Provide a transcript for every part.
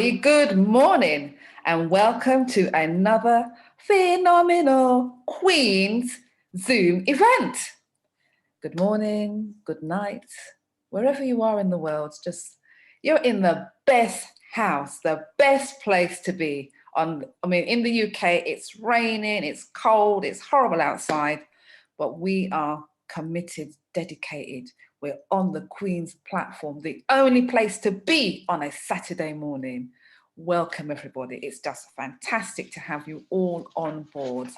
Good morning and welcome to another phenomenal Queen's Zoom event. Good morning, good night, wherever you are in the world, you're in the best house, the best place to be. In the UK, it's raining, it's cold, it's horrible outside, but we are committed, dedicated. We're on the Queen's platform, the only place to be on a Saturday morning. Welcome, everybody. It's just fantastic to have you all on board.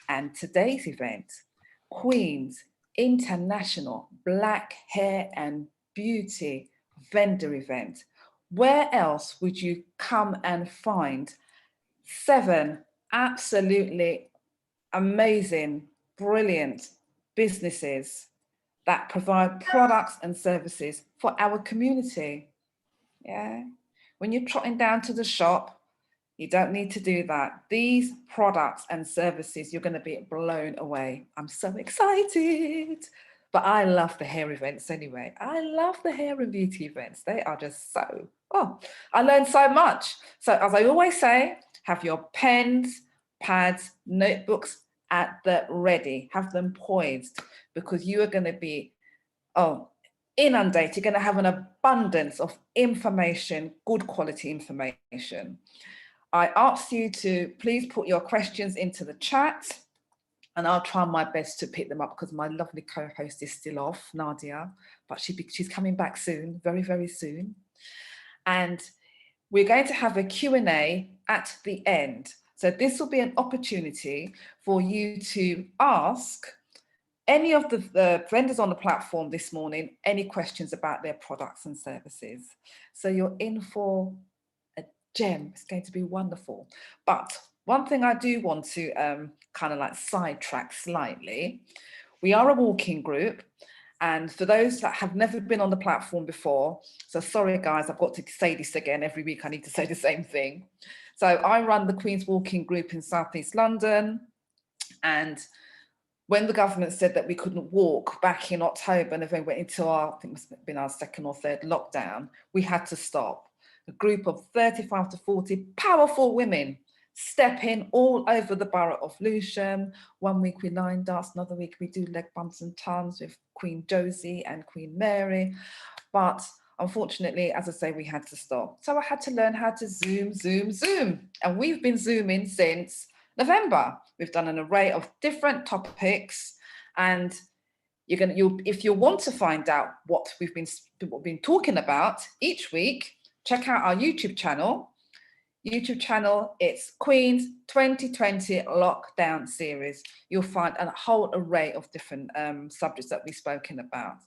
And today's event, Queen's International Black Hair and Beauty Vendor Event. Where else would you come and find 7 absolutely amazing, brilliant businesses that provide products and services for our community? Yeah. When you're trotting down to the shop, you don't need to do that. These products and services, you're going to be blown away. I'm so excited. But I love the hair events anyway. I love the hair and beauty events. They are just I learned so much. So as I always say, have your pens, pads, notebooks at the ready. Have them poised because you are going to be, inundated. You're going to have an abundance of information, good quality information. I ask you to please put your questions into the chat and I'll try my best to pick them up because my lovely co-host is still off, Nadia, but she's coming back soon, very, very soon. And we're going to have a Q&A at the end. So this will be an opportunity for you to ask any of the vendors on the platform this morning any questions about their products and services. So you're in for a gem. It's going to be wonderful. But one thing I do want to kind of like sidetrack slightly, we are a walking group. And for those that have never been on the platform before, so sorry guys, I've got to say this again. Every week I need to say the same thing. So I run the Queen's Walking Group in South East London. And when the government said that we couldn't walk back in October, and then we went into I think it must have been our 2nd or 3rd lockdown, we had to stop. A group of 35 to 40 powerful women step in all over the borough of Lewisham. One week we line dance, another week we do leg bumps and tums with Queen Josie and Queen Mary. But unfortunately, as I say, we had to stop. So I had to learn how to Zoom. And we've been Zooming since November. We've done an array of different topics, and if you want to find out what we've been talking about each week, check out our YouTube channel. It's Queen's 2020 Lockdown Series. You'll find a whole array of different subjects that we've spoken about.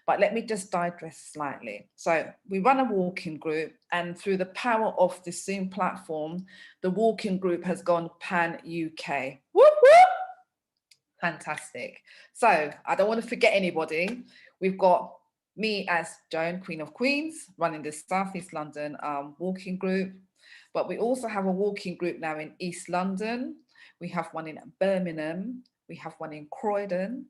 But let me just digress slightly. So we run a walking group, and through the power of the Zoom platform, the walking group has gone pan-UK. Whoop, whoop! Fantastic. So I don't want to forget anybody. We've got me as Joan, Queen of Queens, running the South East London walking group. But we also have a walking group now in East London. We have one in Birmingham. We have one in Croydon,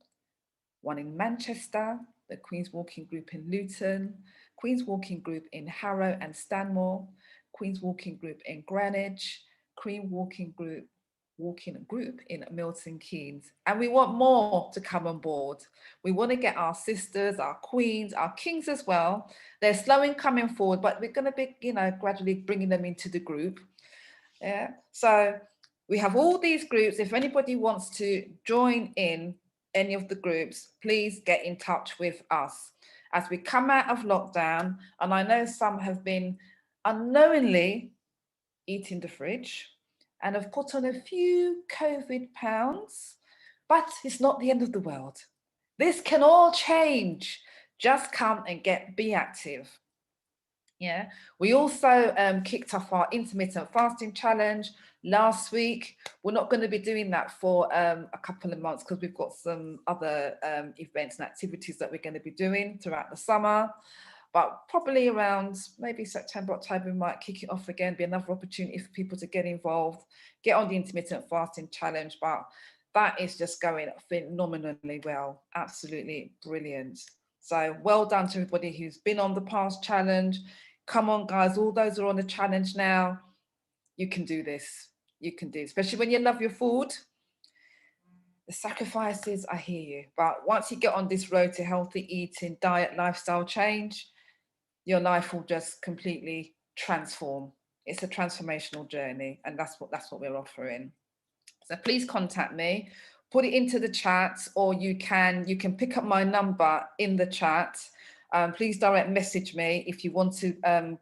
one in Manchester, the Queen's Walking Group in Luton, Queen's Walking Group in Harrow and Stanmore, Queen's Walking Group in Greenwich, Queen Walking Group in Milton Keynes. And we want more to come on board. We want to get our sisters, our queens, our kings as well. They're slow in coming forward, but we're going to be, gradually bringing them into the group. Yeah. So we have all these groups. If anybody wants to join in any of the groups, please get in touch with us as we come out of lockdown. And I know some have been unknowingly eating the fridge and have put on a few COVID pounds, but it's not the end of the world. This can all change. Just come and be active. Yeah, we also kicked off our intermittent fasting challenge last week. We're not going to be doing that for a couple of months because we've got some other events and activities that we're going to be doing throughout the summer. But probably around maybe September, October, we might kick it off again, be another opportunity for people to get involved, get on the intermittent fasting challenge. But that is just going phenomenally well, absolutely brilliant. So well done to everybody who's been on the past challenge. Come on, guys, all those who are on the challenge now, you can do this. You can do, especially when you love your food. The sacrifices, I hear you. But once you get on this road to healthy eating, diet, lifestyle change, your life will just completely transform. It's a transformational journey, and that's what we're offering. So please contact me, put it into the chat, or you can pick up my number in the chat. Please direct message me if you want to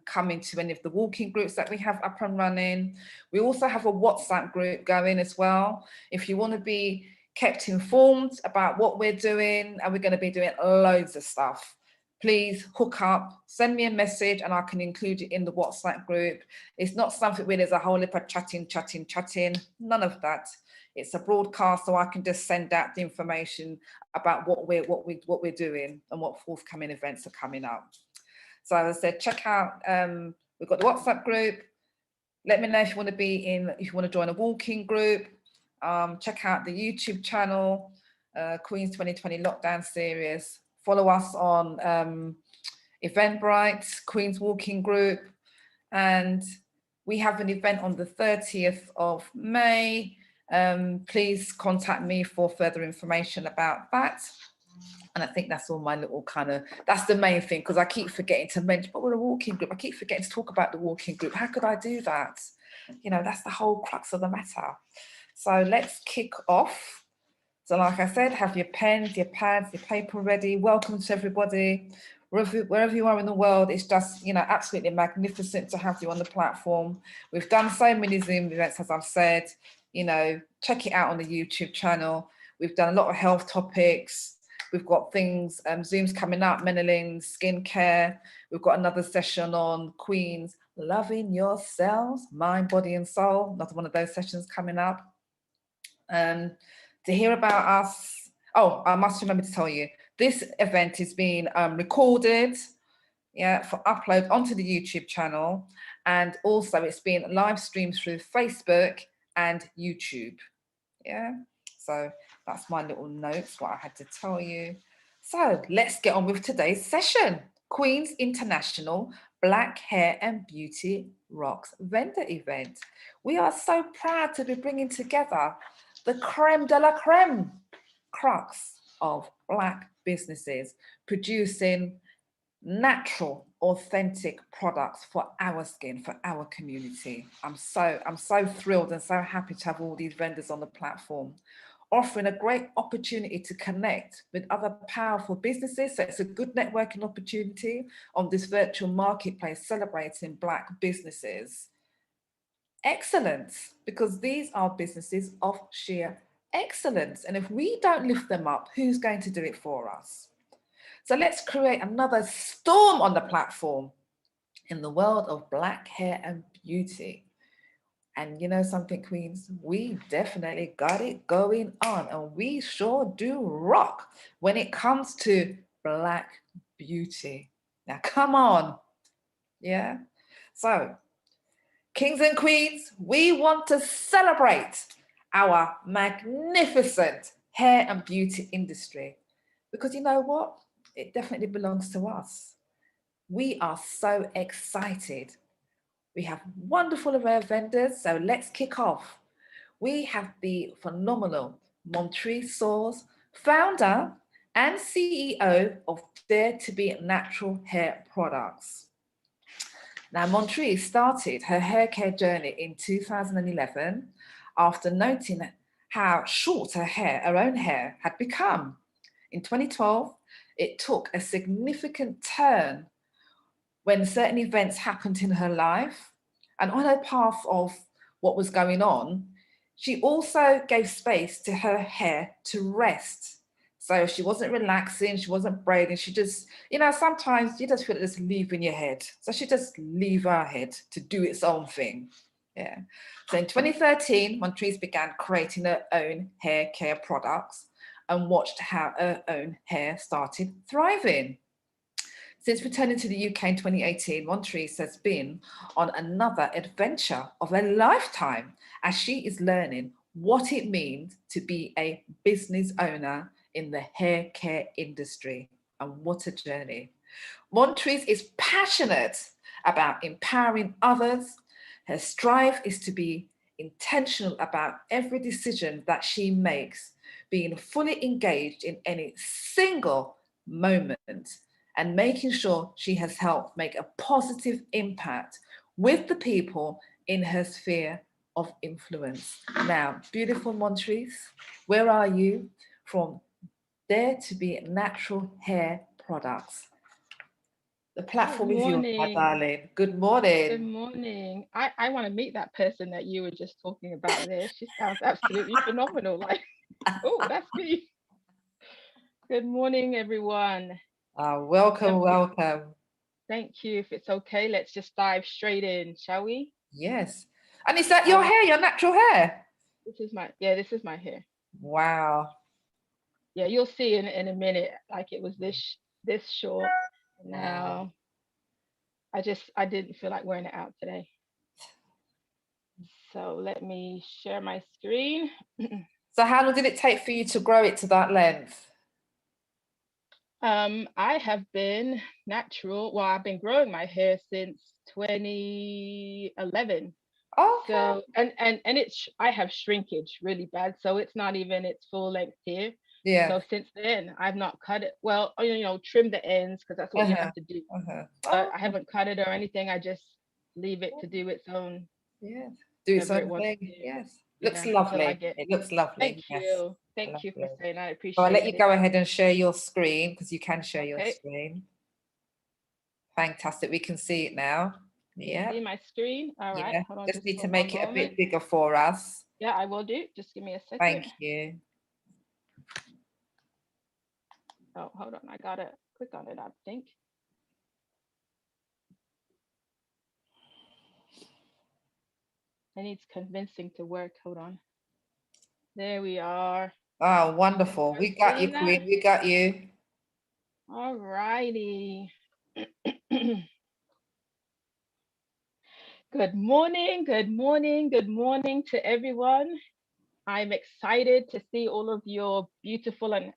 come into any of the walking groups that we have up and running. We also have a WhatsApp group going as well. If you want to be kept informed about what we're doing, and we're going to be doing loads of stuff, please hook up, send me a message, and I can include it in the WhatsApp group. It's not something where there's a whole heap of chatting. None of that. It's a broadcast, so I can just send out the information about what we're doing and what forthcoming events are coming up. So as I said, check out. We've got the WhatsApp group. Let me know if you want to if you want to join a walking group. Check out the YouTube channel, Queen's 2020 Lockdown Series. Follow us on Eventbrite, Queen's Walking Group, and we have an event on the 30th of May. Please contact me for further information about that. And I think that's all my little that's the main thing, because I keep forgetting to mention, but we're a walking group. I keep forgetting to talk about the walking group. How could I do that? You know, that's the whole crux of the matter. So let's kick off. So like I said, have your pens, your pads, your paper ready. Welcome to everybody. Wherever you are in the world, it's just, absolutely magnificent to have you on the platform. We've done so many Zoom events, as I've said. Check it out on the YouTube channel. We've done a lot of health topics. We've got things, Zooms coming up, menolin, skincare. We've got another session on Queens, loving yourselves, mind, body, and soul. Another one of those sessions coming up. To hear about us, I must remember to tell you, this event is being recorded, for upload onto the YouTube channel, and also it's being live streamed through Facebook and YouTube. So that's my little notes, what I had to tell you. So let's get on with today's session. Queen's International Black Hair and Beauty Rocks vendor event. We are so proud to be bringing together the creme de la creme, crux of Black businesses producing natural, authentic products for our skin, for our community. I'm so thrilled and so happy to have all these vendors on the platform, offering a great opportunity to connect with other powerful businesses. So it's a good networking opportunity on this virtual marketplace celebrating Black businesses. Excellence, because these are businesses of sheer excellence. And if we don't lift them up, who's going to do it for us? So let's create another storm on the platform in the world of Black hair and beauty. And you know something, Queens, we definitely got it going on, and we sure do rock when it comes to Black beauty. Now, come on. So, Kings and Queens, we want to celebrate our magnificent hair and beauty industry, because you know what? It definitely belongs to us. We are so excited. We have wonderful array of vendors, so let's kick off. We have the phenomenal Montreece Soares, founder and CEO of Dare to Be Natural Hair Products. Now, Montreece started her hair care journey in 2011 after noting how short her own hair had become. In 2012, it took a significant turn when certain events happened in her life, and on her path of what was going on, she also gave space to her hair to rest. So she wasn't relaxing, she wasn't braiding, she just, sometimes you just feel it just leaving your head. So she just leave her head to do its own thing. So in 2013, Montreece began creating her own hair care products and watched how her own hair started thriving. Since returning to the UK in 2018, Montreece has been on another adventure of a lifetime as she is learning what it means to be a business owner in the hair care industry. And what a journey. Montreece is passionate about empowering others. Her strive is to be intentional about every decision that she makes, being fully engaged in any single moment and making sure she has helped make a positive impact with the people in her sphere of influence. Now, beautiful Montreece, where are you from Dare to Be Natural Hair Products? The platform is yours, my darling. Good Good morning. morning. I want to meet that person that you were just talking about there. She sounds absolutely phenomenal. Like, oh, that's me. Good morning, everyone. Welcome, Um, if, welcome. Thank you. If it's okay, let's just dive straight in, shall we? Yes. And is that your Um, hair, your natural hair? this is my hair. Wow. Yeah, you'll see in a minute. Like it was this short. Wow. Now I didn't feel like wearing it out today. So let me share my screen. So how long did it take for you to grow it to that length? I have been natural. Well, I've been growing my hair since 2011. Okay. So, and I have shrinkage really bad. So it's not even its full length here. Yeah. So since then, I've not cut it. Well, trim the ends because that's what you Uh-huh. have to do. Uh-huh. But I Oh, haven't cut it or anything. I just leave it to do its own, yes. Do its whatever it own wants to thing. do. Yes. Looks Yeah, until I lovely. get. It looks Thank lovely. Yes. you. Thank you for Lovely. saying that. I So I'll let appreciate you it. go ahead and share your screen because you can share your Okay. screen. Fantastic. We can see it now. Can you see Yep. my screen? All right. Yeah. Hold on Just just need for to one make it a moment. bit bigger for us. Yeah, I will do. Just give me a second. Thank you. Oh, hold on. I gotta click on it, I think. It needs convincing to work. Hold on. There we are. Oh, Is wonderful. everyone We got you, seeing that? Queen. We got you. All righty. Good morning, good morning, good morning to everyone. I'm excited to see all of your beautiful and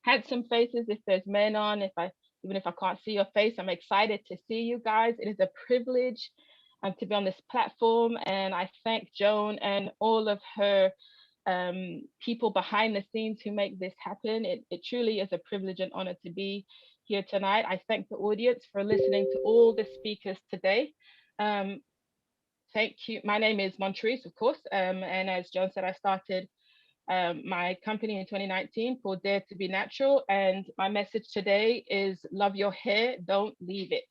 handsome faces. If there's men on, even if I can't see your face, I'm excited to see you guys. It is a privilege to be on this platform, and I thank Joan and all of her people behind the scenes who make this happen. It truly is a privilege and honor to be here tonight. I thank the audience for listening to all the speakers today. Um, Thank you. My name is Montreece, of course, and as Joan said, I started my company in 2019 called Dare to Be Natural. And my message today is love your hair, don't leave it.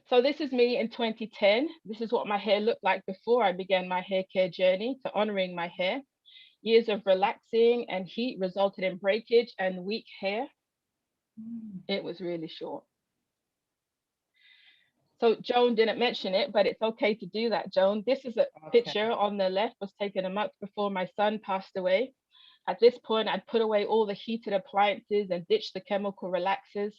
So this is me in 2010. This is what my hair looked like before I began my hair care journey to honoring my hair. Years of relaxing and heat resulted in breakage and weak hair. It was really short. So Joan didn't mention it, but it's okay to do that, Joan. This is a Okay. picture on the left was taken a month before my son passed away. At this point, I'd put away all the heated appliances and ditched the chemical relaxers.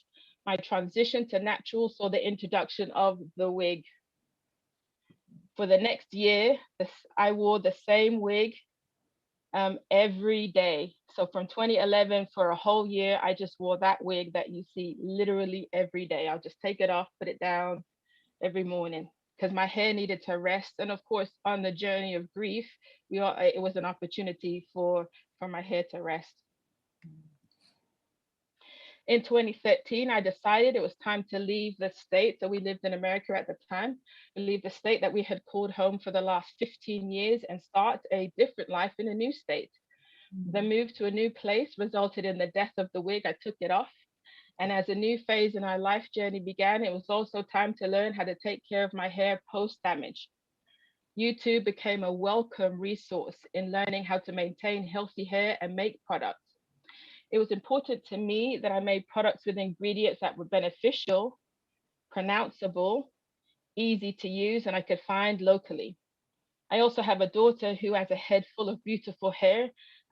My transition to natural saw the introduction of the wig. For the next year, I wore the same wig every day. So from 2011 for a whole year, I just wore that wig that you see literally every day. I'll just take it off, put it down every morning because my hair needed to rest. And of course, on the journey of grief, it was an opportunity for my hair to rest. In 2013, I decided it was time to leave the state. So we lived in America at the time. We leave the state that we had called home for the last 15 years and start a different life in a new state. The move to a new place resulted in the death of the wig. I took it off. And as a new phase in our life journey began, it was also time to learn how to take care of my hair post damage. YouTube became a welcome resource in learning how to maintain healthy hair and make products. It was important to me that I made products with ingredients that were beneficial, pronounceable, easy to use, and I could find locally. I also have a daughter who has a head full of beautiful hair,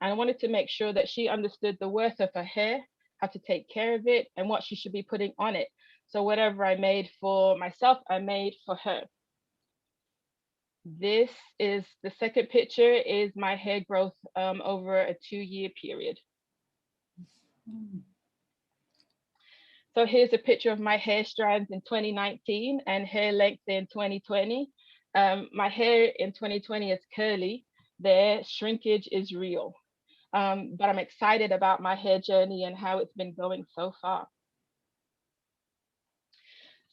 and I wanted to make sure that she understood the worth of her hair, how to take care of it, and what she should be putting on it. So whatever I made for myself, I made for her. This is the second picture is my hair growth over a 2-year period. So here's a picture of my hair strands in 2019 and hair length in 2020. My hair in 2020 is curly. The shrinkage is real. But I'm excited about my hair journey and how it's been going so far.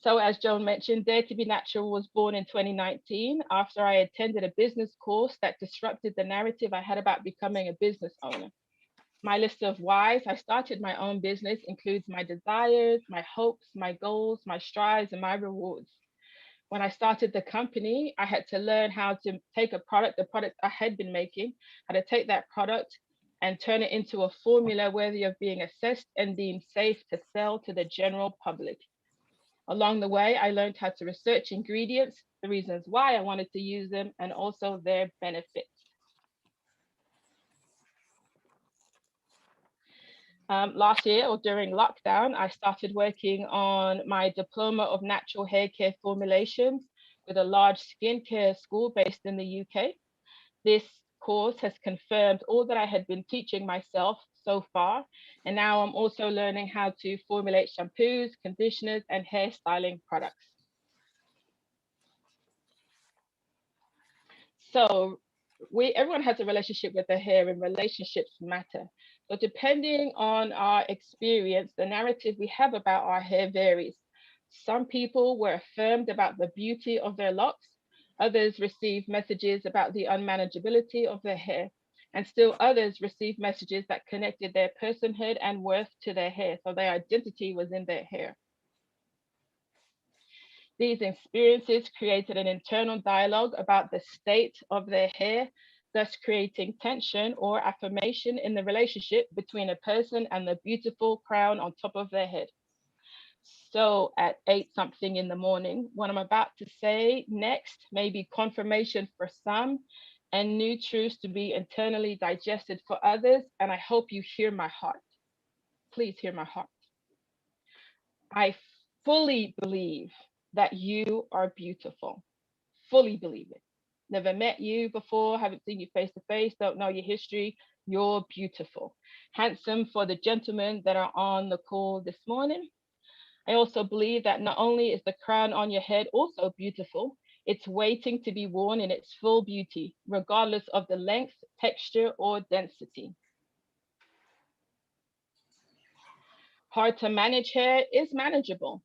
So as Joan mentioned, Dare to be Natural was born in 2019 after I attended a business course that disrupted the narrative I had about becoming a business owner. My list of whys I started my own business includes my desires, my hopes, my goals, my strives, and my rewards. When I started the company, I had to learn how to take the product I had been making, how to take that product and turn it into a formula worthy of being assessed and deemed safe to sell to the general public. Along the way, I learned how to research ingredients, the reasons why I wanted to use them, and also their benefits. Last year, or during lockdown, I started working on my diploma of natural hair care formulations with a large skincare school based in the UK. This course has confirmed all that I had been teaching myself so far, and now I'm also learning how to formulate shampoos, conditioners, and hairstyling products. So everyone has a relationship with their hair, and relationships matter. So depending on our experience, the narrative we have about our hair varies. Some people were affirmed about the beauty of their locks. Others received messages about the unmanageability of their hair. And still others received messages that connected their personhood and worth to their hair. So their identity was in their hair. These experiences created an internal dialogue about the state of their hair, thus creating tension or affirmation in the relationship between a person and the beautiful crown on top of their head. So at 8 something in the morning, what I'm about to say next may be confirmation for some and new truths to be internally digested for others. And I hope you hear my heart. Please hear my heart. I fully believe that you are beautiful. Fully believe it. Never met you before, haven't seen you face to face, don't know your history. You're beautiful. Handsome for the gentlemen that are on the call this morning. I also believe that not only is the crown on your head also beautiful, it's waiting to be worn in its full beauty, regardless of the length, texture, or density. Hard to manage hair is manageable.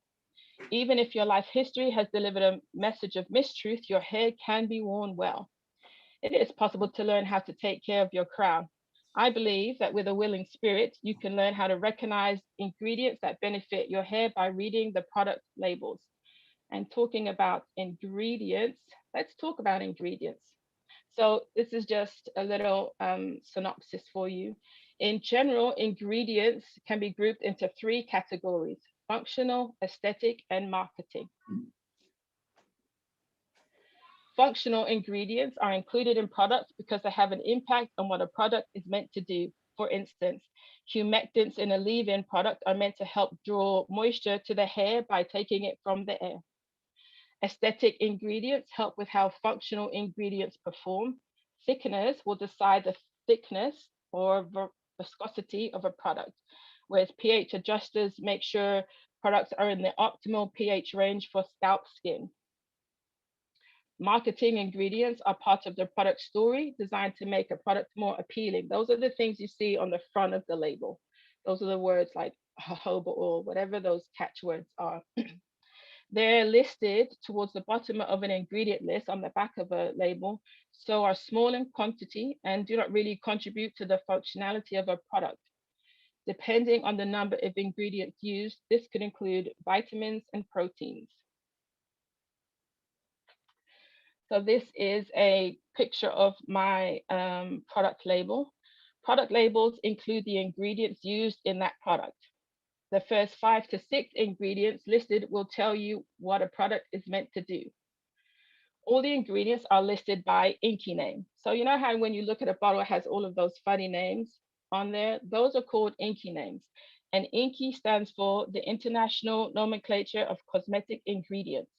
Even if your life history has delivered a message of mistruth, your hair can be worn well. It is possible to learn how to take care of your crown. I believe that with a willing spirit, you can learn how to recognize ingredients that benefit your hair by reading the product labels. And talking about ingredients, let's talk about ingredients. So this is just a little synopsis for you. In general, ingredients can be grouped into 3 categories: functional, aesthetic, and marketing. Functional ingredients are included in products because they have an impact on what a product is meant to do. For instance, humectants in a leave-in product are meant to help draw moisture to the hair by taking it from the air. Aesthetic ingredients help with how functional ingredients perform. Thickeners will decide the thickness or viscosity of a product, whereas pH adjusters make sure products are in the optimal pH range for scalp skin. Marketing ingredients are part of the product story designed to make a product more appealing. Those are the things you see on the front of the label. Those are the words like jojoba oil, whatever those catchwords are. They're listed towards the bottom of an ingredient list on the back of a label, so are small in quantity and do not really contribute to the functionality of a product. Depending on the number of ingredients used, this could include vitamins and proteins. So this is a picture of my product label. Product labels include the ingredients used in that product. The first 5 to 6 ingredients listed will tell you what a product is meant to do. All the ingredients are listed by INCI name. So you know how when you look at a bottle, it has all of those funny names on there? Those are called INCI names. And INCI stands for the International Nomenclature of Cosmetic Ingredients.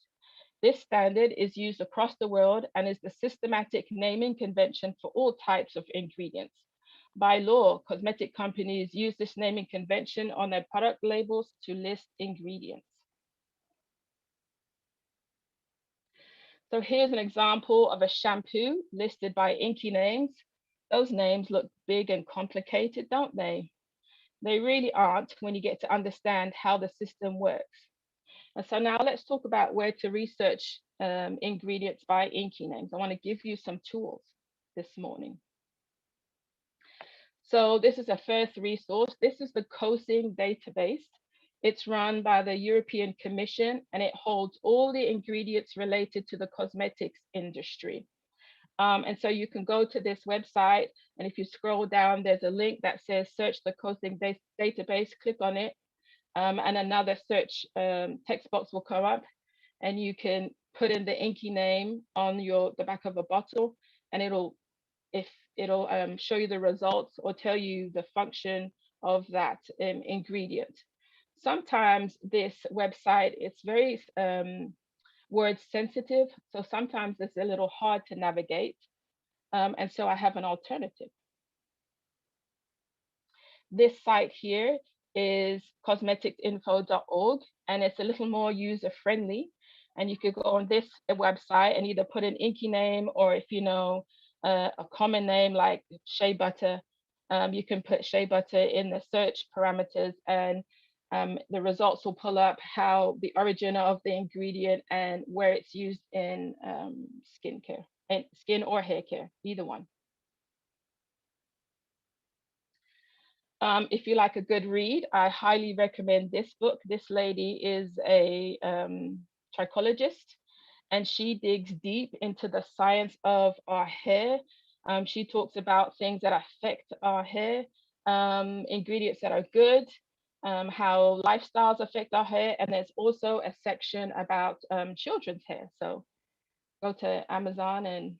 This standard is used across the world and is the systematic naming convention for all types of ingredients. By law, cosmetic companies use this naming convention on their product labels to list ingredients. So here's an example of a shampoo listed by inky names. Those names look big and complicated, don't they? They really aren't when you get to understand how the system works. And so now let's talk about where to research ingredients by inky names. I want to give you some tools this morning. So this is a first resource. This is the COSING database. It's run by the European Commission and it holds all the ingredients related to the cosmetics industry. And so you can go to this website, and if you scroll down, there's a link that says search the COSING database, click on it, and another search text box will come up, and you can put in the inky name on the back of a bottle, and it'll show you the results or tell you the function of that ingredient. Sometimes this website is very word sensitive, so sometimes it's a little hard to navigate, and so I have an alternative. This site here is cosmeticsinfo.org, and it's a little more user friendly, and you could go on this website and either put an inky name, or if you know a common name like shea butter, you can put shea butter in the search parameters, and the results will pull up how the origin of the ingredient and where it's used in skincare, and skin or hair care, either one. If you like a good read, I highly recommend this book. This lady is a trichologist, and she digs deep into the science of our hair. She talks about things that affect our hair, ingredients that are good, how lifestyles affect our hair, and there's also a section about children's hair. So go to Amazon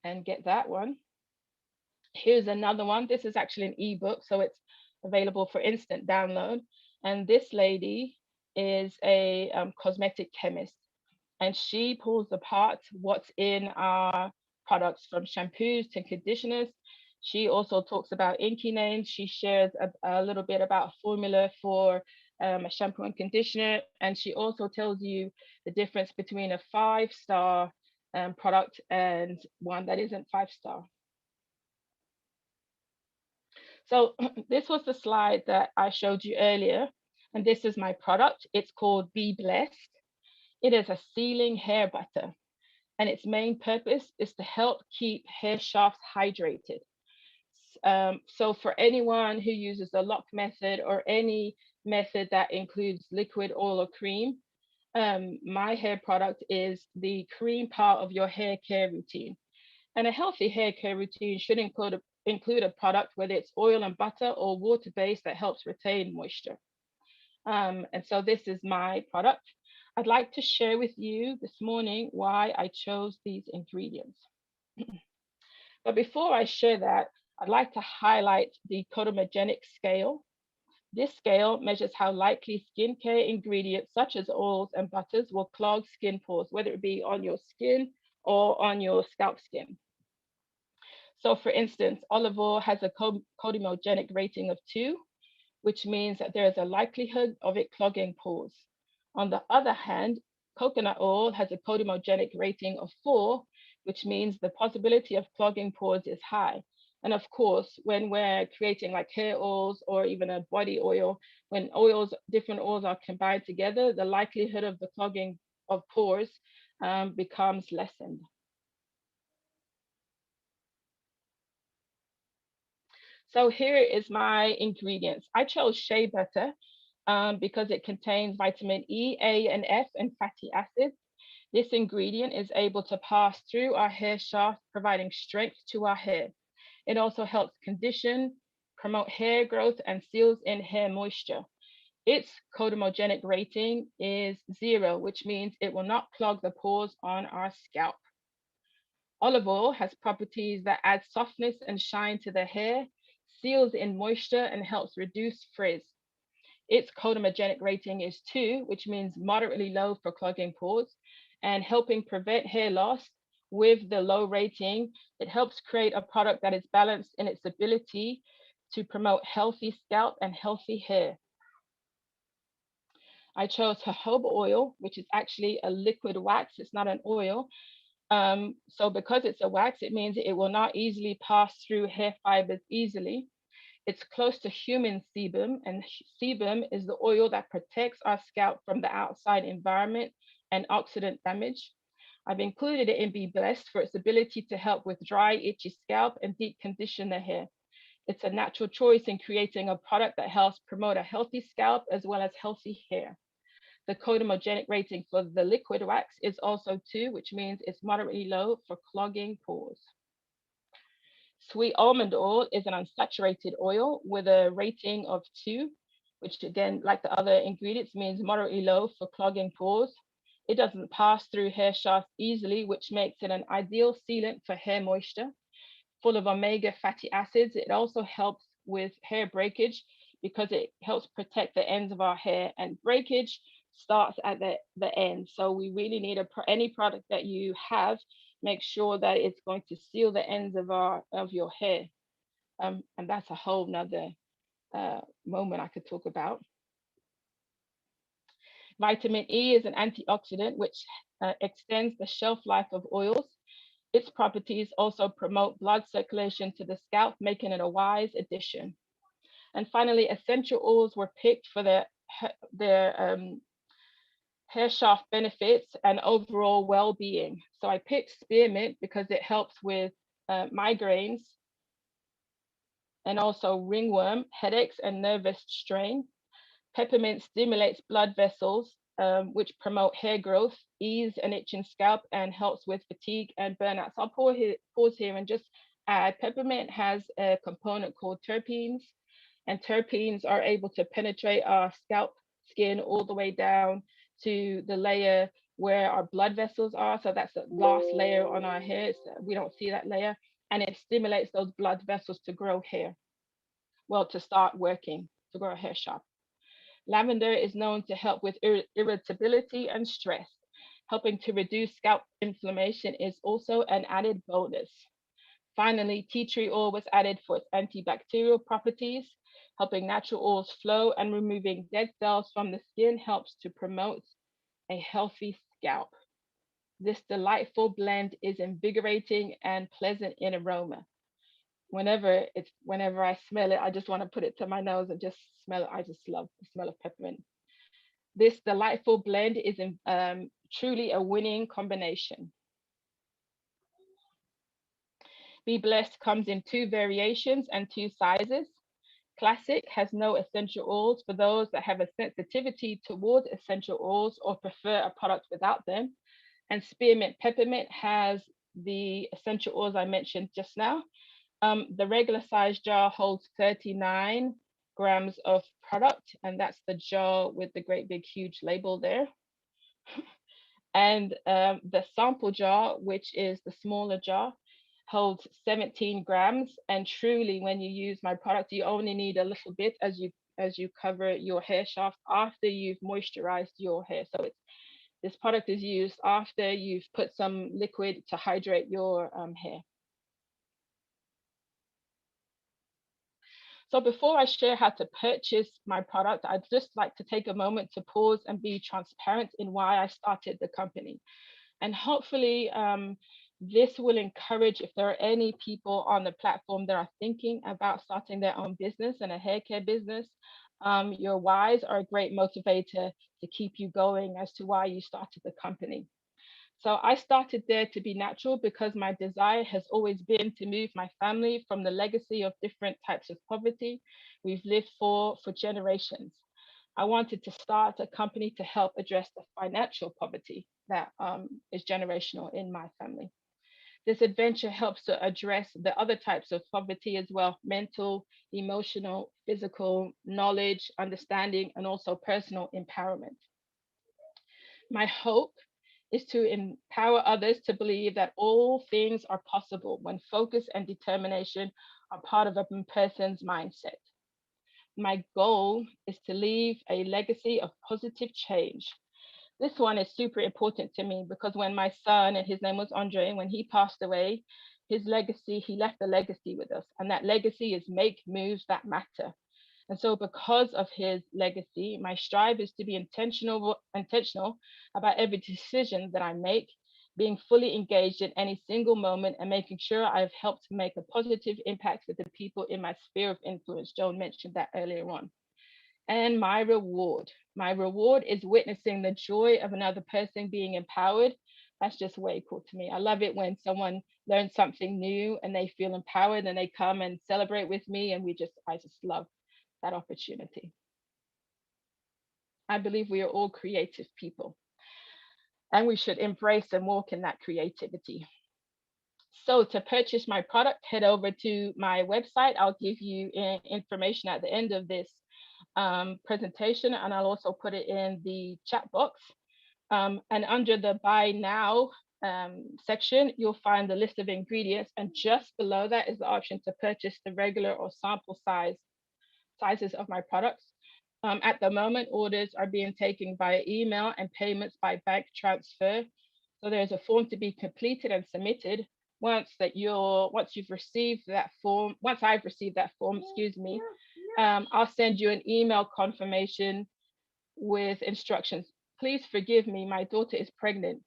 and get that one. Here's another one. This is actually an ebook, so it's available for instant download. And this lady is a cosmetic chemist, and she pulls apart what's in our products from shampoos to conditioners. She also talks about inky names. She shares a little bit about formula for a shampoo and conditioner, and she also tells you the difference between a 5-star product and one that isn't 5-star. So this was the slide that I showed you earlier, and this is my product. It's called Be Blessed. It is a sealing hair butter, and its main purpose is to help keep hair shafts hydrated. So for anyone who uses the lock method or any method that includes liquid, oil, or cream, my hair product is the cream part of your hair care routine. And a healthy hair care routine should include a product, whether it's oil and butter or water-based, that helps retain moisture. And so this is my product. I'd like to share with you this morning why I chose these ingredients. But before I share that, I'd like to highlight the codomogenic scale. This scale measures how likely skincare ingredients such as oils and butters will clog skin pores, whether it be on your skin or on your scalp skin. So for instance, olive oil has a codomogenic rating of 2, which means that there is a likelihood of it clogging pores. On the other hand, coconut oil has a codomogenic rating of 4, which means the possibility of clogging pores is high. And of course, when we're creating like hair oils or even a body oil, when different oils are combined together, the likelihood of the clogging of pores becomes lessened. So here is my ingredients. I chose shea butter because it contains vitamin E, A, and F, and fatty acids. This ingredient is able to pass through our hair shaft, providing strength to our hair. It also helps condition, promote hair growth, and seals in hair moisture. Its codomogenic rating is 0, which means it will not clog the pores on our scalp. Olive oil has properties that add softness and shine to the hair, seals in moisture, and helps reduce frizz. Its codomogenic rating is 2, which means moderately low for clogging pores. and helping prevent hair loss. With the low rating, it helps create a product that is balanced in its ability to promote healthy scalp and healthy hair. I chose jojoba oil, which is actually a liquid wax. It's not an oil. So because it's a wax, it means it will not easily pass through hair fibers easily. It's close to human sebum, and sebum is the oil that protects our scalp from the outside environment and oxidant damage. I've included it in Be Blessed for its ability to help with dry, itchy scalp and deep condition the hair. It's a natural choice in creating a product that helps promote a healthy scalp as well as healthy hair. The codamogenic rating for the liquid wax is also 2, which means it's moderately low for clogging pores. Sweet almond oil is an unsaturated oil with a rating of 2, which again, like the other ingredients, means moderately low for clogging pores. It doesn't pass through hair shafts easily, which makes it an ideal sealant for hair moisture. Full of omega fatty acids, it also helps with hair breakage because it helps protect the ends of our hair, and breakage starts at the end. So we really need any product that you have, make sure that it's going to seal the ends of your hair. And that's a whole nother moment I could talk about. Vitamin E is an antioxidant which extends the shelf life of oils. Its properties also promote blood circulation to the scalp, making it a wise addition. And finally, essential oils were picked for their hair shaft benefits and overall well-being. So I picked spearmint because it helps with migraines and also ringworm, headaches, and nervous strain. Peppermint stimulates blood vessels, which promote hair growth, ease an itching scalp, and helps with fatigue and burnout. So I'll pause here and just add, peppermint has a component called terpenes, and terpenes are able to penetrate our scalp skin all the way down to the layer where our blood vessels are. So that's the last layer on our hair. We don't see that layer. And it stimulates those blood vessels to grow hair. Well, to start working, to grow a hair shaft. Lavender is known to help with irritability and stress. Helping to reduce scalp inflammation is also an added bonus. Finally, tea tree oil was added for its antibacterial properties. Helping natural oils flow and removing dead cells from the skin helps to promote a healthy scalp. This delightful blend is invigorating and pleasant in aroma. Whenever I smell it, I just want to put it to my nose and just smell it. I just love the smell of peppermint. This delightful blend is truly a winning combination. Be Blessed comes in 2 variations and 2 sizes. Classic has no essential oils for those that have a sensitivity towards essential oils or prefer a product without them. And Spearmint Peppermint has the essential oils I mentioned just now. The regular size jar holds 39 grams of product, and that's the jar with the great big huge label there. And the sample jar, which is the smaller jar, holds 17 grams. And truly, when you use my product, you only need a little bit as you cover your hair shaft after you've moisturized your hair. So this product is used after you've put some liquid to hydrate your hair. So before I share how to purchase my product, I'd just like to take a moment to pause and be transparent in why I started the company. And hopefully this will encourage, if there are any people on the platform that are thinking about starting their own business and a hair care business, your whys are a great motivator to keep you going as to why you started the company. So I started Dare to Be Natural because my desire has always been to move my family from the legacy of different types of poverty we've lived for generations. I wanted to start a company to help address the financial poverty that is generational in my family. This adventure helps to address the other types of poverty as well: mental, emotional, physical, knowledge, understanding, and also personal empowerment. My hope is to empower others to believe that all things are possible when focus and determination are part of a person's mindset. My goal is to leave a legacy of positive change. This one is super important to me because when my son, and his name was Andre, when he passed away, his legacy, he left a legacy with us. And that legacy is make moves that matter. And so because of his legacy, my strive is to be intentional about every decision that I make, being fully engaged in any single moment and making sure I've helped make a positive impact with the people in my sphere of influence. Joan mentioned that earlier on. And my reward is witnessing the joy of another person being empowered. That's just way cool to me. I love it when someone learns something new and they feel empowered and they come and celebrate with me, and I just love that opportunity. I believe we are all creative people and we should embrace and walk in that creativity. So to purchase my product, head over to my website. I'll give you information at the end of this presentation, and I'll also put it in the chat box. And under the buy now section, you'll find the list of ingredients, and just below that is the option to purchase the regular or sample sizes of my products. At the moment, orders are being taken via email and payments by bank transfer. So there's a form to be completed and submitted. Once you've received that form, once I've received that form, I'll send you an email confirmation with instructions. Please forgive me, my daughter is pregnant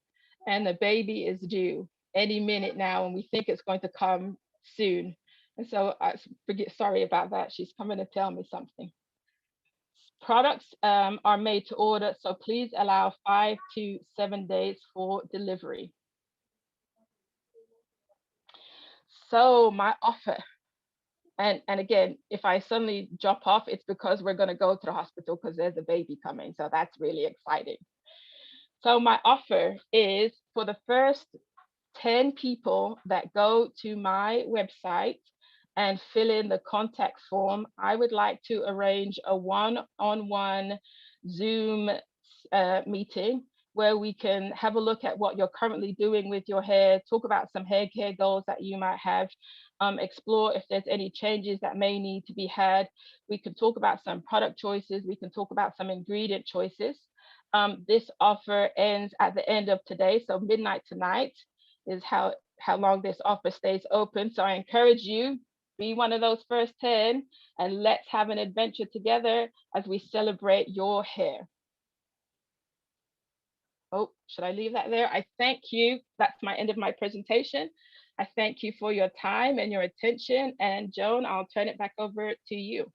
and the baby is due any minute now, and we think it's going to come soon. And so sorry about that. She's coming to tell me something. Products are made to order, so please allow 5 to 7 days for delivery. So my offer, and again, if I suddenly drop off, it's because we're going to go to the hospital because there's a baby coming. So that's really exciting. So my offer is for the first 10 people that go to my website and fill in the contact form, I would like to arrange a one-on-one Zoom meeting where we can have a look at what you're currently doing with your hair, talk about some hair care goals that you might have, explore if there's any changes that may need to be had. We can talk about some product choices. We can talk about some ingredient choices. This offer ends at the end of today, so midnight tonight is how long this offer stays open. So I encourage you, be one of those first 10, and let's have an adventure together as we celebrate your hair. Oh, should I leave that there? I thank you. That's my end of my presentation. I thank you for your time and your attention. And Joan, I'll turn it back over to you.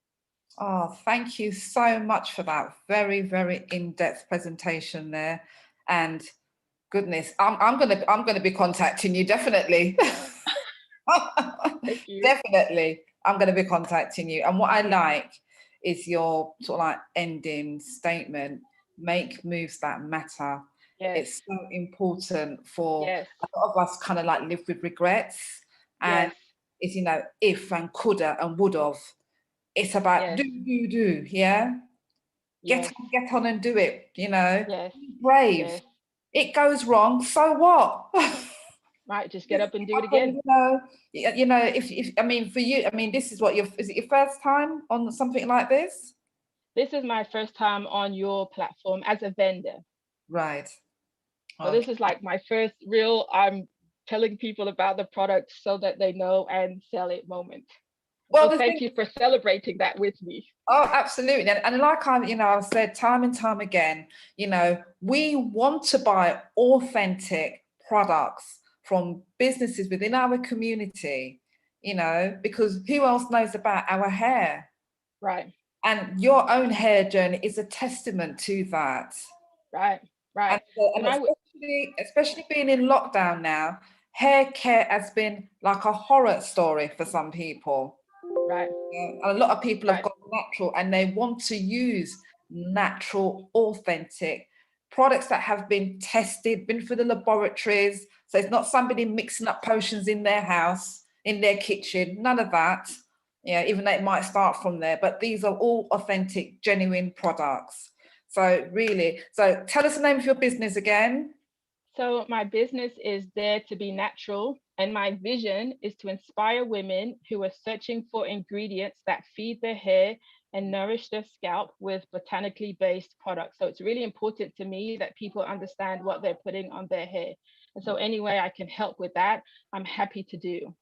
Oh, thank you so much for that very, very in-depth presentation there. And goodness, I'm gonna be contacting you, definitely. Thank you. Definitely, I'm gonna be contacting you. And what I like is your sort of like ending statement: make moves that matter. Yes. It's so important for yes. a lot of us kind of like live with regrets, and yes. it's, you know, if and coulda and would have. It's about yes. do, yeah? Yes. Get on and do it, you know? Yes. Be brave. Yes. It goes wrong, so what? Right, just get up and do it again. You know, if I mean, for you, I mean, this is is it your first time on something like this? This is my first time on your platform as a vendor. Right. So this is like my first real, I'm telling people about the product so that they know and sell it moment. Well, so thank you for celebrating that with me. Oh, absolutely. And like I've said time and time again, you know, we want to buy authentic products from businesses within our community, you know, because who else knows about our hair? Right. And your own hair journey is a testament to that. Right. Right. And especially being in lockdown now, hair care has been like a horror story for some people. Right. And a lot of people have got natural, and they want to use natural, authentic products that have been tested, been through the laboratories. So it's not somebody mixing up potions in their house, in their kitchen, none of that. Yeah, even though it might start from there, but these are all authentic, genuine products. So really, so tell us the name of your business again. So my business is Dare to Be Natural, and my vision is to inspire women who are searching for ingredients that feed their hair and nourish their scalp with botanically based products. So it's really important to me that people understand what they're putting on their hair. And so any way I can help with that, I'm happy to do.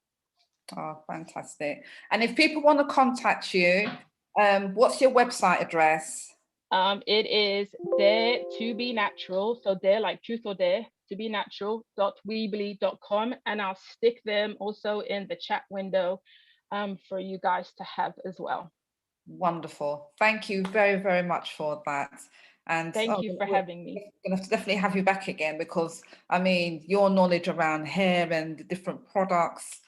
Oh, fantastic. And if people want to contact you, what's your website address? It is Dare to Be Natural. So Dare like truth or dare to be natural.weebly.com. And I'll stick them also in the chat window for you guys to have as well. Wonderful. Thank you very, very much for that. And thank you for having me. We're going to definitely have you back again, because I mean, your knowledge around hair and the different products.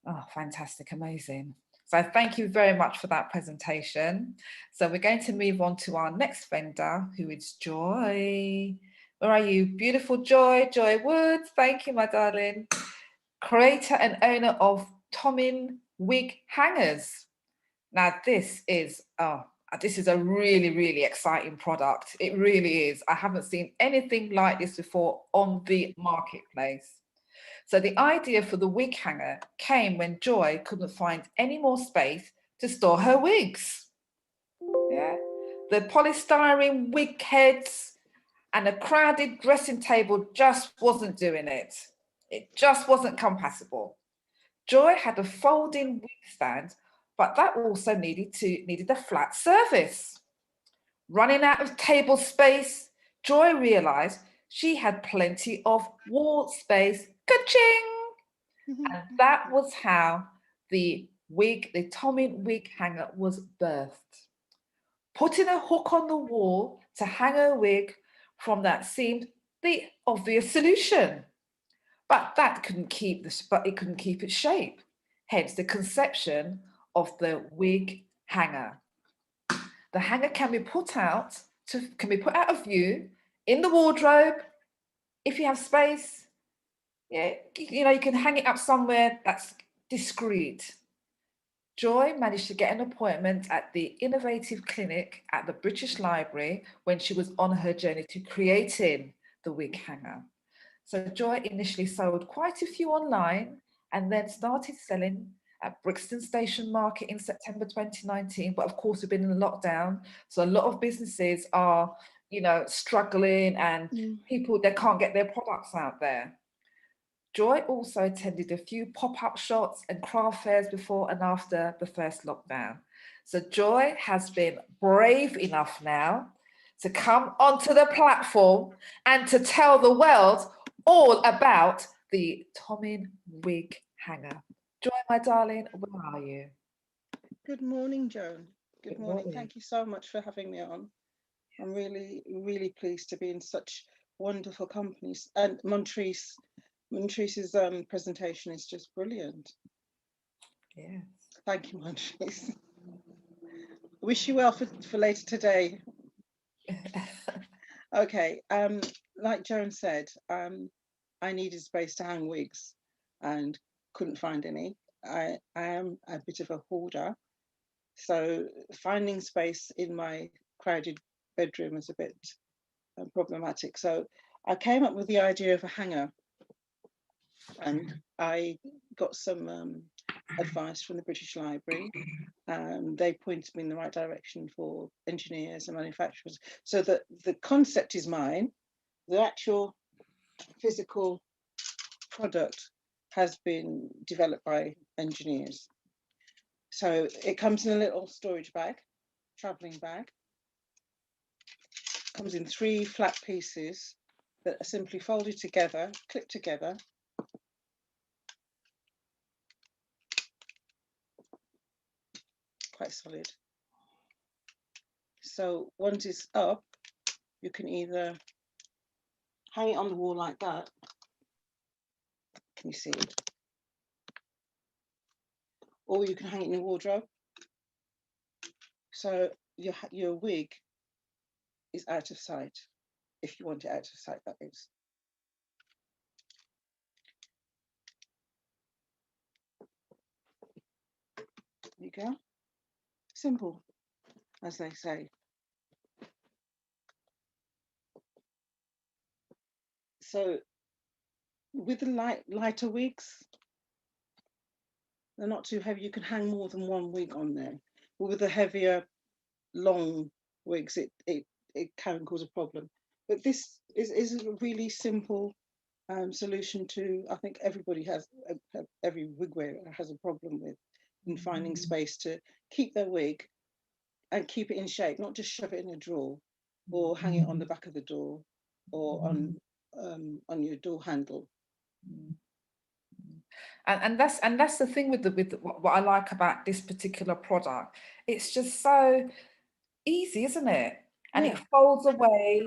Oh, fantastic. Amazing. So thank you very much for that presentation. So we're going to move on to our next vendor, who is Joy. Where are you? Beautiful Joy, Joy Woods. Thank you, my darling. Creator and owner of Tomin wig hangers. Now this is a really, really exciting product. It really is. I haven't seen anything like this before on the marketplace. So the idea for the wig hanger came when Joy couldn't find any more space to store her wigs. Yeah. The polystyrene wig heads and a crowded dressing table just wasn't doing it. It just wasn't compatible. Joy had a folding wig stand, but that also needed a flat surface. Running out of table space, Joy realized she had plenty of wall space. Ka-ching! And that was how the Tomin wig hanger was birthed. Putting a hook on the wall to hang a wig from that seemed the obvious solution. But it couldn't keep its shape. Hence the conception of the wig hanger. The hanger can be put out of view in the wardrobe if you have space. Yeah, you can hang it up somewhere that's discreet. Joy managed to get an appointment at the Innovative Clinic at the British Library when she was on her journey to creating the wig hanger. So Joy initially sold quite a few online and then started selling at Brixton Station Market in September 2019. But of course, we've been in lockdown. So a lot of businesses are, struggling, and people, they can't get their products out there. Joy also attended a few pop-up shops and craft fairs before and after the first lockdown. So Joy has been brave enough now to come onto the platform and to tell the world all about the Tomin wig hanger. Joy, my darling, where are you? Good morning, Joan. Good morning. Thank you so much for having me on. I'm really, really pleased to be in such wonderful companies. And Montreece's presentation is just brilliant. Yes. Thank you, Montreece. Wish you well for later today. Okay, like Joan said, I needed space to hang wigs and couldn't find any. I am a bit of a hoarder, so finding space in my crowded bedroom is a bit problematic. So I came up with the idea of a hanger, and I got some advice from the British Library. They pointed me in the right direction for engineers and manufacturers. So that the concept is mine, the actual physical product has been developed by engineers. So it comes in a little storage bag, traveling bag. Comes in 3 flat pieces that are simply folded together, clipped together. Quite solid. So once it's up, you can either hang it on the wall like that. Can you see it? Or you can hang it in the wardrobe. So your wig is out of sight, if you want it out of sight, that is. There you go. Simple, as they say. So with the lighter wigs, they're not too heavy. You can hang more than 1 wig on there. But with the heavier long wigs, it can cause a problem. But this is a really simple solution to, I think everybody has, every wig wearer has a problem with, in finding space to keep their wig and keep it in shape, not just shove it in a drawer or hang it on the back of the door or on your door handle. And that's the thing with what I like about this particular product. It's just so easy, isn't it? And it folds away,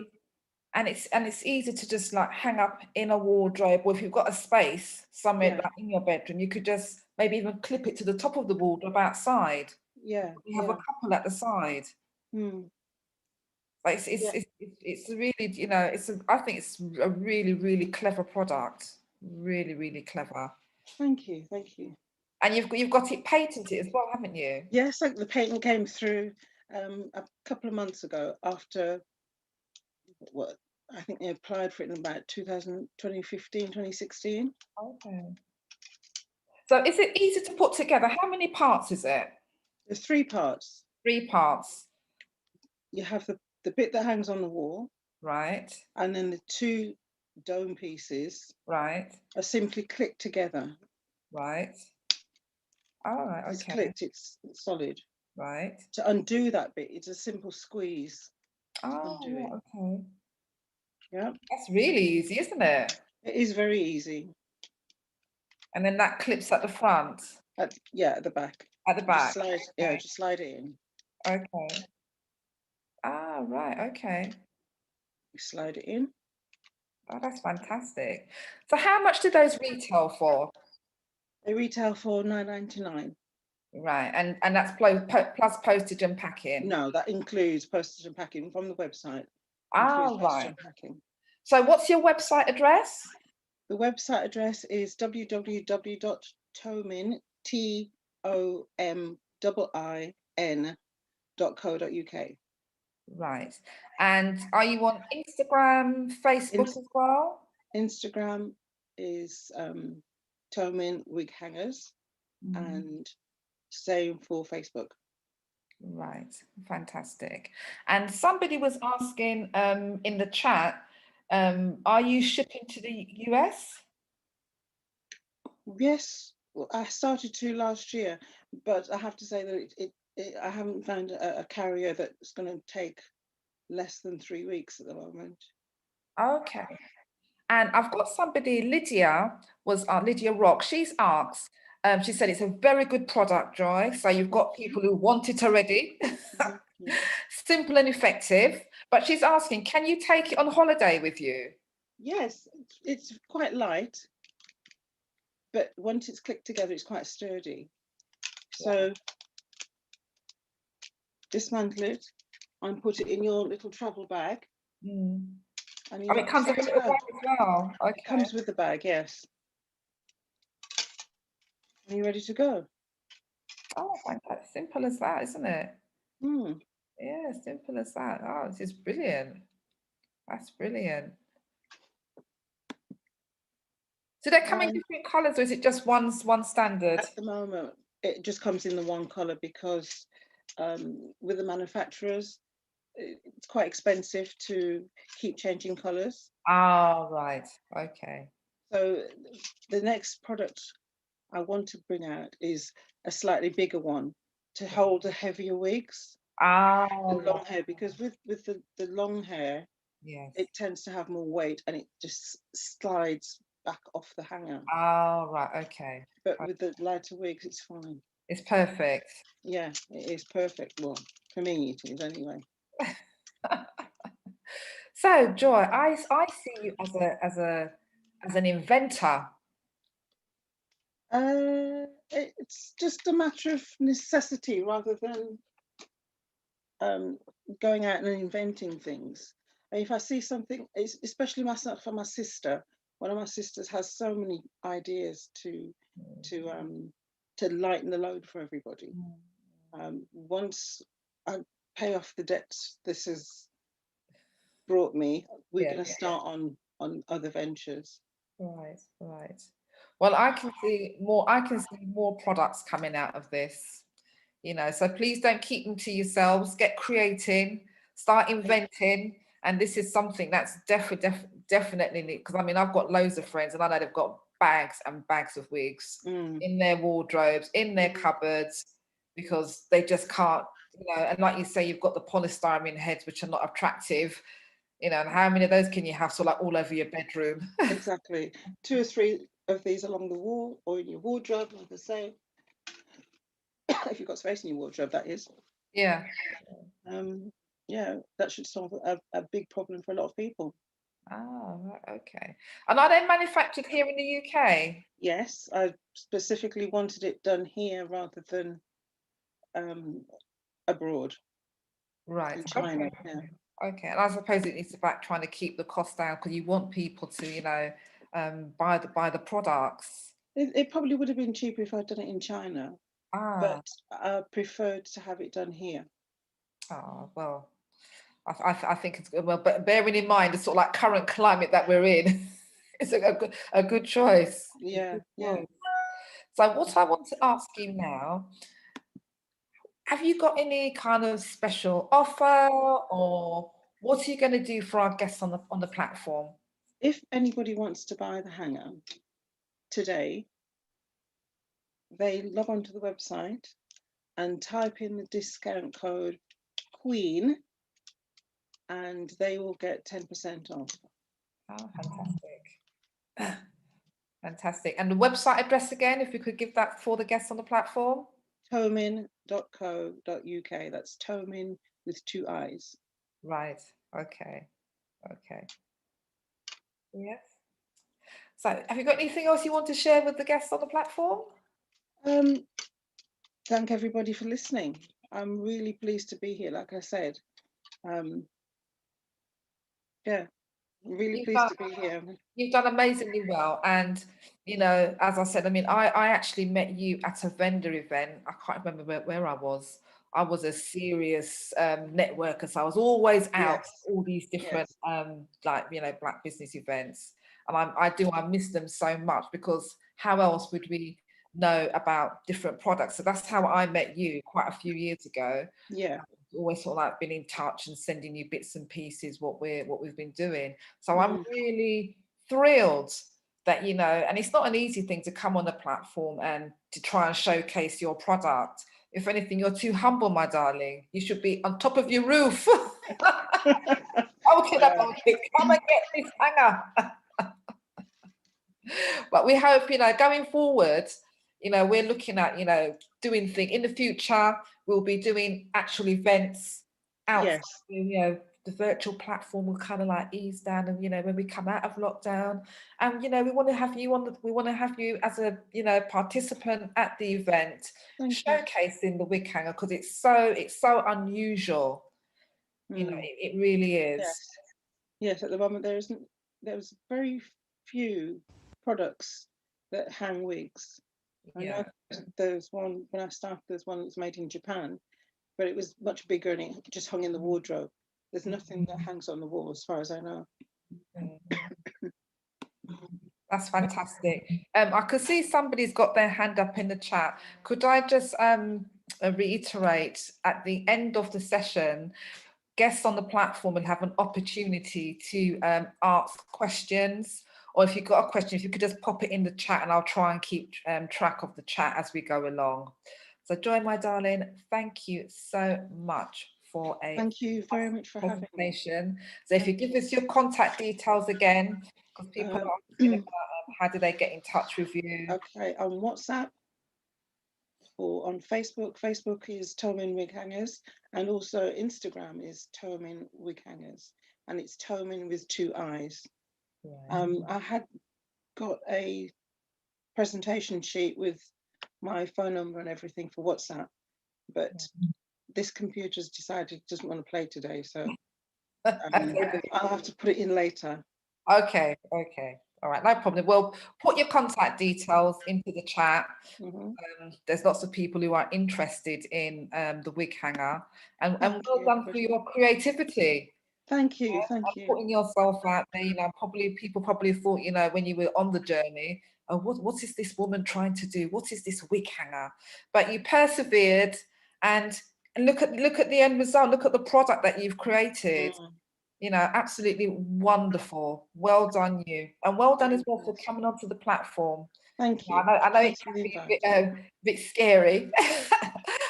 and it's easy to just like hang up in a wardrobe, or if you've got a space somewhere like in your bedroom, you could just maybe even clip it to the top of the wardrobe outside. You have a couple at the side. Like it's really, you know, I think it's a really clever product. Really clever. Thank you. And you've got it patented as well, haven't you? Yes, like the patent came through a couple of months ago after what I think they applied for it in about 2015, 2016. Okay. So is it easy to put together? How many parts is it? There's 3 parts. 3 parts. You have the bit that hangs on the wall. Right. And then the 2 dome pieces. Right. Are simply clicked together. Right. All right. Okay. It's clicked, it's solid. Right. To undo that bit, it's a simple squeeze. Oh, okay. Yeah. That's really easy, isn't it? It is very easy. And then that clips at the front. At the back. At the back. Just slide it in. Okay. Ah, right. Okay. You slide it in. Oh, that's fantastic. So how much do those retail for? They retail for $9.99. Right, and that's plus postage and packing? No, that includes postage and packing from the website. Ah, right. So what's your website address? The website address is www.tomin, TOMIN.co.uk. Right. And are you on Instagram, Facebook as well? Instagram is Tomin Wig Hangers, and same for Facebook. Right, fantastic. And somebody was asking in the chat, are you shipping to the US? Yes, well, I started to last year, but I have to say that I haven't found a carrier that's going to take less than 3 weeks at the moment. Okay. And I've got somebody, Lydia Rock, she's asked, she said it's a very good product, Joy. So you've got people who want it already. Simple and effective. But she's asking, can you take it on holiday with you? Yes, it's quite light, but once it's clicked together, it's quite sturdy. So dismantle it and put it in your little travel bag. And it comes with a little bag as well. Okay. It comes with the bag, yes. Are you ready to go? Oh, fantastic. Simple as that, isn't it? Yeah, simple as that. Oh, this is brilliant. That's brilliant. So they come in different colours, or is it just one standard? At the moment, it just comes in the one colour because with the manufacturers, it's quite expensive to keep changing colours. Oh, right. Okay. So the next product I want to bring out is a slightly bigger one to hold the heavier wigs. The long hair, because with the long hair, it tends to have more weight and it just slides back off the hanger. Oh, right. Okay. But with the lighter wigs, it's fine. It's perfect. Yeah, it is perfect. Well, for me, it is anyway. So, Joy, I see you as an inventor. It's just a matter of necessity rather than going out and inventing things. If I see something, especially myself for my sister, one of my sisters has so many ideas to lighten the load for everybody. Once I pay off the debts this has brought me, we're going to start on other ventures. Right. Well, I can see more products coming out of this. you know, so please don't keep them to yourselves. Get creating, start inventing. And this is something that's definitely, because I mean, I've got loads of friends and I know they've got bags and bags of wigs in their wardrobes, in their cupboards, because they just can't, you know, and like you say, you've got the polystyrene heads, which are not attractive, you know, and how many of those can you have? So like all over your bedroom. Exactly. 2 or 3 of these along the wall or in your wardrobe, like I say. If you've got space in your wardrobe, that is. Yeah. Yeah, that should solve a big problem for a lot of people. Oh, right, okay. And are they manufactured here in the UK? Yes, I specifically wanted it done here rather than abroad Right. in China. Okay. Yeah. Okay. And I suppose it's about trying to keep the cost down because you want people to, you know, buy the products. It probably would have been cheaper if I'd done it in China, Ah. but I preferred to have it done here. Oh, well, I think it's good. Well, but bearing in mind the sort of like current climate that we're in, it's a good choice. Yeah, yeah. So what I want to ask you now, have you got any kind of special offer or what are you going to do for our guests on the platform? If anybody wants to buy the hanger today, they log onto the website and type in the discount code Queen and they will get 10% off. Oh, fantastic. Fantastic. And the website address again, if we could give that for the guests on the platform? Tomin.co.uk. That's Tomin with 2 I's. Right. Okay. Okay. Yes. So have you got anything else you want to share with the guests on the platform? Thank everybody for listening. I'm really pleased to be here, like I said. Yeah, I'm really pleased to be here. You've done amazingly well. And, you know, as I said, I mean, I actually met you at a vendor event. I can't remember where I was. I was a serious networker. So I was always out Yes. all these different, like, you know, Black business events. And I miss them so much because how else would we know about different products? So that's how I met you quite a few years ago. Yeah. Always sort of like been in touch and sending you bits and pieces what we've been doing. So I'm really thrilled that, you know, and it's not an easy thing to come on a platform and to try and showcase your product. If anything, you're too humble, my darling. You should be on top of your roof. Okay, about it. Come and get this hanger. But we hope, you know, going forward, you know, we're looking at, you know, doing things in the future. We'll be doing actual events outside. Yes. You know, the virtual platform will kind of like ease down, and you know, when we come out of lockdown, and you know, we want to have you on. We want to have you as a, you know, participant at the event, showcasing the wig hanger because it's so unusual. You know, it really is. Yes. Yes. At the moment, there's very few products that hang wigs. Yeah. I know there's one when I started. There's one that's made in Japan, but it was much bigger and it just hung in the wardrobe. There's nothing that hangs on the wall, as far as I know. That's fantastic. I could see somebody's got their hand up in the chat. Could I just reiterate at the end of the session, guests on the platform will have an opportunity to ask questions, or if you've got a question, if you could just pop it in the chat and I'll try and keep track of the chat as we go along. So Joy, my darling, thank you so much for a Thank you very much for having me. So if you give us your contact details again, because people are asking about how do they get in touch with you? Okay, on WhatsApp or on Facebook. Facebook is Tomin Wig Hangers, and also Instagram is Tomin Wig Hangers, and it's Tomin with 2 I's. I had got a presentation sheet with my phone number and everything for WhatsApp, but this computer's decided it doesn't want to play today, so I'll have to put it in later. Okay. All right, no problem. Well, put your contact details into the chat. There's lots of people who are interested in the wig hanger, and well done for your creativity. Thank you. Putting yourself out there, you know, people probably thought, you know, when you were on the journey, oh, what is this woman trying to do? What is this wig hanger? But you persevered and look at the end result. Look at the product that you've created. You know, absolutely wonderful. Well done, you, and well done as well for coming onto the platform. Thank you. I know it can be a bit scary,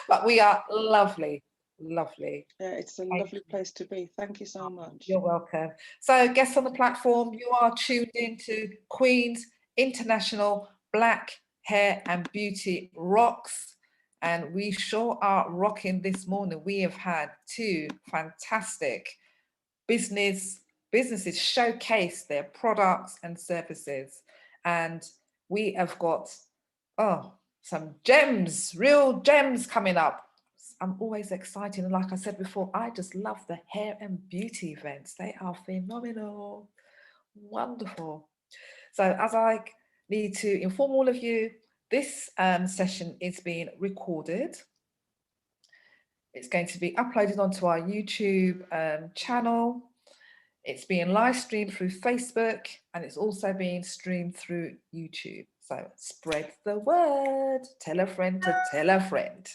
but we are lovely. Lovely. Yeah, it's a lovely place to be. Thank you so much. You're welcome. So, guests on the platform, you are tuned into Queen's International Black Hair and Beauty Rocks, and we sure are rocking this morning. We have had two fantastic businesses showcase their products and services, and we have got some gems, real gems coming up. I'm always excited, and like I said before, I just love the hair and beauty events. They are phenomenal, wonderful. So as I need to inform all of you, this session is being recorded. It's going to be uploaded onto our YouTube channel. It's being live streamed through Facebook, and it's also being streamed through YouTube. So spread the word, tell a friend to tell a friend.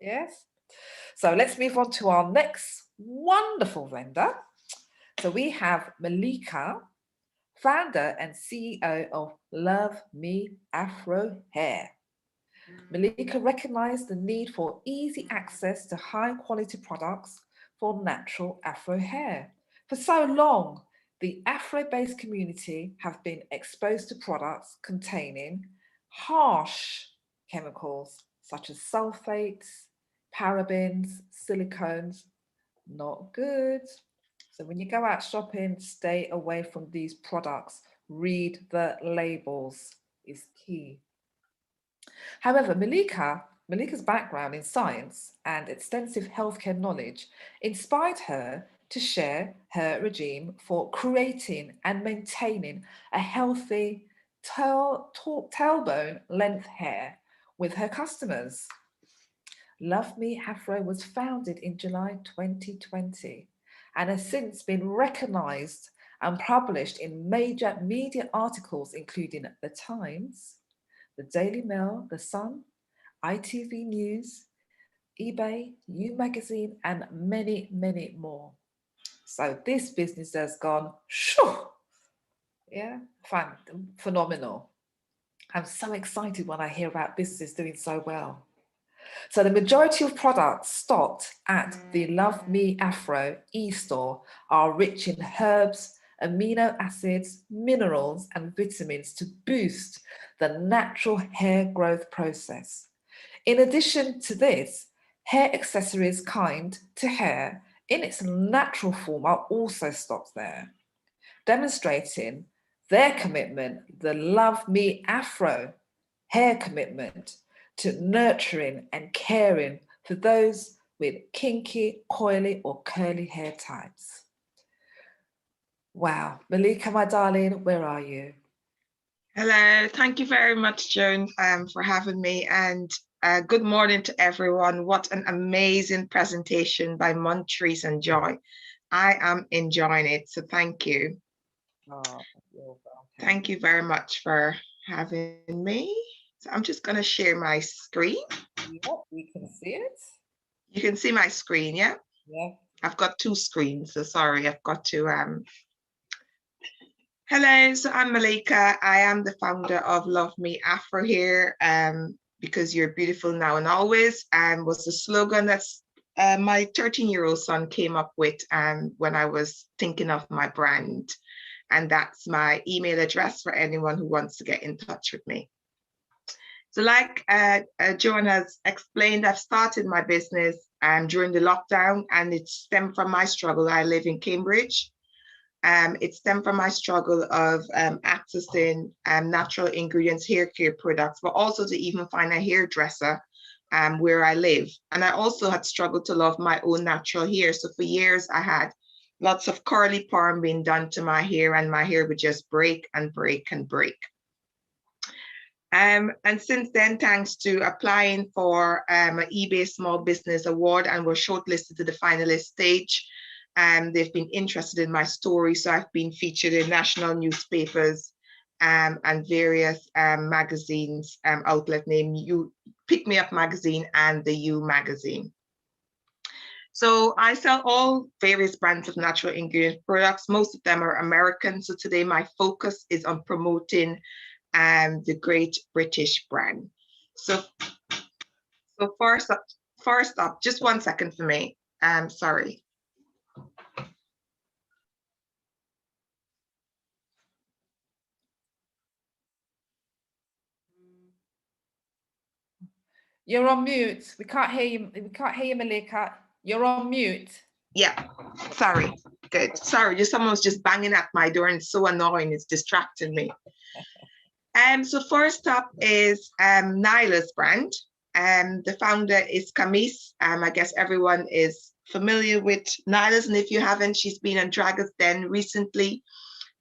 Yes. So let's move on to our next wonderful vendor. So we have Malika, founder and CEO of Love Me Afro Hair. Malika recognized the need for easy access to high quality products for natural Afro hair. For so long, the Afro-based community have been exposed to products containing harsh chemicals such as sulfates, parabens, silicones. Not good. So when you go out shopping, stay away from these products. Read the labels is key. However, Malika's background in science and extensive healthcare knowledge inspired her to share her regime for creating and maintaining a healthy tailbone length hair with her customers. Love Me Afro was founded in July 2020 and has since been recognized and published in major media articles, including The Times, The Daily Mail, The Sun, ITV News, eBay, You Magazine, and many, many more. So this business has gone, shoo, yeah, phenomenal. I'm so excited when I hear about businesses doing so well. So the majority of products stocked at the Love Me Afro e-store are rich in herbs, amino acids, minerals, and vitamins to boost the natural hair growth process. In addition to this, hair accessories kind to hair in its natural form are also stocked there, demonstrating their commitment, the Love Me Afro hair commitment to nurturing and caring for those with kinky, coily, or curly hair types. Wow. Malika, my darling, where are you? Hello, thank you very much, Joan, for having me, and good morning to everyone. What an amazing presentation by Montreece and Joy. I am enjoying it, so thank you. Oh, you're welcome. Thank you very much for having me. So I'm just going to share my screen. Yep, we can see it. You can see my screen, yeah? Yeah. I've got two screens, so sorry, I've got to... Hello, so I'm Malika. I am the founder of Love Me Afro here, because you're beautiful now and always, and was the slogan that my 13-year-old son came up with when I was thinking of my brand. And that's my email address for anyone who wants to get in touch with me. So like Joan has explained, I've started my business during the lockdown, and it stemmed from my struggle. I live in Cambridge. It stemmed from my struggle of accessing natural ingredients, hair care products, but also to even find a hairdresser where I live. And I also had struggled to love my own natural hair. So for years, I had lots of curly perm being done to my hair, and my hair would just break and break and break. And since then, thanks to applying for an eBay Small Business Award and was shortlisted to the finalist stage, they've been interested in my story. So I've been featured in national newspapers and various magazines, outlet named You Pick Me Up magazine and the You magazine. So I sell all various brands of natural ingredient products. Most of them are American. So today my focus is on promoting the Great British brand. So first up, just 1 second for me. Sorry. You're on mute. We can't hear you. We can't hear you, Malika. You're on mute. Yeah, sorry. Good. Sorry, just someone's just banging at my door and it's so annoying. It's distracting me. So first up is Nyla's brand. The founder is Camise. I guess everyone is familiar with Nyla's, and if you haven't, she's been on Dragon's Den recently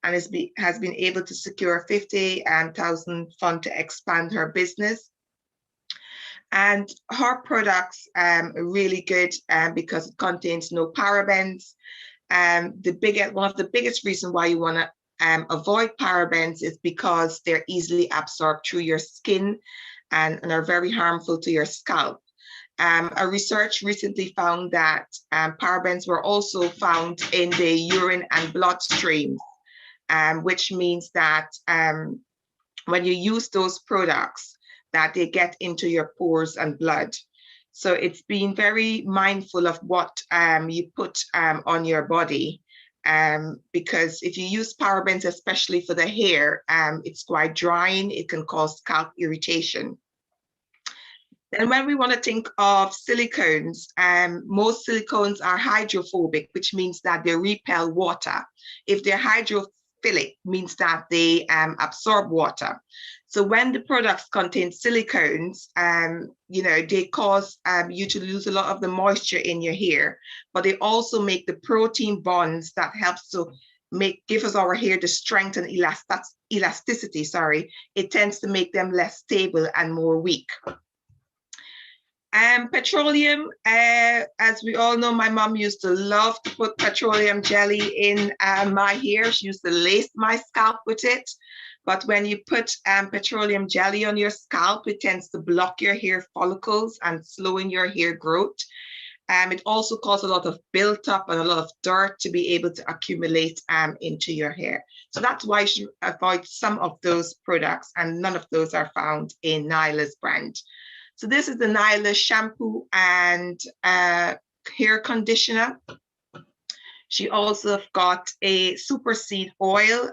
and has been able to secure 50,000 fund to expand her business. And her products are really good because it contains no parabens. One of the biggest reasons why you want to avoid parabens is because they're easily absorbed through your skin and are very harmful to your scalp. A research recently found that parabens were also found in the urine and bloodstream, which means that when you use those products, that they get into your pores and blood. So it's being very mindful of what you put on your body, because if you use parabens, especially for the hair, it's quite drying. It can cause scalp irritation. Then when we want to think of silicones, most silicones are hydrophobic, which means that they repel water. If they're hydrophilic, means that they absorb water. So when the products contain silicones, they cause you to lose a lot of the moisture in your hair, but they also make the protein bonds that helps to give us our hair the strength and elasticity. It tends to make them less stable and more weak. Petroleum, as we all know, my mom used to love to put petroleum jelly in my hair. She used to lace my scalp with it. But when you put petroleum jelly on your scalp, it tends to block your hair follicles and slowing your hair growth. It also causes a lot of built-up and a lot of dirt to be able to accumulate into your hair. So that's why you should avoid some of those products, and none of those are found in Nyla's brand. So this is the Nyla shampoo and hair conditioner. She also got a super seed oil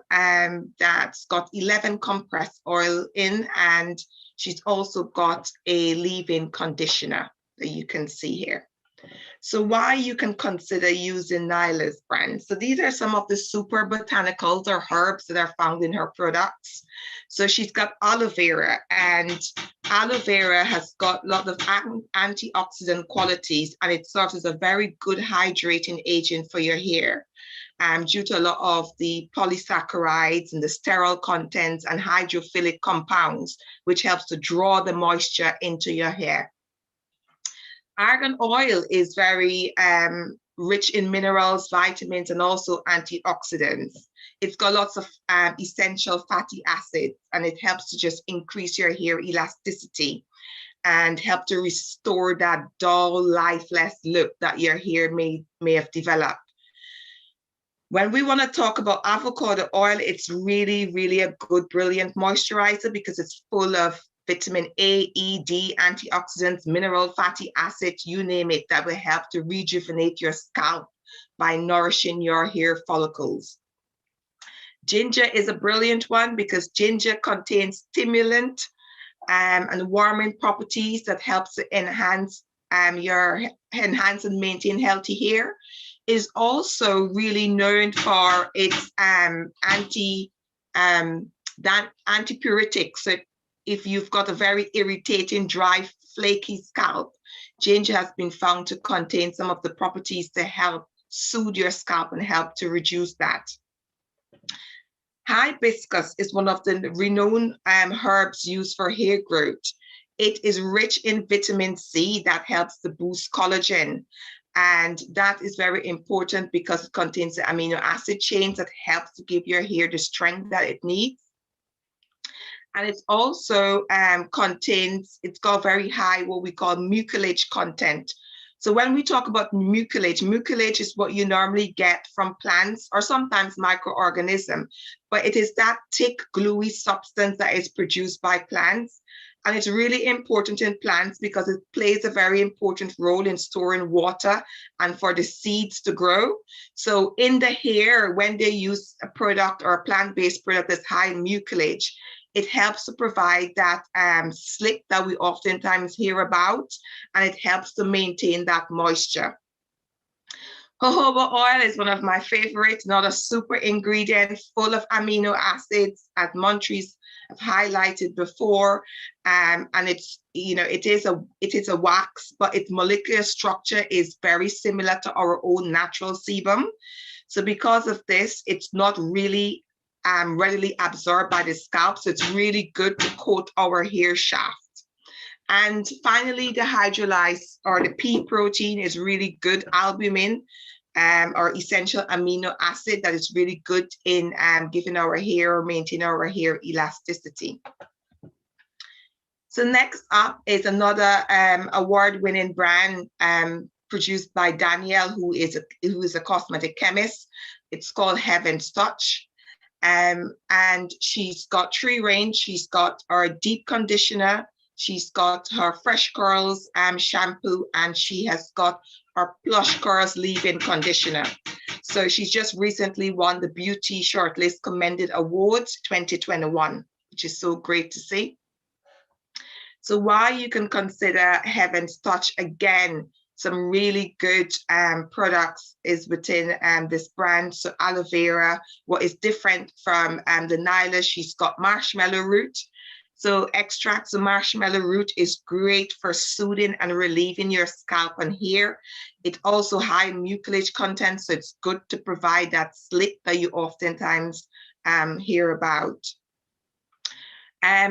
that's got 11 compressed oil in, and she's also got a leave-in conditioner that you can see here. So why you can consider using Nyla's brand. So these are some of the super botanicals or herbs that are found in her products. So she's got aloe vera, and aloe vera has got a lot of antioxidant qualities, and it serves as a very good hydrating agent for your hair due to a lot of the polysaccharides and the sterile contents and hydrophilic compounds, which helps to draw the moisture into your hair. Argan oil is very rich in minerals, vitamins, and also antioxidants. It's got lots of essential fatty acids, and it helps to just increase your hair elasticity and help to restore that dull, lifeless look that your hair may have developed. When we want to talk about avocado oil, it's really, really a good, brilliant moisturizer because it's full of vitamin A, E, D, antioxidants, mineral, fatty acids, you name it, that will help to rejuvenate your scalp by nourishing your hair follicles. Ginger is a brilliant one because ginger contains stimulant and warming properties that helps to enhance and maintain healthy hair. It is also really known for its antipyretic. So if you've got a very irritating, dry, flaky scalp, ginger has been found to contain some of the properties to help soothe your scalp and help to reduce that. Hibiscus is one of the renowned herbs used for hair growth. It is rich in vitamin C that helps to boost collagen. And that is very important because it contains the amino acid chains that helps to give your hair the strength that it needs. And it's also it's got very high what we call mucilage content. So when we talk about mucilage is what you normally get from plants or sometimes microorganisms, but it is that thick, gluey substance that is produced by plants. And it's really important in plants because it plays a very important role in storing water and for the seeds to grow. So in the hair, when they use a product or a plant-based product that's high in mucilage, it helps to provide that slick that we oftentimes hear about, and it helps to maintain that moisture. Jojoba oil is one of my favorites, another super ingredient full of amino acids, as Montreece have highlighted before. And it's, you know, it is a wax, but its molecular structure is very similar to our own natural sebum. So because of this, it's not really readily absorbed by the scalp. So it's really good to coat our hair shaft. And finally, the hydrolyzed or the pea protein is really good albumin or essential amino acid that is really good in giving our hair or maintaining our hair elasticity. So next up is another award-winning brand produced by Danielle, who is a cosmetic chemist. It's called Heaven's Touch. And she's got 3 range. She's got our deep conditioner, she's got her fresh curls shampoo, and she has got our plush curls leave-in conditioner. So she's just recently won the Beauty Shortlist Commended Awards 2021, which is so great to see. So why you can consider Heaven's Touch, again, some really good products is within this brand. So aloe vera, what is different from the Nyla, she's got marshmallow root. So extracts of marshmallow root is great for soothing and relieving your scalp and hair. It also high in mucilage content, so it's good to provide that slick that you oftentimes hear about.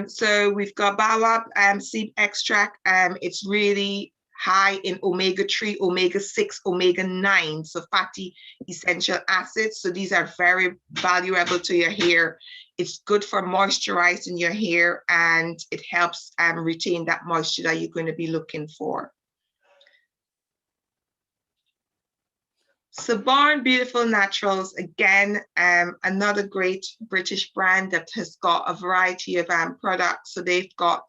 So we've got baobab seed extract. It's really high in omega-3, omega-6, omega-9, so fatty essential acids. So these are very valuable to your hair. It's good for moisturizing your hair, and it helps retain that moisture that you're going to be looking for. So Born Beautiful Naturals, again, another great British brand that has got a variety of products. So they've got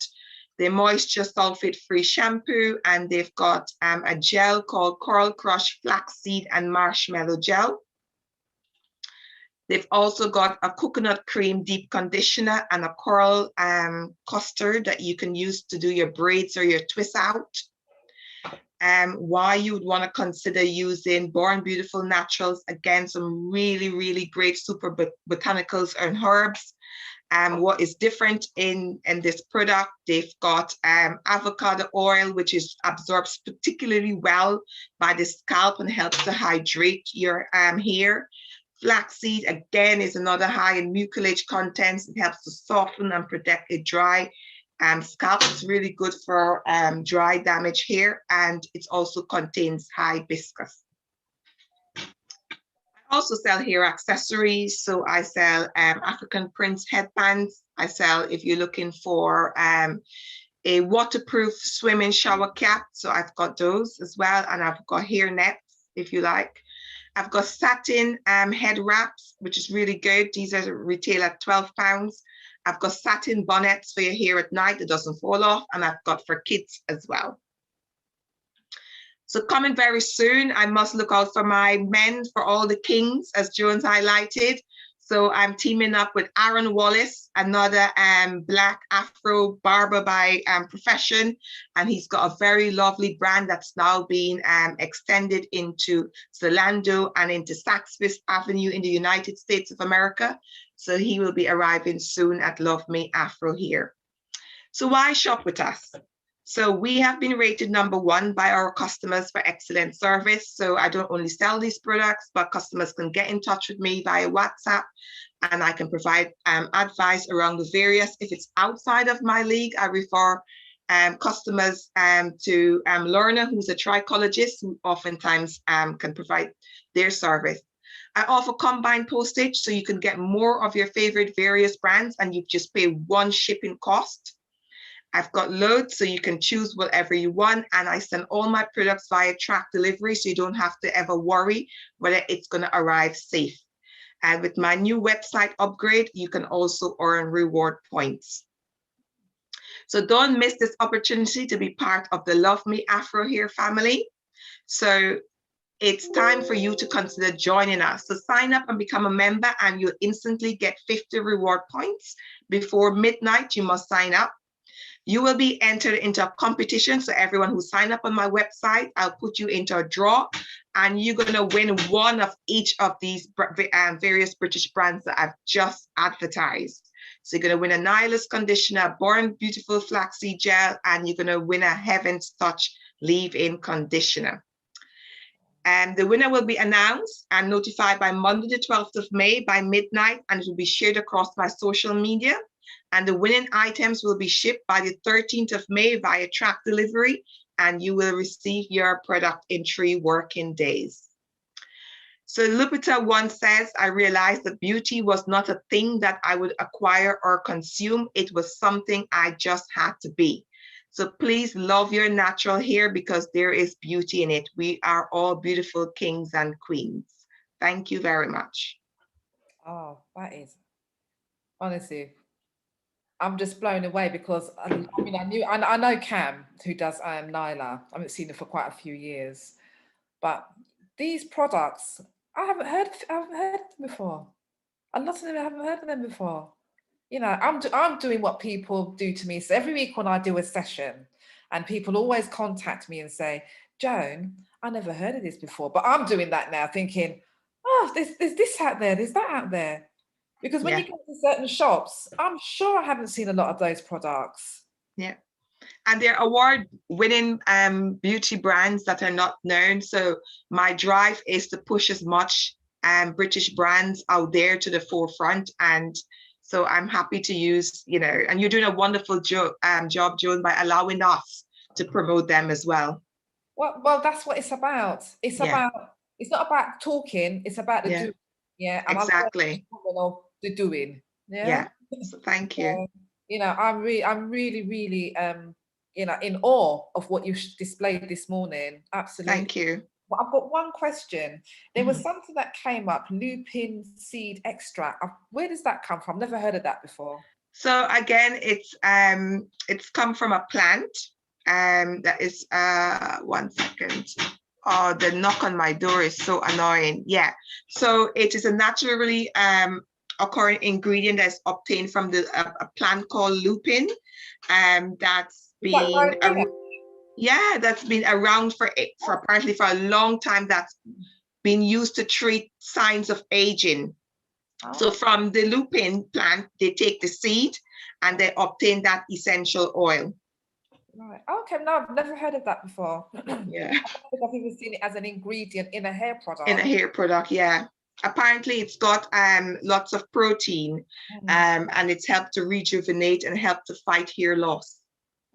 the moisture sulfate-free shampoo, and they've got a gel called Coral Crush Flaxseed and Marshmallow Gel. They've also got a coconut cream deep conditioner and a coral custard that you can use to do your braids or your twists out. Why you would want to consider using Born Beautiful Naturals, again, some really, really great super botanicals and herbs. What is different in this product, they've got avocado oil, which absorbs particularly well by the scalp and helps to hydrate your hair. Flaxseed, again, is another high in mucilage contents. It helps to soften and protect a dry scalp. It's really good for dry, damaged hair, and it also contains hibiscus. I also sell hair accessories. So I sell African Prince headbands. I sell, if you're looking for a waterproof swimming shower cap. So I've got those as well. And I've got hair nets, if you like. I've got satin head wraps, which is really good. These are retail at £12. I've got satin bonnets for your hair at night that doesn't fall off. And I've got for kids as well. So coming very soon, I must look out for my men, for all the kings, as Jones highlighted. So I'm teaming up with Aaron Wallace, another Black Afro barber by profession. And he's got a very lovely brand that's now being extended into Zalando and into Saks Fifth Avenue in the United States of America. So he will be arriving soon at Love Me Afro here. So why shop with us? So we have been rated #1 by our customers for excellent service. So I don't only sell these products, but customers can get in touch with me via WhatsApp, and I can provide advice around the various. If it's outside of my league, I refer customers to Lorna, who's a trichologist, who oftentimes can provide their service. I offer combined postage, so you can get more of your favorite various brands, and you just pay one shipping cost. I've got loads, so you can choose whatever you want. And I send all my products via track delivery, so you don't have to ever worry whether it's going to arrive safe. And with my new website upgrade, you can also earn reward points. So don't miss this opportunity to be part of the Love Me Afro Hair family. So it's time for you to consider joining us. So sign up and become a member, and you'll instantly get 50 reward points. Before midnight, you must sign up. You will be entered into a competition. So everyone who signed up on my website, I'll put you into a draw, and you're going to win one of each of these various British brands that I've just advertised. So you're going to win a Nihilist conditioner, Born Beautiful Flaxseed Gel, and you're going to win a Heaven's Touch leave-in conditioner. And the winner will be announced and notified by Monday, the 12th of May by midnight, and it will be shared across my social media. And the winning items will be shipped by the 13th of May via track delivery, and you will receive your product in 3 working days. So Lupita once says, I realized that beauty was not a thing that I would acquire or consume. It was something I just had to be. So please love your natural hair, because there is beauty in it. We are all beautiful kings and queens. Thank you very much. Oh, that is, honestly, I'm just blown away, because I mean, I know Cam, who does Nyla. I haven't seen her for quite a few years, but these products, I haven't heard of them before. A lot of them, I haven't heard of them before. You know, I'm doing what people do to me. So every week when I do a session, and people always contact me and say, Joan, I never heard of this before. But I'm doing that now, thinking, oh, there's this out there, there's that out there. Because when you go to certain shops, I'm sure I haven't seen a lot of those products. Yeah. And they're award-winning beauty brands that are not known. So my drive is to push as much British brands out there to the forefront. And so I'm happy to use, you know, and you're doing a wonderful job, Joan, by allowing us to promote them as well. Well, that's what it's about. It's not about talking, it's about the doing. Yeah, and exactly. The doing. Yeah. So thank you. You know, I'm really, you know, in awe of what you displayed this morning. Absolutely. Thank you. Well, I've got one question. There was something that came up, lupin seed extract. Where does that come from? Never heard of that before. So again, it's come from a plant. That is 1 second. Oh, the knock on my door is so annoying. Yeah. So it is a naturally occurring ingredient that's obtained from a plant called lupin. That's been that's been around for apparently for a long time. That's been used to treat signs of aging. Oh. So from the lupin plant, they take the seed and they obtain that essential oil. Right. Okay. No, I've never heard of that before. Yeah. I've even seen it as an ingredient in a hair product. In a hair product, yeah. Apparently, it's got lots of protein, and it's helped to rejuvenate and help to fight hair loss.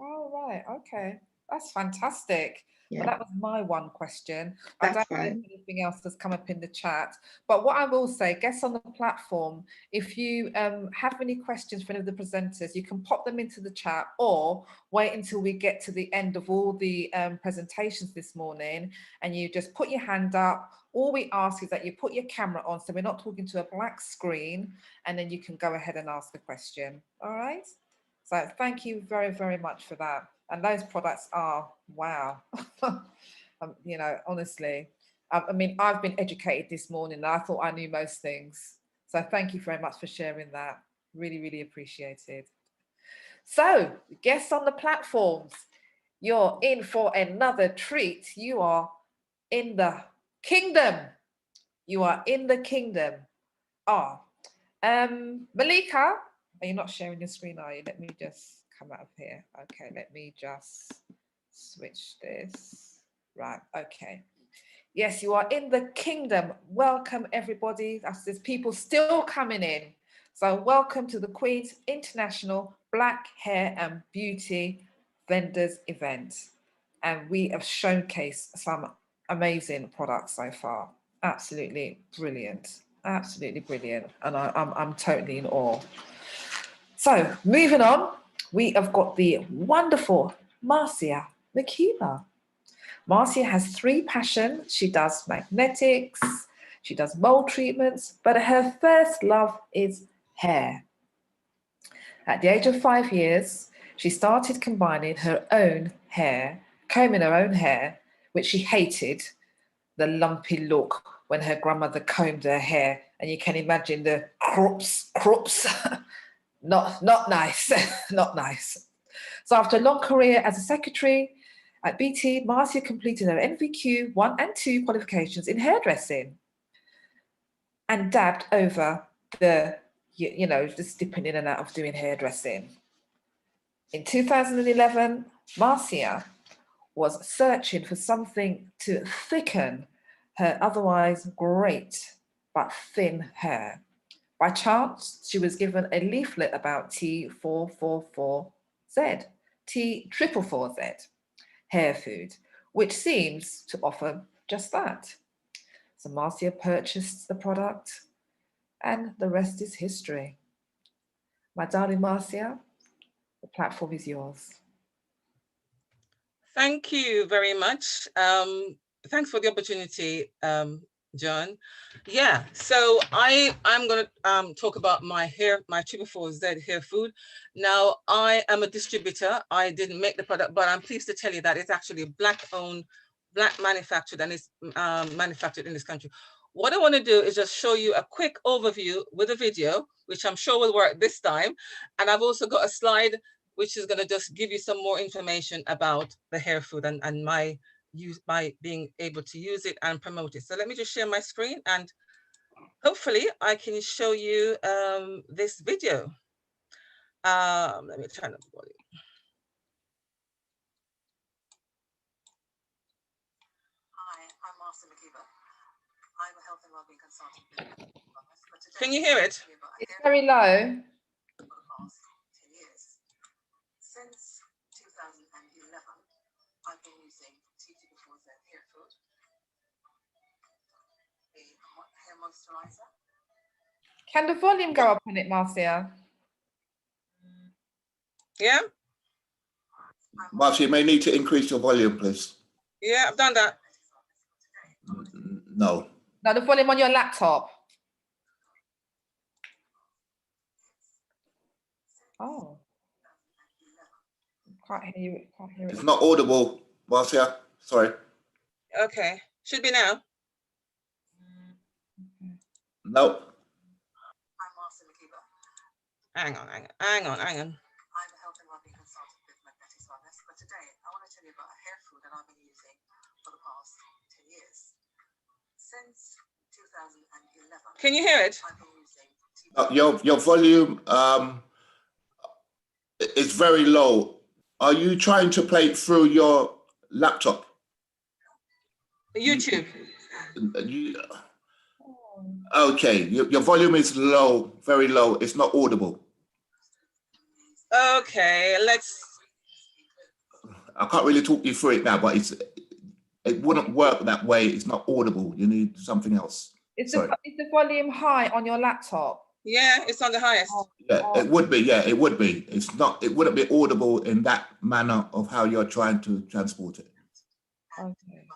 Oh, right. Okay. That's fantastic. Yeah. Well, that was my one question. That's I don't think anything else has come up in the chat. But what I will say, guests on the platform, if you have any questions for any of the presenters, you can pop them into the chat or wait until we get to the end of all the presentations this morning, and you just put your hand up. All we ask is that you put your camera on, so we're not talking to a black screen, and then you can go ahead and ask the question. All right? So thank you very, very much for that. And those products are, wow. You know, honestly, I mean, I've been educated this morning and I thought I knew most things. So thank you very much for sharing that. Really, really appreciated. So guests on the platforms, you're in for another treat. You are in the kingdom. You are in the kingdom. Oh, Malika, are you not sharing your screen, are you? Let me just come out of here. Okay, let me just switch this. Right, okay. Yes, you are in the kingdom. Welcome, everybody. There's people still coming in. So welcome to the Queen's International Black Hair and Beauty Vendors event. And we have showcased some amazing products so far. Absolutely brilliant. Absolutely brilliant. And I'm totally in awe. So moving on, we have got the wonderful Marcia Makiba. Marcia has 3 passions. She does magnetics, she does mold treatments, but her first love is hair. At the age of 5 years, she started combining her own hair, combing her own hair, which she hated, the lumpy look when her grandmother combed her hair. And you can imagine the crops, not nice, not nice. So after a long career as a secretary at BT, Marcia completed her NVQ 1 and 2 qualifications in hairdressing and dabbed over the, just dipping in and out of doing hairdressing. In 2011, Marcia was searching for something to thicken her otherwise great but thin hair. By chance, she was given a leaflet about T444Z, T444Z, hair food, which seems to offer just that. So Marcia purchased the product and the rest is history. My darling Marcia, the platform is yours. Thank you very much. Thanks for the opportunity, John. Yeah, so I'm going to talk about my 444Z hair food. Now, I am a distributor. I didn't make the product, but I'm pleased to tell you that it's actually Black-owned, Black manufactured, and it's manufactured in this country. What I want to do is just show you a quick overview with a video, which I'm sure will work this time. And I've also got a slide which is going to just give you some more information about the hair food and my being able to use it and promote it. So let me just share my screen and hopefully I can show you this video. Let me turn up the volume. Hi, I'm Marcia Makiba. I'm a health and wellbeing consultant. Can you hear it? It's very low. Since 2011, I've been using T444Z hair food, a hair moisturizer. Can the volume go up on it, Marcia? Yeah? Marcia, you may need to increase your volume, please. Yeah, I've done that. No. No, the volume on your laptop. Oh. Can't hear you. Can't hear it. It's not audible, Marcia. Sorry. Okay. Should be now. No. I'm Marcia Makiba. Hang on. I'm a health and wellbeing consultant with Soares, but today I want to tell you about a hair food that I've been using for the past 10 years. Since 2011. Can you hear it? Your volume is very low. Are you trying to play it through your laptop? YouTube. Okay, your volume is low, very low. It's not audible. Okay, I can't really talk you through it now, but it wouldn't work that way. It's not audible. You need something else. Is the volume high on your laptop? Yeah, it's on the highest. Yeah, it would be. Yeah, it would be. It's not. It wouldn't be audible in that manner of how you're trying to transport it. Okay.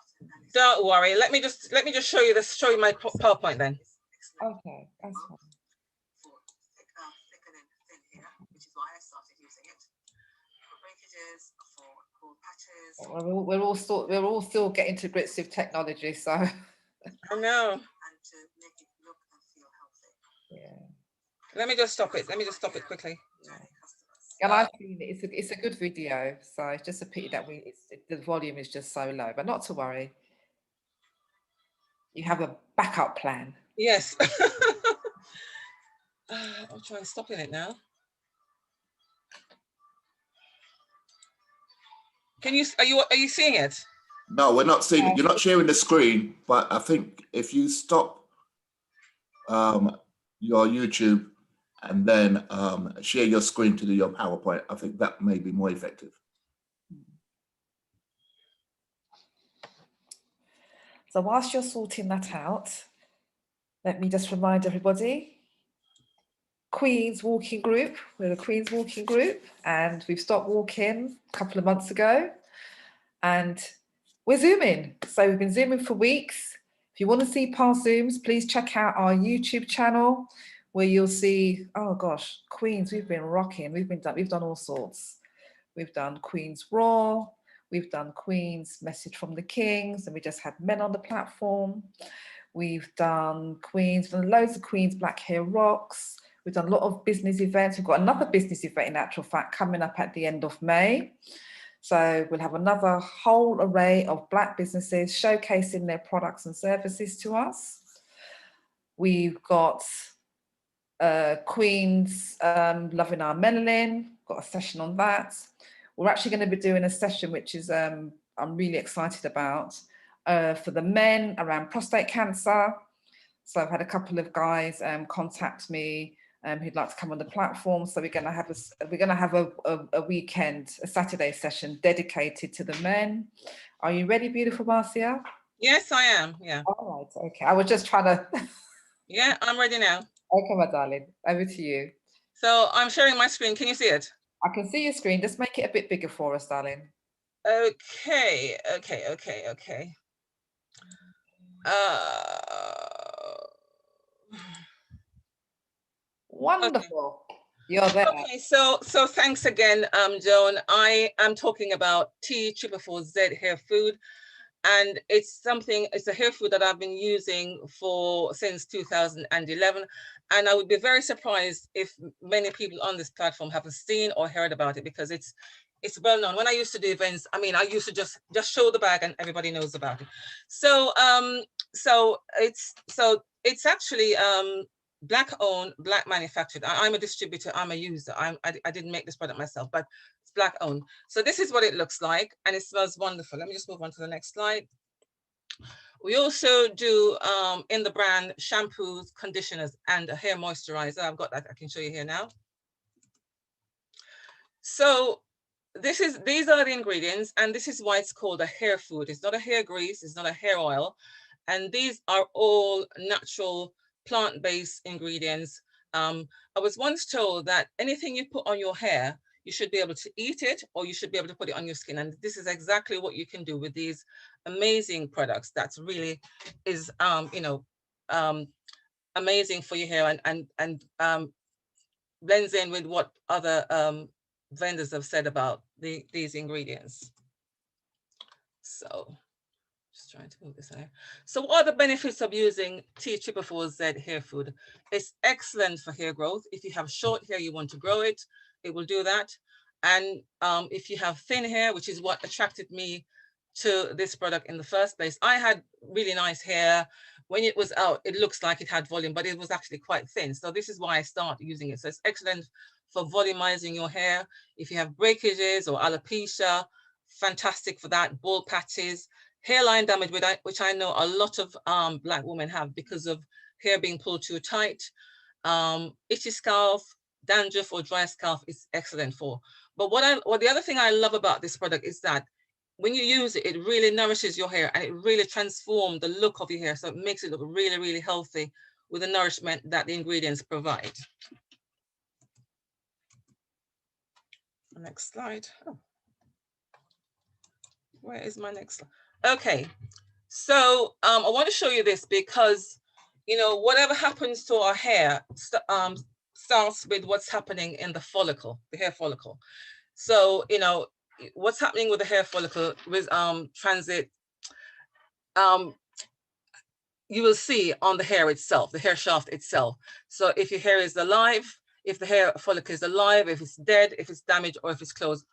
Don't worry. Let me just show you this. Show you my PowerPoint then. Okay, that's fine. Which is why I started using it. For breakages, for patches. We're all still getting to grips with technology, so. I know. And to make it look and feel healthy. Yeah. Let me just stop it. Let me just stop it quickly. Yeah. And I've seen it. It's a good video, so it's just a pity that the volume is just so low. But not to worry. You have a backup plan. Yes. I'll try and stop it now. Can you? Are you seeing it? No, we're not seeing it. You're not sharing the screen, but I think if you stop your YouTube and then share your screen to do your PowerPoint, I think that may be more effective. So whilst you're sorting that out, let me just remind everybody Queen's walking group. We're the Queen's walking group, and we've stopped walking a couple of months ago, and we're Zooming. So we've been Zooming for weeks. If you want to see past Zooms, please check out our YouTube channel, where you'll see, oh gosh, Queens, we've been rocking. We've done all sorts. We've done Queen's Raw, we've done Queen's Message from the Kings, and we just had men on the platform. We've done loads of Queen's Black Hair Rocks. We've done a lot of business events. We've got another business event, in actual fact, coming up at the end of May. So we'll have another whole array of Black businesses showcasing their products and services to us. We've got Queen's Loving Our Melanin, got a session on that. We're actually going to be doing a session which is I'm really excited about for the men around prostate cancer. So I've had a couple of guys contact me who'd like to come on the platform. So we're going to have a weekend, a Saturday session dedicated to the men. Are you ready, beautiful Marcia? Yes, I am. Yeah. All right. Okay. I was just trying to. Yeah, I'm ready now. Okay, my darling. Over to you. So I'm sharing my screen. Can you see it? I can see your screen. Just make it a bit bigger for us, darling. Okay. Wonderful. Okay. You're there. Okay, so thanks again, Joan. I am talking about T444Z hair food, and it's a hair food that I've been using since 2011, and I would be very surprised if many people on this platform haven't seen or heard about it, because it's well known. When I used to do events, I mean, I used to just show the bag and everybody knows about it. So it's actually Black owned, Black manufactured. I'm a distributor, I'm a user. I didn't make this product myself, but it's Black owned. So this is what it looks like, and it smells wonderful. Let me just move on to the next slide. We also do in the brand shampoos, conditioners, and a hair moisturizer. I've got that, I can show you here now. So these are the ingredients, and this is why it's called a hair food. It's not a hair grease, it's not a hair oil, and these are all natural plant-based ingredients. I was once told that anything you put on your hair, you should be able to eat it, or you should be able to put it on your skin. And this is exactly what you can do with these amazing products. That's really is amazing for your hair, and blends in with what other vendors have said about these ingredients. So just trying to move this here. So what are the benefits of using T444Z hair food? It's excellent for hair growth. If you have short hair, you want to grow it, it will do that. And if you have thin hair, which is what attracted me to this product in the first place, I had really nice hair. When it was out, it looks like it had volume, but it was actually quite thin. So this is why I started using it. So it's excellent for volumizing your hair. If you have breakages or alopecia, fantastic for that. Bald patches, hairline damage, which I know a lot of Black women have because of hair being pulled too tight. Itchy scalp, dandruff, or dry scalp is excellent for. But what the other thing I love about this product is that when you use it, it really nourishes your hair, and it really transforms the look of your hair. So it makes it look really, really healthy with the nourishment that the ingredients provide. Next slide. Oh. Where is my next slide? Okay, so I want to show you this because, you know, whatever happens to our hair starts with what's happening in the follicle, the hair follicle. So, you know, what's happening with the hair follicle with transit, you will see on the hair itself, the hair shaft itself. So if your hair is alive, if the hair follicle is alive, if it's dead, if it's damaged, or if it's closed,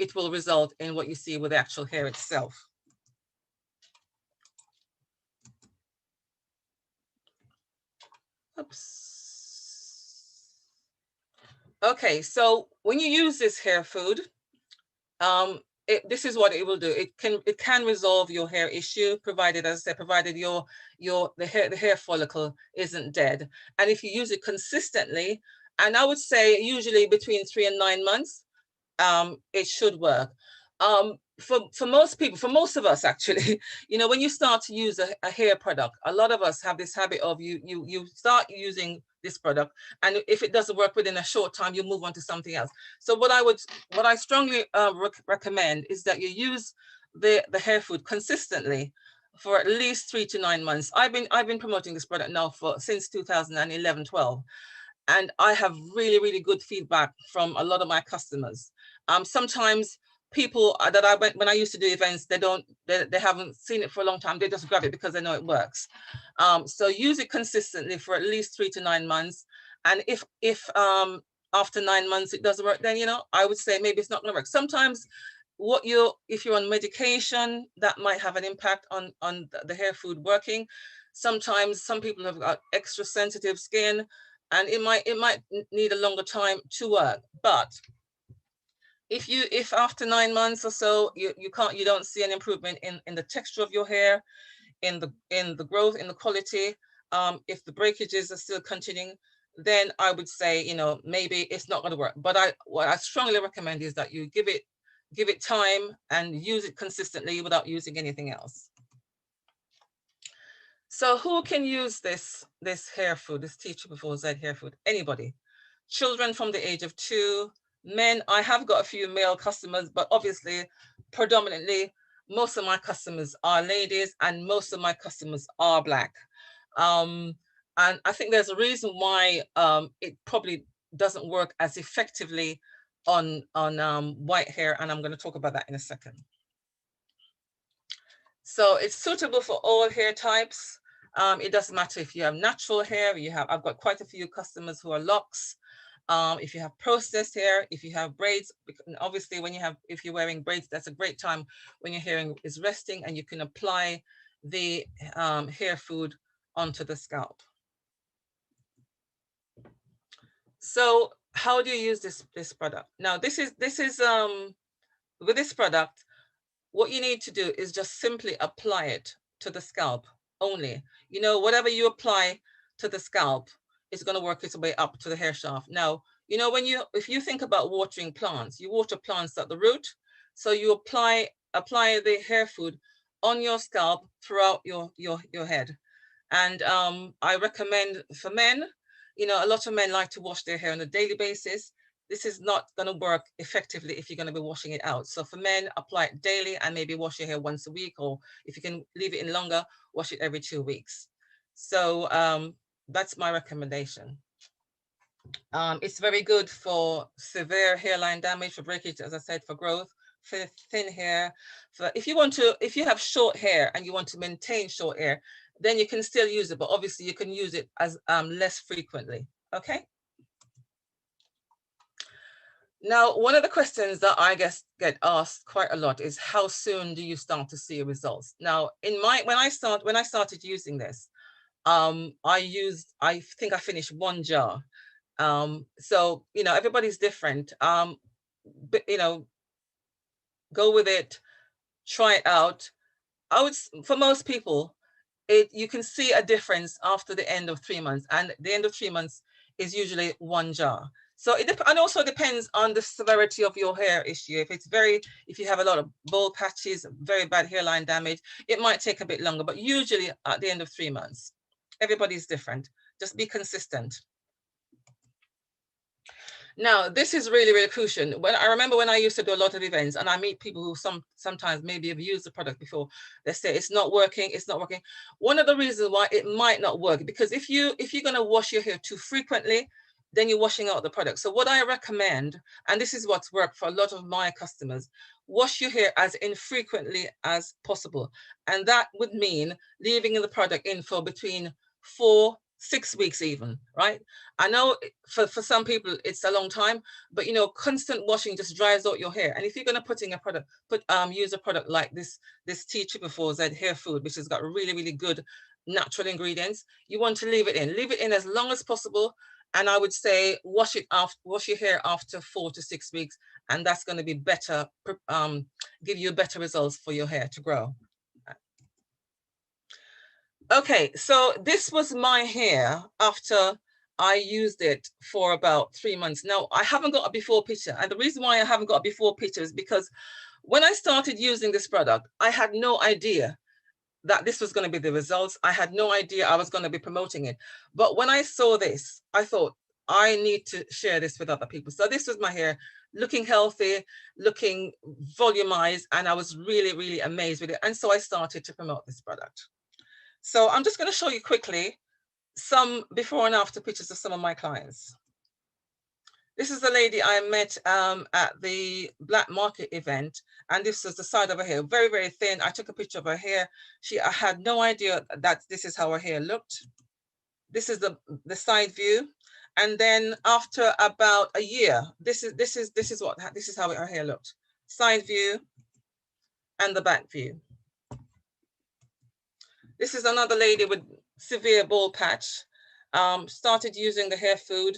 it will result in what you see with the actual hair itself. Oops. Okay, so when you use this hair food, this is what it will do. It can resolve your hair issue, provided, as I said, provided the hair follicle isn't dead. And if you use it consistently, and I would say usually between 3 and 9 months, it should work. for most people, for most of us actually, you know, when you start to use a hair product, a lot of us have this habit of you start using this product, and if it doesn't work within a short time, you move on to something else. So what I strongly recommend is that you use the hair food consistently for at least 3 to 9 months. I've been promoting this product now since 2011-12, and I have really good feedback from a lot of my customers. Sometimes people that when I used to do events, they haven't seen it for a long time. They just grab it because they know it works. So use it consistently for at least 3 to 9 months. And if after 9 months it doesn't work, then, you know, I would say maybe it's not gonna work. Sometimes if you're on medication, that might have an impact on the hair food working. Sometimes some people have got extra sensitive skin, and it might need a longer time to work. But if after 9 months or so you don't see an improvement in the texture of your hair, in the growth, in the quality, if the breakages are still continuing, then I would say, you know, maybe it's not going to work. But what I strongly recommend is that you give it time and use it consistently without using anything else. So who can use this hair food, this T4Z hair food? Anybody. Children from the age of 2, men. I have got a few male customers, but obviously, predominantly, most of my customers are ladies, and most of my customers are Black. And I think there's a reason why it probably doesn't work as effectively on white hair, and I'm going to talk about that in a second. So it's suitable for all hair types. It doesn't matter if you have natural hair, I've got quite a few customers who are locks. If you have processed hair, if you have braids, obviously if you're wearing braids, that's a great time when your hair is resting, and you can apply the hair food onto the scalp. So how do you use this product? Now this is with this product, what you need to do is just simply apply it to the scalp only. You know, whatever you apply to the scalp is going to work its way up to the hair shaft. Now, you know, if you think about watering plants, you water plants at the root. So you apply the hair food on your scalp throughout your head. And I recommend for men, you know, a lot of men like to wash their hair on a daily basis. This is not going to work effectively if you're going to be washing it out. So for men, apply it daily and maybe wash your hair once a week, or if you can leave it in longer, wash it every 2 weeks. So that's my recommendation. It's very good for severe hairline damage, for breakage, as I said, for growth, for thin hair. If you have short hair and you want to maintain short hair, then you can still use it, but obviously you can use it as less frequently. Okay. Now, one of the questions that I guess get asked quite a lot is, how soon do you start to see results? Now, when I started using this, I think I finished 1 jar. So, you know, everybody's different. But, you know, go with it, try it out. For most people, you can see a difference after the end of 3 months, and the end of 3 months is usually 1 jar. So and also depends on the severity of your hair issue. If you have a lot of bald patches, very bad hairline damage, it might take a bit longer, but usually at the end of 3 months. Everybody's different. Just be consistent. Now, this is really crucial. I remember when I used to do a lot of events, and I meet people who sometimes maybe have used the product before, they say it's not working, it's not working. One of the reasons why it might not work, because if you're going to wash your hair too frequently, then you're washing out the product. So what I recommend, and this is what's worked for a lot of my customers, wash your hair as infrequently as possible. And that would mean leaving the product in for between 4 6 weeks even, right? I know for some people it's a long time, but you know, constant washing just dries out your hair. And if you're going to put in a product, use a product like this T4Z hair food, which has got really good natural ingredients, you want to leave it in as long as possible. And I would say wash your hair after 4 to 6 weeks, and that's going to be better, give you better results for your hair to grow. Okay, so this was my hair after I used it for about 3 months. Now, I haven't got a before picture. And the reason why I haven't got a before picture is because When I started using this product, I had no idea that this was going to be the results. I had no idea I was going to be promoting it. But when I saw this, I thought, I need to share this with other people. So this was my hair looking healthy, looking volumized, and I was really, really amazed with it. And so I started to promote this product. So I'm just going to show you quickly some before and after pictures of some of my clients. This is the lady I met at the Black Market event, and this was the side of her hair, very, very thin. I took a picture of her hair. I had no idea that this is how her hair looked. This is the side view, and then after about a year, this is how her hair looked. Side view and the back view. This is another lady with severe bald patch. Started using the hair food,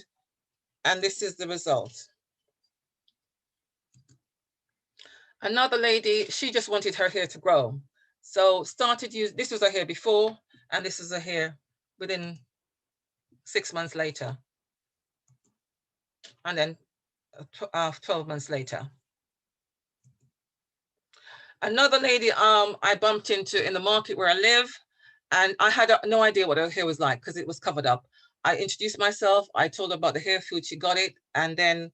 and this is the result. Another lady, she just wanted her hair to grow. So started using, this was her hair before, and this is her hair within 6 months later. And then 12 months later. Another lady I bumped into in the market where I live, and I had no idea what her hair was like because it was covered up. I introduced myself, I told her about the hair food, she got it, and then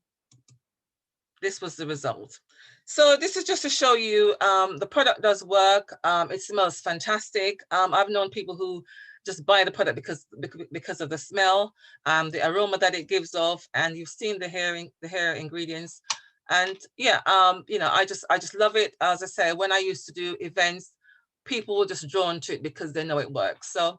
this was the result. So this is just to show you the product does work. It smells fantastic. I've known people who just buy the product because of the smell, the aroma that it gives off, and you've seen the hair ingredients. And yeah, you know, I just love it. As I say, when I used to do events, people were just drawn to it because they know it works. So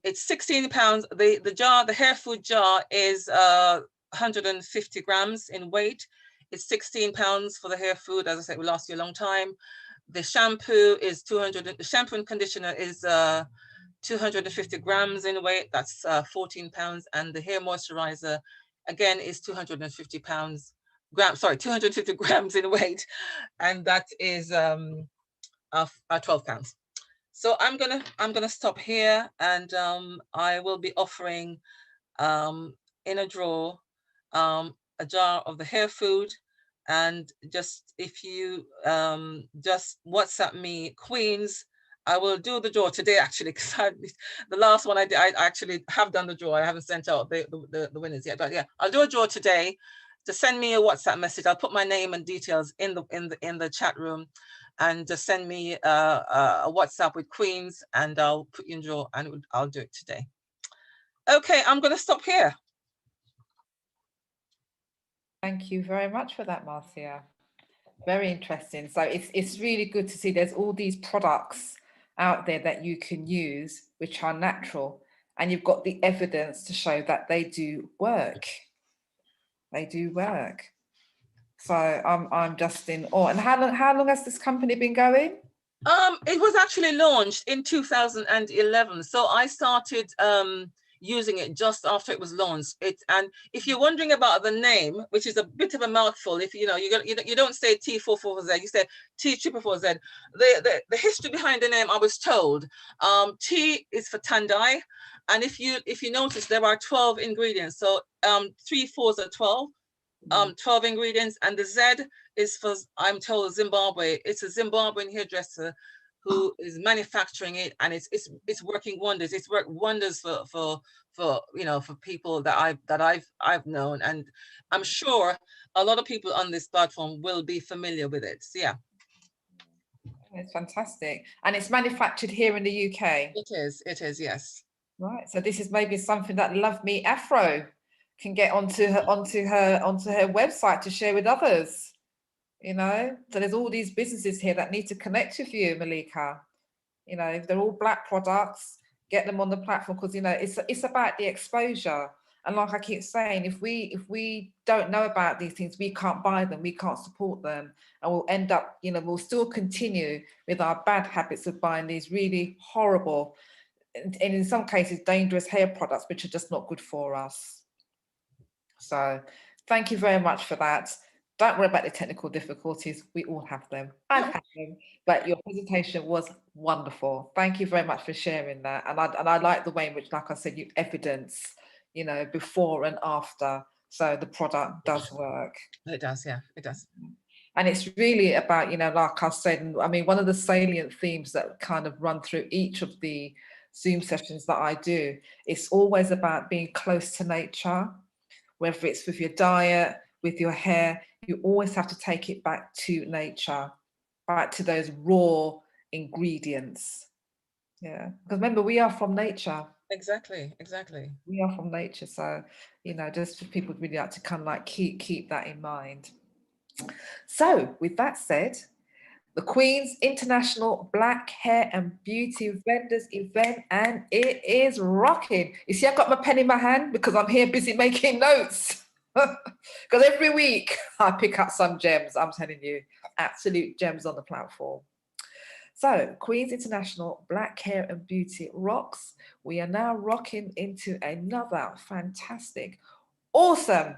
it's 16 pounds. The hair food jar is 150 grams in weight. It's 16 pounds for the hair food. As I said, it will last you a long time. The shampoo is 200. The shampoo and conditioner is 250 grams in weight. That's 14 pounds. And the hair moisturizer, again, is 250 grams in weight, and that is 12 pounds. So I'm gonna stop here, and I will be offering in a drawer a jar of the hair food. And just if you just WhatsApp me Queens, I will do the draw today actually, because the last one I did, I actually have done the draw. I haven't sent out the winners yet, but yeah, I'll do a draw today. Just send me a WhatsApp message. I'll put my name and details in the chat room, and just send me a WhatsApp with Queens, and I'll put you in draw, and I'll do it today. Okay, I'm going to stop here. Thank you very much for that, Marcia. Very interesting. So it's really good to see there's all these products out there that you can use which are natural, and you've got the evidence to show that they do work. They do work. So I'm just in awe. And how long has this company been going? It was actually launched in 2011. So I started using it just after it was launched. And if you're wondering about the name, which is a bit of a mouthful, if you know you don't say T44Z, you say T444Z. The history behind the name, I was told, T is for Tandai, and if you notice, there are 12 ingredients. So 3 4s are 12. 12 ingredients, and the Z is for, I'm told, Zimbabwe. It's a Zimbabwean hairdresser who is manufacturing it, and it's working wonders. It's worked wonders for you know, for people that I've known, and I'm sure a lot of people on this platform will be familiar with it. So yeah, it's fantastic, and it's manufactured here in the UK. It is, yes. Right. So this is maybe something that Love Me Afro can get onto her website to share with others. You know, so there's all these businesses here that need to connect with you, Malika. You know, if they're all black products, get them on the platform, because you know it's about the exposure. And like I keep saying, if we don't know about these things, we can't buy them, we can't support them, and we'll end up, you know, we'll still continue with our bad habits of buying these really horrible and in some cases dangerous hair products, which are just not good for us. So thank you very much for that. Don't worry about the technical difficulties. We all have them. I've had them, but your presentation was wonderful. Thank you very much for sharing that. And I like the way in which, like I said, you evidence, you know, before and after. So the product does work. It does, yeah, it does. And it's really about, like I said, I mean, one of the salient themes that kind of run through each of the Zoom sessions that I do, it's always about being close to nature, whether it's with your diet, with your hair, you always have to take it back to nature, back to those raw ingredients. Yeah, because remember, we are from nature. Exactly, exactly. We are from nature. So, just for people really like to kind of like keep that in mind. So with that said, the Queen's International Black Hair and Beauty Vendors event, and it is rocking. You see, I've got my pen in my hand because I'm here busy making notes. Because every week I pick up some gems, I'm telling you, absolute gems on the platform. So Queen's International Black Hair and Beauty rocks. We are now rocking into another fantastic, awesome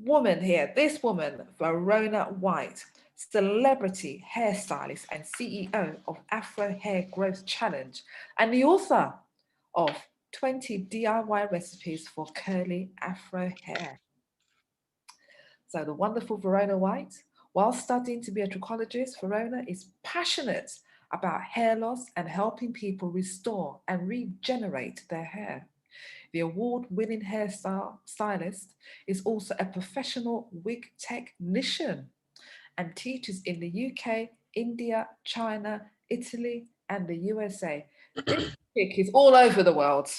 woman here. This woman, Verona White, celebrity hairstylist and CEO of Afro Hair Growth Challenge, and the author of 20 DIY recipes for curly Afro hair. So the wonderful Verona White, while studying to be a trichologist, Verona is passionate about hair loss and helping people restore and regenerate their hair. The award-winning hairstylist is also a professional wig technician and teaches in the UK, India, China, Italy, and the USA. This chick is all over the world.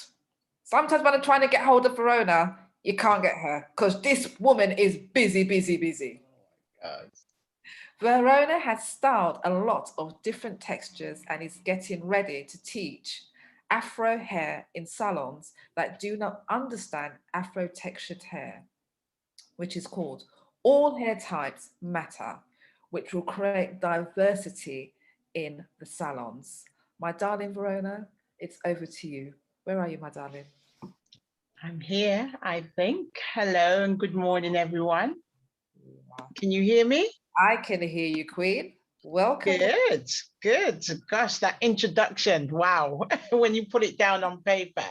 Sometimes when I'm trying to get hold of Verona, you can't get her because this woman is busy, busy, busy. Verona has styled a lot of different textures and is getting ready to teach Afro hair in salons that do not understand Afro textured hair, which is called All Hair Types Matter, which will create diversity in the salons. My darling Verona, it's over to you. Where are you, my darling? I'm here, I think. Hello and good morning, everyone. Can you hear me? I can hear you, Queen. Welcome. Good, good. Gosh, that introduction, wow, when you put it down on paper.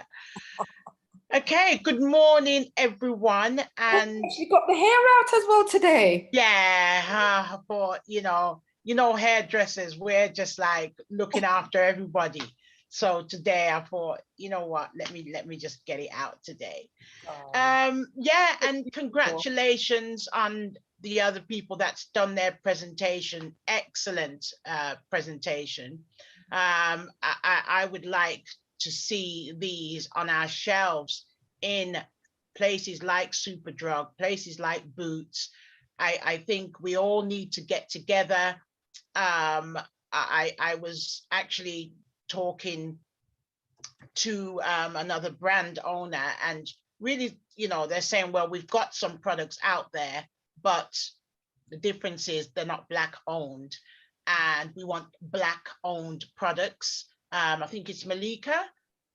Okay, good morning, everyone. And you got the hair out as well today. Yeah, but you know, hairdressers, we're just like looking after everybody. So today I thought, you know what, let me just get it out today. Yeah, and congratulations on the other people that's done their presentation. Excellent presentation. I would like to see these on our shelves in places like Superdrug, places like Boots. I think we all need to get together. I was actually talking to another brand owner, and really, they're saying, well, we've got some products out there, but the difference is they're not Black owned, and we want Black owned products. I think it's Malika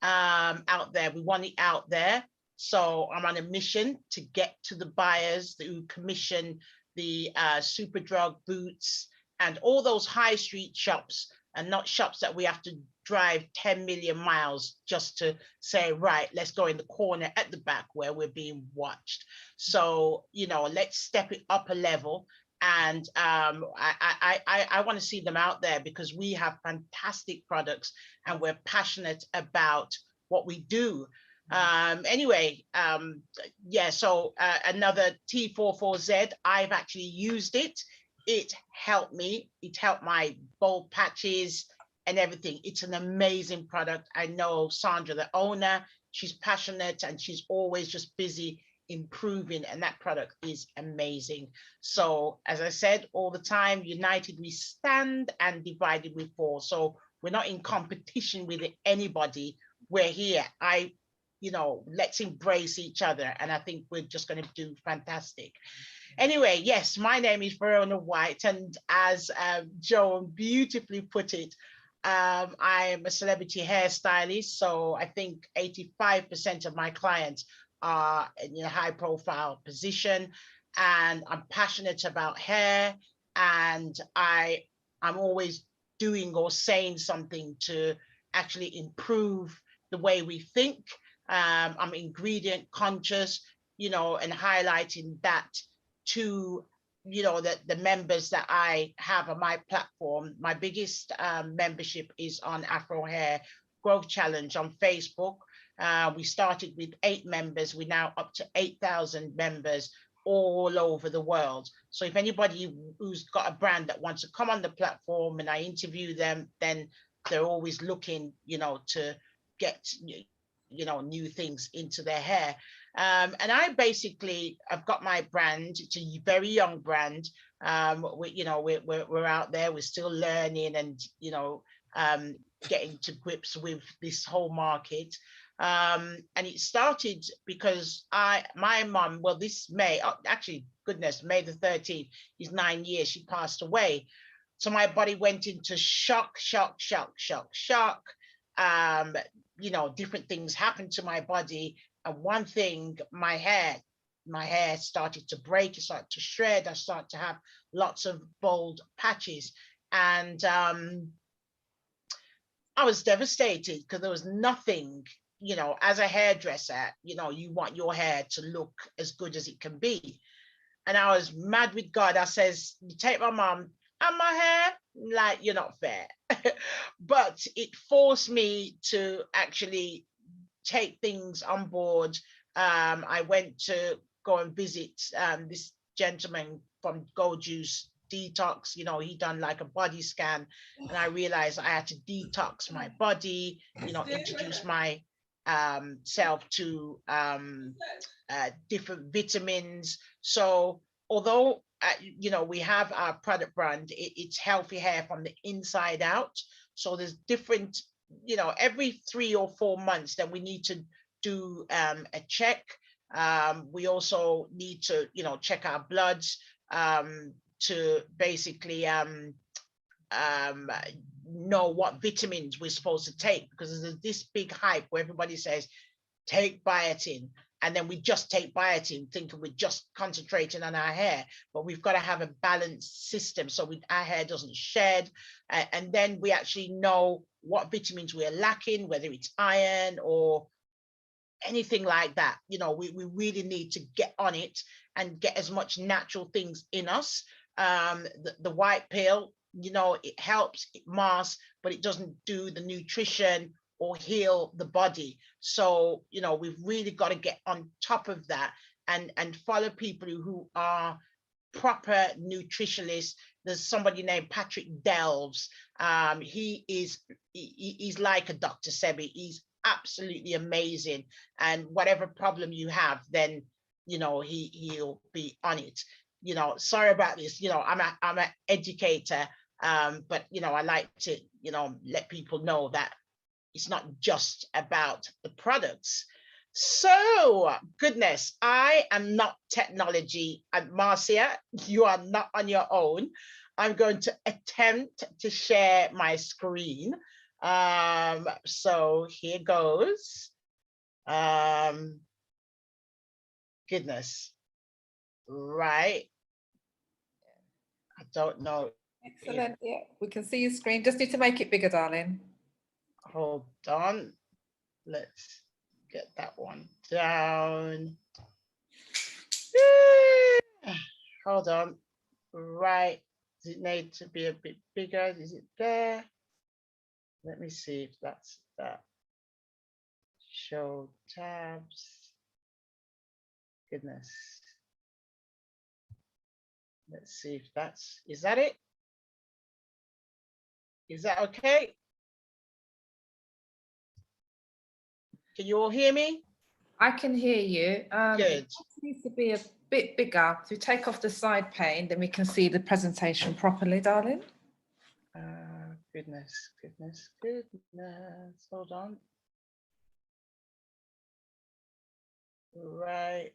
out there. We want it out there. So I'm on a mission to get to the buyers who commission the Superdrug, Boots, and all those high street shops, and not shops that we have to drive 10 million miles just to say, right, let's go in the corner at the back where we're being watched. So, let's step it up a level. And I want to see them out there because we have fantastic products and we're passionate about what we do. Anyway, yeah, so another T44Z, I've actually used it. It helped me. It helped my bald patches and everything. It's an amazing product. I know Sandra, the owner, she's passionate and she's always just busy improving, and that product is amazing. So as I said all the time, united we stand and divided we fall. So we're not in competition with anybody. We're here. Let's embrace each other, and I think we're just going to do fantastic. Anyway, yes, my name is Verona White, and as Joan beautifully put it, I am a celebrity hairstylist, so I think 85% of my clients are in a high profile position, and I'm passionate about hair, and I'm always doing or saying something to actually improve the way we think. I'm ingredient conscious, and highlighting that to you know, the members that I have on my platform, my biggest membership is on Afro Hair Growth Challenge on Facebook. We started with 8 members. We're now up to 8,000 members all over the world. So if anybody who's got a brand that wants to come on the platform and I interview them, then they're always looking, you know, to get, you know, new things into their hair. And I basically, I've got my brand. It's a very young brand. You know, we're out there. We're still learning and, you know, getting to grips with this whole market. And it started because my mum, well, this May, actually, goodness, May the 13th is 9 years. She passed away. So my body went into shock. You know, different things happened to my body. And one thing, my hair started to break, it started to shred. I started to have lots of bald patches. And I was devastated because there was nothing, you know, as a hairdresser, you know, you want your hair to look as good as it can be. And I was mad with God. I says, you take my mom and my hair, like, you're not fair. But it forced me to actually take things on board. I went to go and visit this gentleman from Gold Juice Detox. You know, he done like a body scan, and I realized I had to detox my body, you know, introduce my self to different vitamins. So although you know, we have our product brand, it's healthy hair from the inside out. So there's different, you know, every 3 or 4 months that we need to do a check. We also need to, you know, check our bloods to basically know what vitamins we're supposed to take, because there's this big hype where everybody says, take biotin. And then we just take biotin thinking we're just concentrating on our hair, but we've got to have a balanced system so our hair doesn't shed. And then we actually know what vitamins we're lacking, whether it's iron or anything like that. You know, we really need to get on it and get as much natural things in us. The white pill, you know, it helps, it masks, but it doesn't do the nutrition or heal the body. So, you know, we've really got to get on top of that and follow people who are proper nutritionists. There's somebody named Patrick Delves. He's like a Dr. Sebi. He's absolutely amazing. And whatever problem you have, then, you know, he'll be on it. You know, sorry about this. You know, I'm an educator, but, you know, I like to, you know, let people know that it's not just about the products. So, goodness, I am not technology. And Marcia, you are not on your own. I'm going to attempt to share my screen. So here goes. Goodness. Right. I don't know. Excellent. Yeah, we can see your screen. Just need to make it bigger, darling. Hold on. Let's get that one down. Hold on. Right. Does it need to be a bit bigger? Is it there? Let me see if that's that. Show tabs. Goodness. Let's see if that's, is that it? Is that okay? Can you all hear me? I can hear you. Good. It needs to be a bit bigger. So we take off the side pane, then we can see the presentation properly, darling. Goodness. Hold on. Right.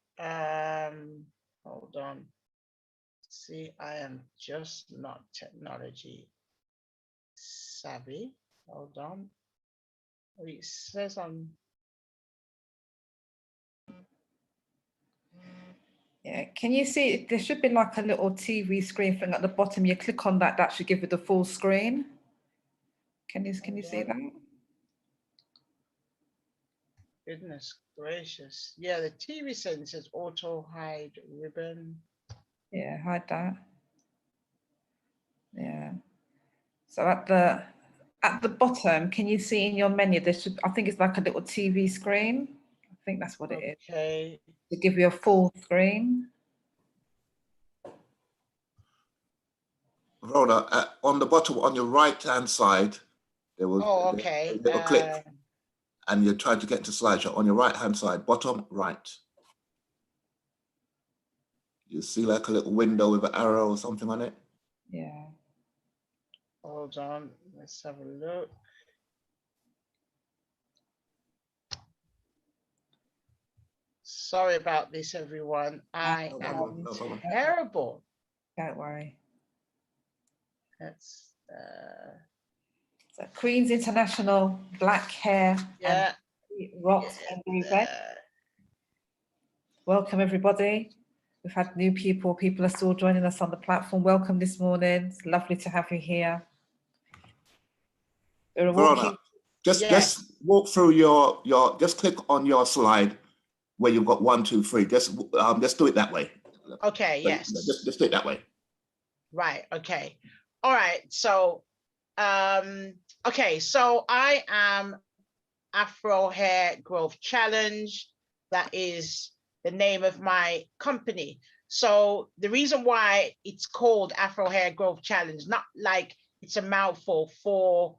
Hold on. See, I am just not technology savvy. Hold on. It says I'm. Yeah, can you see, there should be like a little TV screen thing at the bottom. You click on that, that should give you the full screen. Can you see that? Goodness gracious. Yeah, the TV says auto hide ribbon. Yeah, hide that. Yeah. So at the bottom, can you see in your menu, there should, I think it's like a little TV screen. I think that's what it is. Okay. To give you a full screen. Verona, on the bottom, on your right-hand side, there was Oh, okay. a little clip, and you're trying to get into slideshow. On your right-hand side, bottom right. You see like a little window with an arrow or something on it? Yeah. Hold on. Let's have a look. Sorry about this, everyone. I No am problem, no problem. terrible. Don't worry. That's So Queen's International Black Hair yeah. and Rocks and Event. Welcome everybody. We've had new people. People are still joining us on the platform. Welcome this morning. It's lovely to have you here. We're Verona, just walk through your just click on your slide where you've got 1, 2, 3. Just do it that way. Okay, yes. Just do it that way. Right, okay. All right. So okay, so I am Afro Hair Growth Challenge. That is the name of my company. So the reason why it's called Afro Hair Growth Challenge, not like it's a mouthful for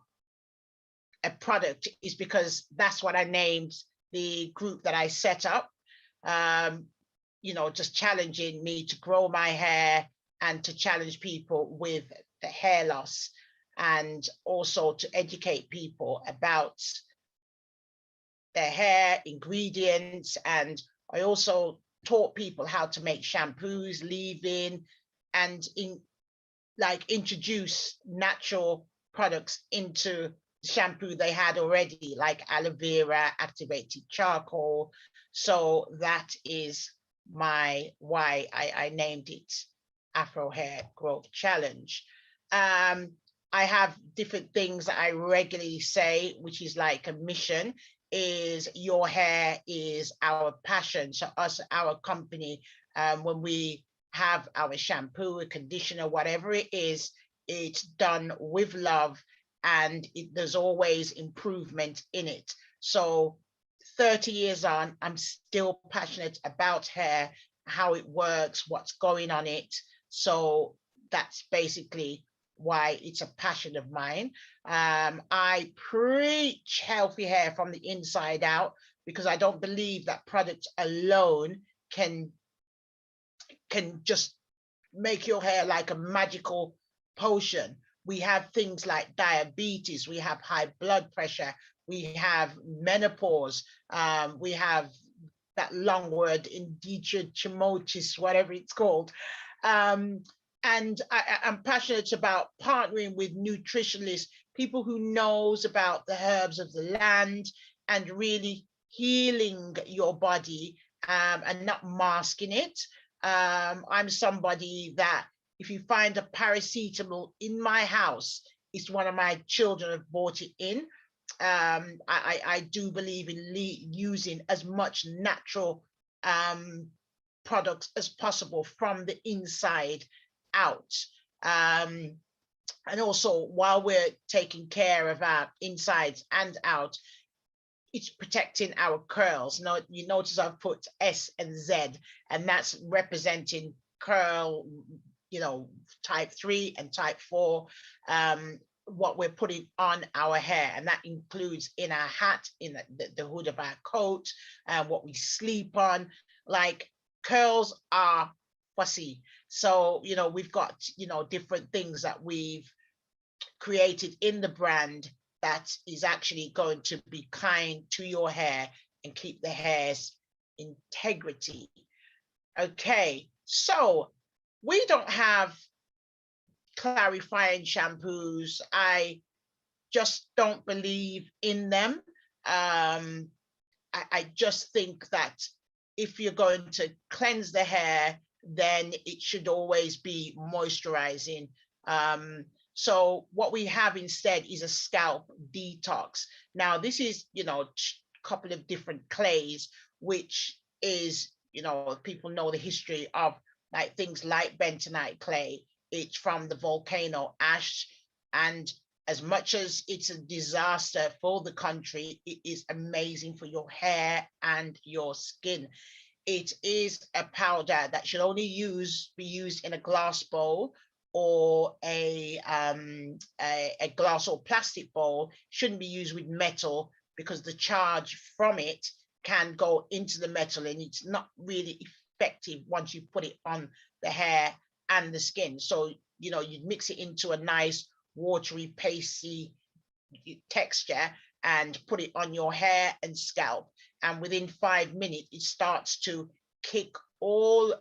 a product, is because that's what I named the group that I set up. You know, just challenging me to grow my hair and to challenge people with the hair loss, and also to educate people about their hair ingredients. And I also taught people how to make shampoos, leave-in, and introduce natural products into shampoo they had already, like aloe vera, activated charcoal. So that is why I named it Afro Hair Growth Challenge. I have different things that I regularly say, which is like a mission, is your hair is our passion. So us, our company, when we have our shampoo, a conditioner, whatever it is, it's done with love, and there's always improvement in it. So 30 years on, I'm still passionate about hair, how it works, what's going on it. So that's basically why it's a passion of mine. I preach healthy hair from the inside out, because I don't believe that products alone can just make your hair like a magical potion. We have things like diabetes, we have high blood pressure, we have menopause, we have that long word, endometriosis, whatever it's called. And I'm passionate about partnering with nutritionists, people who knows about the herbs of the land, and really healing your body, and not masking it. I'm somebody that if you find a paracetamol in my house, it's one of my children have bought it in. I do believe in using as much natural products as possible from the inside out. And also, while we're taking care of our insides and out, it's protecting our curls. Now, you notice I've put S and Z, and that's representing curl, you know, type 3 and type 4, what we're putting on our hair. And that includes in our hat, in the hood of our coat, and what we sleep on. Like, curls are fussy. So, you know, we've got, you know, different things that we've created in the brand that is actually going to be kind to your hair and keep the hair's integrity. Okay, so we don't have clarifying shampoos. I just don't believe in them. I just think that if you're going to cleanse the hair, then it should always be moisturizing. So what we have instead is a scalp detox. Now, this is, you know, a couple of different clays, which is, you know, people know the history of like things like bentonite clay. It's from the volcano ash, and as much as it's a disaster for the country, it is amazing for your hair and your skin. It is a powder that should only be used in a glass bowl or a glass or plastic bowl. Shouldn't be used with metal, because the charge from it can go into the metal, and it's not really effective once you put it on the hair and the skin. So, you know, you mix it into a nice watery, pasty texture and put it on your hair and scalp. And within 5 minutes, it starts to kick all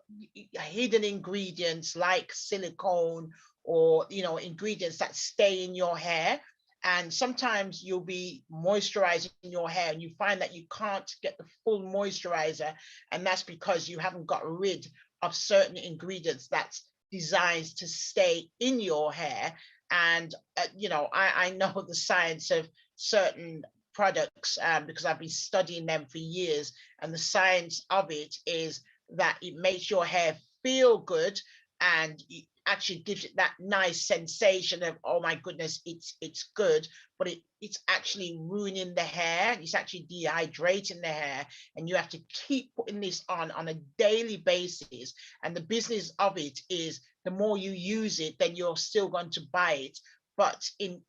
hidden ingredients like silicone, or, you know, ingredients that stay in your hair. And sometimes you'll be moisturizing your hair and you find that you can't get the full moisturizer. And that's because you haven't got rid of certain ingredients that's designed to stay in your hair. And, you know, I know the science of certain products because I've been studying them for years. And the science of it is that it makes your hair feel good, and it actually gives it that nice sensation of, oh my goodness, it's good, but it's actually ruining the hair. It's actually dehydrating the hair, and you have to keep putting this on a daily basis. And the business of it is, the more you use it, then you're still going to buy it. But in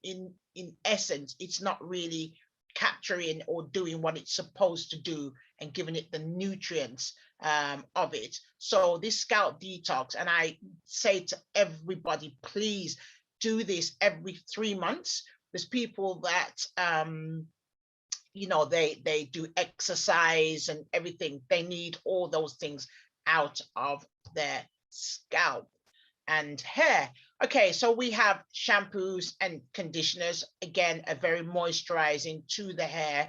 essence, it's not really capturing or doing what it's supposed to do and giving it the nutrients of it. So this scalp detox, and I say to everybody, please do this every 3 months. There's people that you know, they do exercise and everything. They need all those things out of their scalp and hair. Okay, so we have shampoos and conditioners, again, are very moisturizing to the hair.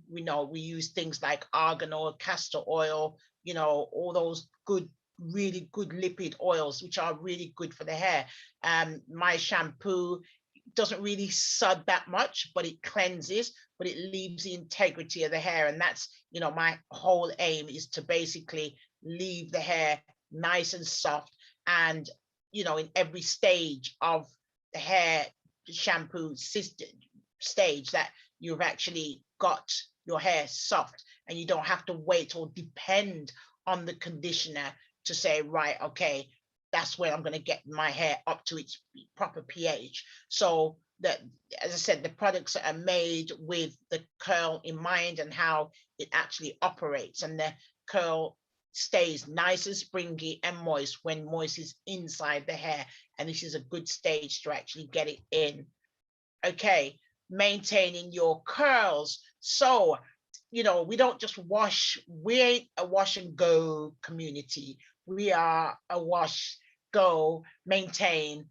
We know we use things like argan oil, castor oil, you know, all those good, really good lipid oils, which are really good for the hair. My shampoo doesn't really sud that much, but it cleanses, but it leaves the integrity of the hair. And that's, you know, my whole aim is to basically leave the hair nice and soft. And, you know, in every stage of the hair shampoo stage, that you've actually got your hair soft, and you don't have to wait or depend on the conditioner to say, right, okay, that's where I'm going to get my hair up to its proper pH. So that, as I said, the products are made with the curl in mind and how it actually operates, and the curl stays nice and springy and moist when moist is inside the hair. And this is a good stage to actually get it in. Okay, maintaining your curls. So, you know, we don't just wash, we ain't a wash and go community. We are a wash, go, maintain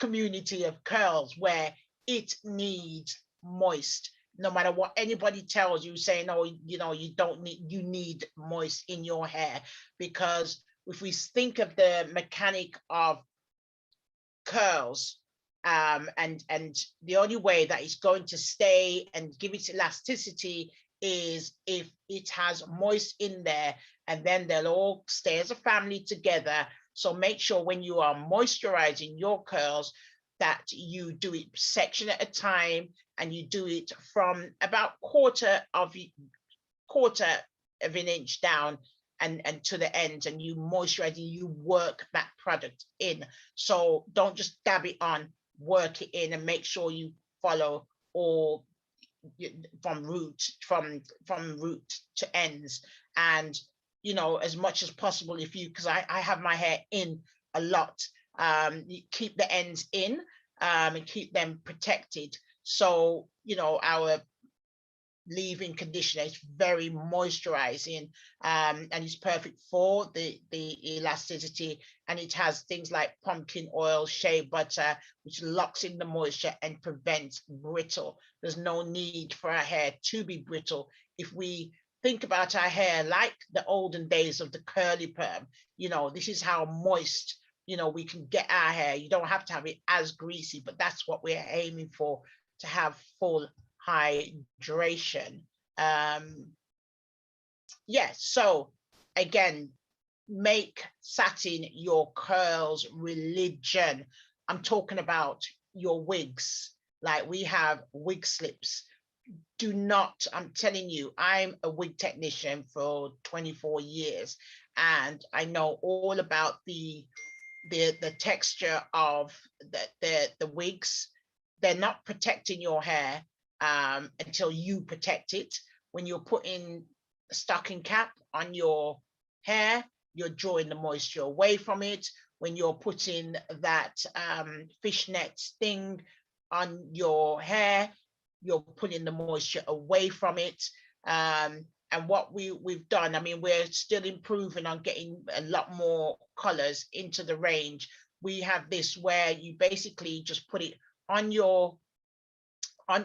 community of curls where it needs moist. No matter what anybody tells you, saying, oh, you know, you don't need, you need moist in your hair. Because if we think of the mechanic of curls, and the only way that it's going to stay and give its elasticity is if it has moist in there, and then they'll all stay as a family together. So make sure when you are moisturizing your curls that you do it section at a time, and you do it from about quarter of an inch down and to the ends, and you moisturize, and you work that product in. So don't just dab it on, work it in, and make sure you follow all from root to ends. And, you know, as much as possible, if you, because I have my hair in a lot, you keep the ends in and keep them protected. So, you know, our leave-in conditioner is very moisturizing, and it's perfect for the elasticity. And it has things like pumpkin oil, shea butter, which locks in the moisture and prevents brittle. There's no need for our hair to be brittle. If we think about our hair like the olden days of the curly perm, you know, this is how moist, you know, we can get our hair. You don't have to have it as greasy, but that's what we're aiming for, to have full hydration. Yeah, so again, make satin your curls religion. I'm talking about your wigs. Like we have wig slips. Do not, I'm telling you, I'm a wig technician for 24 years, and I know all about the texture of the wigs. They're not protecting your hair until you protect it. When you're putting a stocking cap on your hair, you're drawing the moisture away from it. When you're putting that fishnet thing on your hair, you're putting the moisture away from it. And what we've done, I mean, we're still improving on getting a lot more colors into the range. We have this where you basically just put it on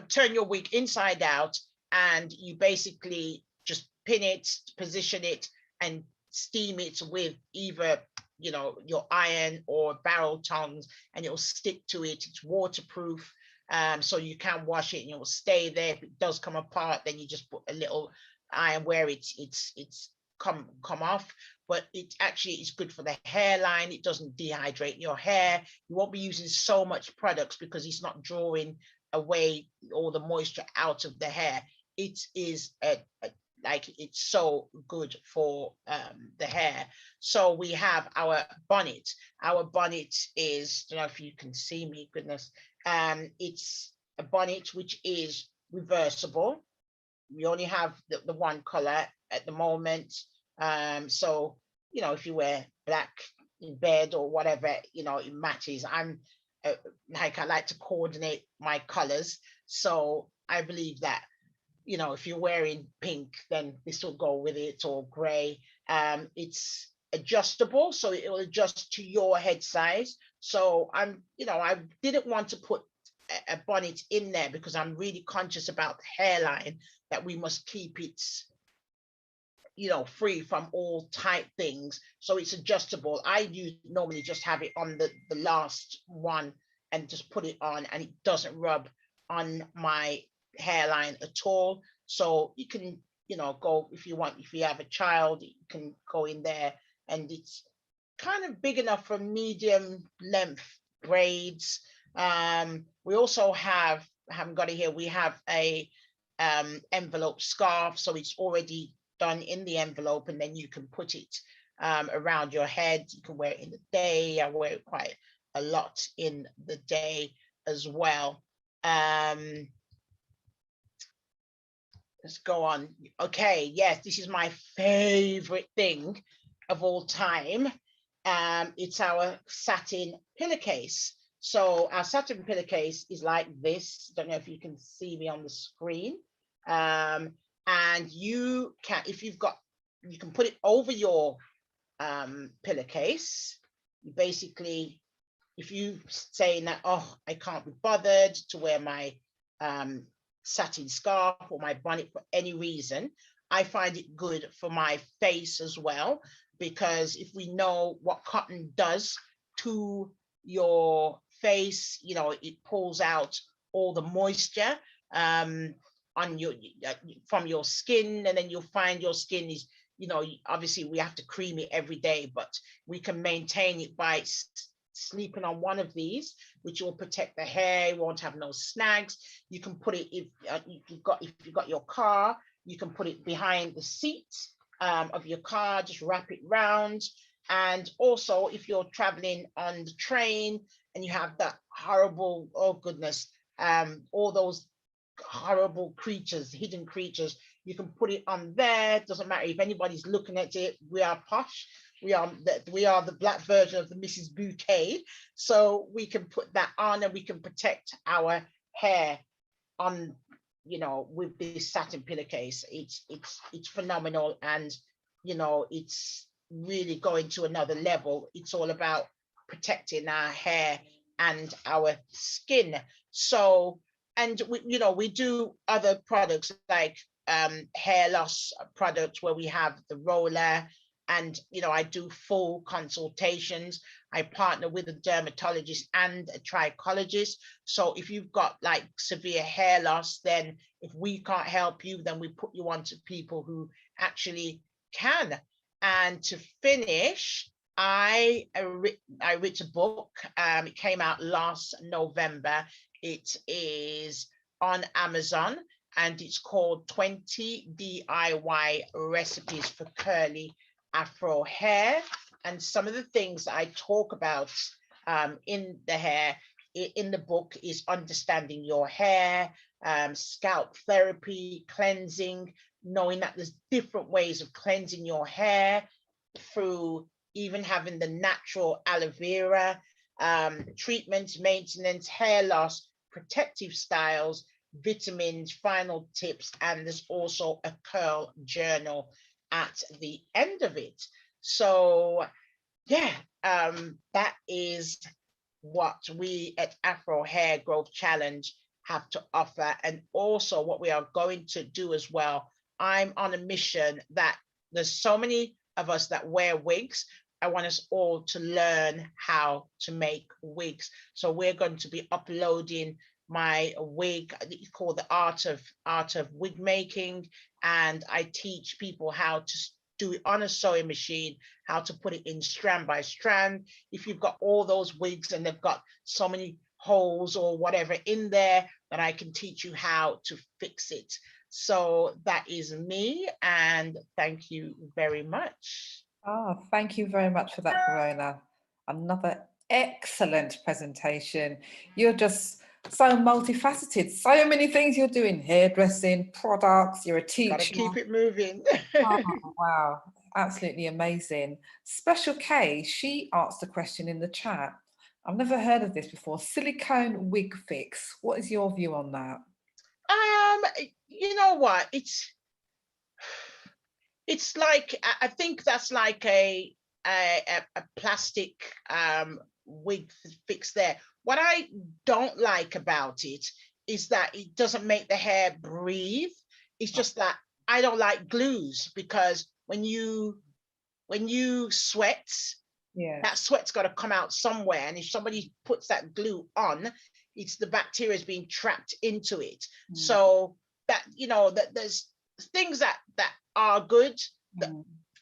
turn your wig inside out, and you basically just pin it, position it, and steam it with either, you know, your iron or barrel tongs, and it'll stick to it. It's waterproof. So you can wash it and it will stay there. If it does come apart, then you just put a little iron where it's come off. But it actually is good for the hairline. It doesn't dehydrate your hair. You won't be using so much products because it's not drawing away all the moisture out of the hair. It is like, it's so good for the hair. So we have our bonnet. Our bonnet is, I don't know if you can see me, goodness. It's a bonnet which is reversible. We only have the one color at the moment. So, you know, if you wear black in bed or whatever, you know, it matches. I'm like, I like to coordinate my colors. So I believe that, you know, if you're wearing pink, then this will go with it, or gray. It's adjustable, so it will adjust to your head size. So I'm, you know, I didn't want to put a bonnet in there because I'm really conscious about the hairline, that we must keep it, you know, free from all tight things. So it's adjustable. I normally just have it on the last one and just put it on, and it doesn't rub on my hairline at all. So you can, you know, go, if you want, if you have a child, you can go in there, and it's kind of big enough for medium length braids. We also have, I haven't got it here, we have a envelope scarf, so it's already done in the envelope, and then you can put it around your head. You can wear it in the day. I wear it quite a lot in the day as well. Let's go on. Okay, yes, this is my favorite thing of all time. It's our satin pillowcase. So our satin pillowcase is like this. Don't know if you can see me on the screen. And you can, if you've got, you can put it over your pillowcase. You basically, if you saying that, oh, I can't be bothered to wear my satin scarf or my bonnet for any reason, I find it good for my face as well, because if we know what cotton does to your face, you know, it pulls out all the moisture on your from your skin, and then you'll find your skin is, you know, obviously we have to cream it every day, but we can maintain it by sleeping on one of these, which will protect the hair. You won't have no snags. You can put it, if you've got your car, you can put it behind the seat of your car, just wrap it round. And also if you're traveling on the train and you have that horrible, oh goodness, all those horrible creatures, hidden creatures, you can put it on there. Doesn't matter if anybody's looking at it. We are posh. We are the black version of the Mrs. Bouquet. So we can put that on, and we can protect our hair on, you know, with this satin pillowcase. It's phenomenal, and you know, it's really going to another level. It's all about protecting our hair and our skin. So, and we, you know, we do other products like hair loss products where we have the roller, and you know, I do full consultations. I partner with a dermatologist and a trichologist. So if you've got like severe hair loss, then if we can't help you, then we put you on to people who actually can And to finish, I wrote a book. It came out last November. It is on Amazon, and it's called 20 DIY Recipes for Curly Afro Hair. And some of the things I talk about in the hair, in the book, is understanding your hair, scalp therapy, cleansing, knowing that there's different ways of cleansing your hair, through even having the natural aloe vera, treatments, maintenance, hair loss, protective styles, vitamins, final tips, and there's also a curl journal at the end of it. So yeah, that is what we at Afro Hair Growth Challenge have to offer, and also what we are going to do as well. I'm on a mission that there's so many of us that wear wigs. I want us all to learn how to make wigs. So we're going to be uploading my wig called the art of wig making, and I teach people how to do it on a sewing machine, how to put it in strand by strand. If you've got all those wigs and they've got so many holes or whatever in there, that I can teach you how to fix it. So that is me, and thank you very much. Oh, thank you very much for that, Verona. Another excellent presentation. You're just so multifaceted, so many things you're doing: hairdressing, products, you're a teacher. Gotta keep it moving. Oh, wow, absolutely amazing. Special K, she asked a question in the chat. I've never heard of this before. Silicone wig fix. What is your view on that? You know what? It's like, I think that's like a plastic wig fix there. What I don't like about it is that it doesn't make the hair breathe. It's just that I don't like glues, because when you sweat, Yeah, that sweat's got to come out somewhere, and if somebody puts that glue on, it's the bacteria is being trapped into it. So that, you know, that there's things that are good,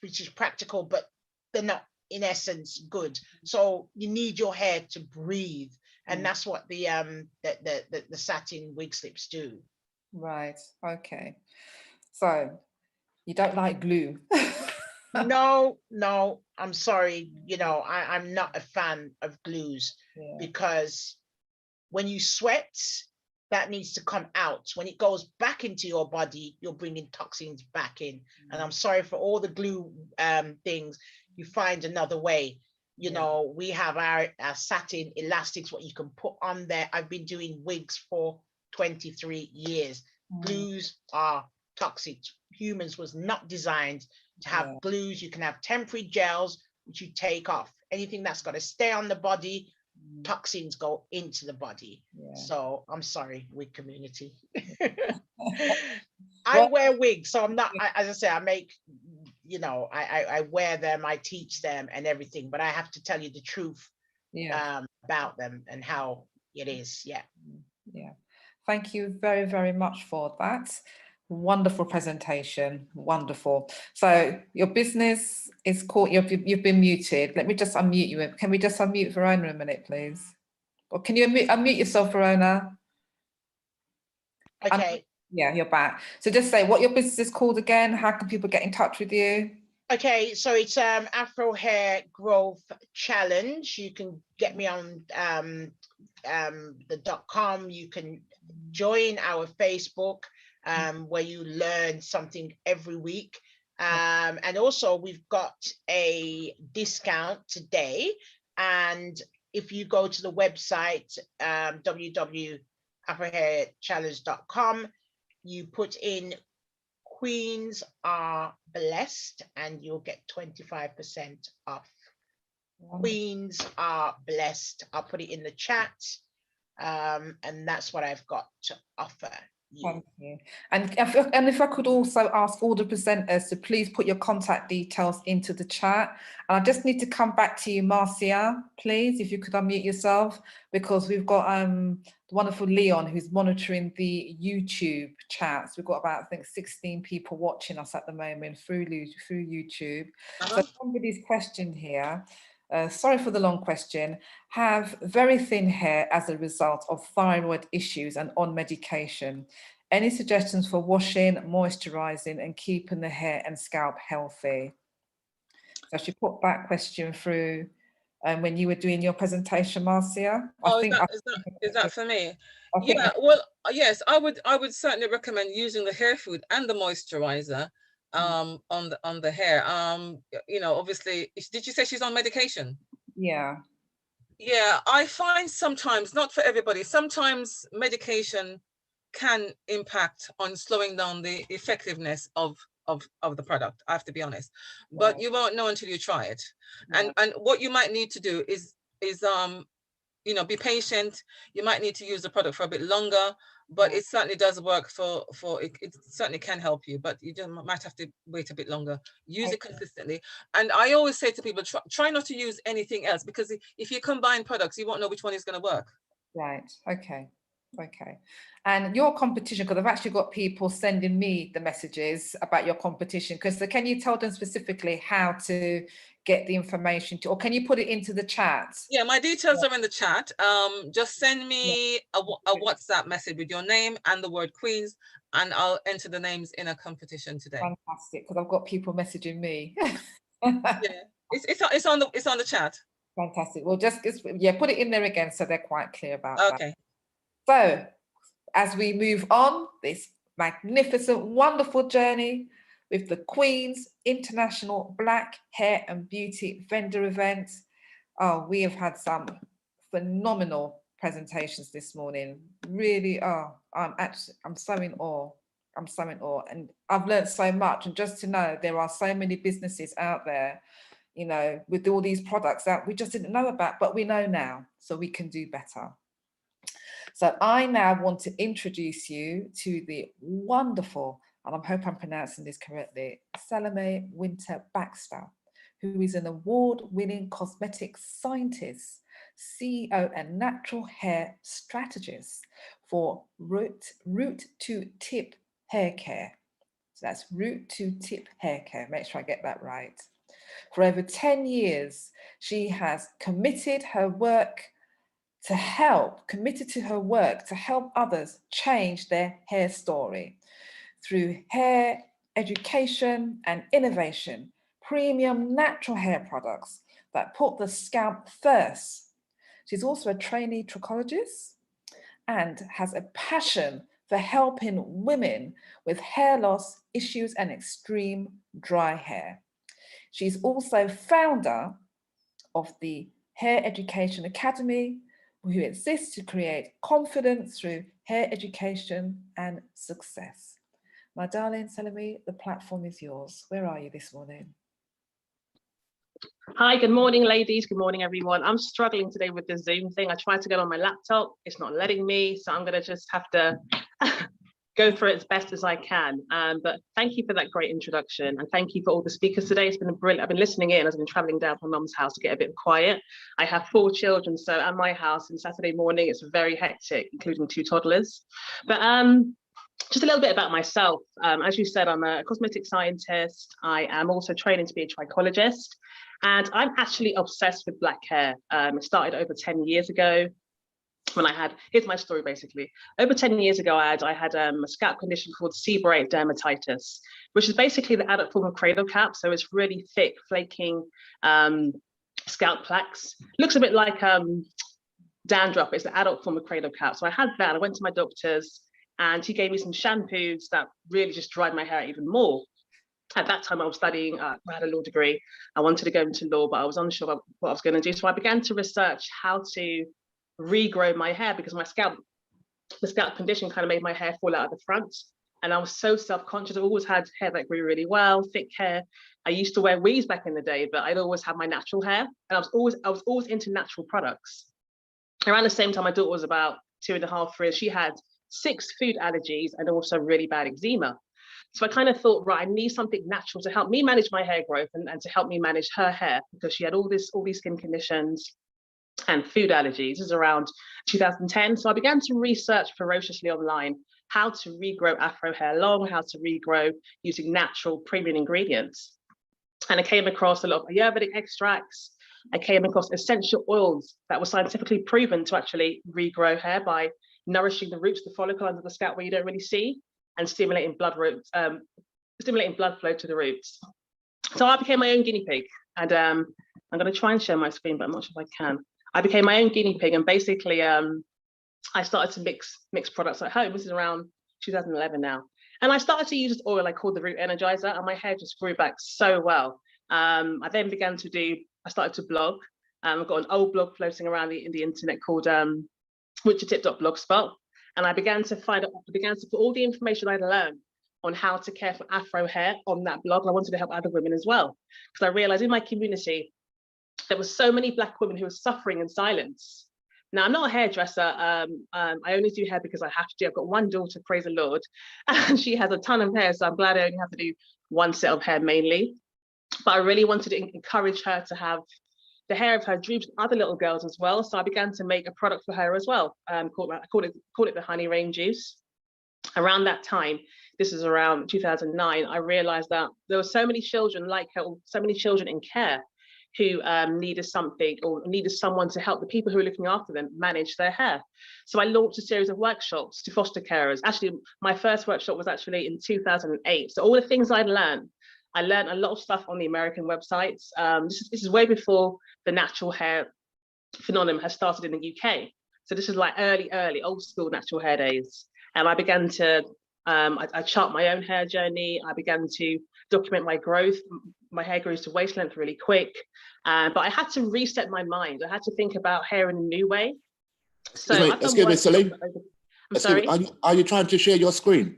which is practical, but they're not in essence good. So you need your hair to breathe, and that's what the satin wig slips do. right. Okay. So you don't like glue? No, I'm sorry. You know, I'm not a fan of glues, because when you sweat, that needs to come out. When it goes back into your body, you're bringing toxins back in. And I'm sorry for all the glue things. You find another way. You know, we have our satin elastics, what you can put on there. I've been doing wigs for 23 years. Glues are toxic. Humans was not designed to have glues. You can have temporary gels, which you take off. Anything that's got to stay on the body, toxins go into the body. So I'm sorry, wig community. I wear wigs, so I'm not, as I say, I make, you know, I wear them, I teach them and everything, but I have to tell you the truth about them and how it is. Yeah. Thank you very, very much for that. Wonderful presentation. Wonderful. So your business is called, you've been muted. Let me just unmute you. Can we just unmute Verona a minute, please? Or can you unmute yourself, Verona? Okay. Yeah, you're back. So just say what your business is called again. How can people get in touch with you? Okay, so it's Afro Hair Growth Challenge. You can get me on the .com. You can join our Facebook, where you learn something every week. And also we've got a discount today. And if you go to the website, www.afrohairchallenge.com, you put in Queens Are Blessed and you'll get 25% off. Queens Are Blessed. I'll put it in the chat. And that's what I've got to offer you. Thank you. And if I could also ask all the presenters to please put your contact details into the chat. And I just need to come back to you, Marcia, please, if you could unmute yourself, because we've got wonderful Leon, who's monitoring the YouTube chats. We've got about, I think, 16 people watching us at the moment through YouTube. So somebody's question here, sorry for the long question, have very thin hair as a result of thyroid issues and on medication. Any suggestions for washing, moisturizing and keeping the hair and scalp healthy? So she put that question through when you were doing your presentation, Marcia. Oh, is that for me? Yeah, well, yes, I would certainly recommend using the hair food and the moisturizer on the hair. You know, obviously, did you say she's on medication? Yeah. Yeah, I find sometimes, not for everybody, sometimes medication can impact on slowing down the effectiveness of the product. I have to be honest, but you won't know until you try it. And what you might need to do is you know, be patient. You might need to use the product for a bit longer, but it certainly does work it certainly can help you, but you might have to wait a bit longer. Use it consistently. And I always say to people, try not to use anything else, because if you combine products, you won't know which one is going to work. Right. Okay. Okay. And your competition, because I've actually got people sending me the messages about your competition, because can you tell them specifically how to get the information to, or can you put it into the chat? Yeah, my details are in the chat. Just send me a WhatsApp message with your name and the word Queens, and I'll enter the names in a competition today. Fantastic, because I've got people messaging me. Yeah, it's on the chat. Fantastic. Well, just put it in there again so they're quite clear about that. Okay. So as we move on this magnificent, wonderful journey with the Queen's International Black Hair and Beauty Vendor event. Oh, we have had some phenomenal presentations this morning. Really, I'm so in awe. I'm so in awe, and I've learned so much. And just to know there are so many businesses out there, you know, with all these products that we just didn't know about, but we know now, so we can do better. So I now want to introduce you to the wonderful, and I hope I'm pronouncing this correctly, Salome Winter-Baxter, who is an award-winning cosmetic scientist, CEO and natural hair strategist for root to tip hair care. So that's root to tip hair care. Make sure I get that right. For over 10 years, she has committed to her work to help others change their hair story through hair education and innovation, premium natural hair products that put the scalp first. She's also a trainee trichologist and has a passion for helping women with hair loss issues and extreme dry hair. She's also founder of the Hair Education Academy, who exists to create confidence through hair education and success. My darling Salome, the platform is yours. Where are you this morning? Hi, good morning, ladies. Good morning, everyone. I'm struggling today with the Zoom thing. I tried to get on my laptop. It's not letting me, so I'm going to just have to go for it as best as I can. But thank you for that great introduction, and thank you for all the speakers today. It's been brilliant. I've been listening in. I've been traveling down from mum's house to get a bit quiet. I have 4 children, so at my house on Saturday morning, it's very hectic, including 2 toddlers. But just a little bit about myself. As you said, I'm a cosmetic scientist. I am also training to be a trichologist, and I'm actually obsessed with black hair. It started over 10 years ago. When I had, here's my story basically. Over 10 years ago, I had a scalp condition called seborrheic dermatitis, which is basically the adult form of cradle cap. So it's really thick, flaking scalp plaques. Looks a bit like dandruff. It's the adult form of cradle cap. So I had that. I went to my doctor's, and he gave me some shampoos that really just dried my hair even more. At that time, I was studying, I had a law degree. I wanted to go into law, but I was unsure about what I was going to do. So I began to research how to regrow my hair, because the scalp condition kind of made my hair fall out of the front. And I was so self-conscious. I always had hair that grew really well, thick hair. I used to wear wigs back in the day, but I'd always have my natural hair. And I was always into natural products. Around the same time, my daughter was about 2.5, 3. She had 6 food allergies and also really bad eczema. So I kind of thought, right, I need something natural to help me manage my hair growth and to help me manage her hair, because she had all these skin conditions. and food allergies. This is around 2010. So I began to research ferociously online how to regrow Afro hair long, how to regrow using natural premium ingredients. And I came across a lot of Ayurvedic extracts. I came across essential oils that were scientifically proven to actually regrow hair by nourishing the roots, the follicle under the scalp where you don't really see, and stimulating blood flow to the roots. So I became my own guinea pig, and I'm going to try and share my screen, but I'm not sure if I can. I became my own guinea pig, and basically I started to mix products at home. This is around 2011 now. And I started to use this oil I called the Root Energizer, and my hair just grew back so well. I then I started to blog. I've got an old blog floating around in the internet called witchertip.blogspot. And I began to put all the information I'd learned on how to care for Afro hair on that blog. And I wanted to help other women as well, because I realized in my community, there were so many Black women who were suffering in silence. Now, I'm not a hairdresser. I only do hair because I have to. I've got one daughter, praise the Lord, and she has a ton of hair. So I'm glad I only have to do one set of hair mainly. But I really wanted to encourage her to have the hair of her dreams, other little girls as well. So I began to make a product for her as well. I called it the Honey Rain Juice. Around that time, this is around 2009, I realized that there were so many children like her, so many children in care who needed something or needed someone to help the people who were looking after them manage their hair. So I launched a series of workshops to foster carers. Actually, my first workshop was actually in 2008. So all the things I learned a lot of stuff on the American websites. This is way before the natural hair phenomenon has started in the UK. So this is like early, old school natural hair days. And I began to, I chart my own hair journey. I began to document my growth. My hair grew to waist length really quick. But I had to reset my mind. I had to think about hair in a new way. So excuse me, Celine. I'm sorry. Are you trying to share your screen?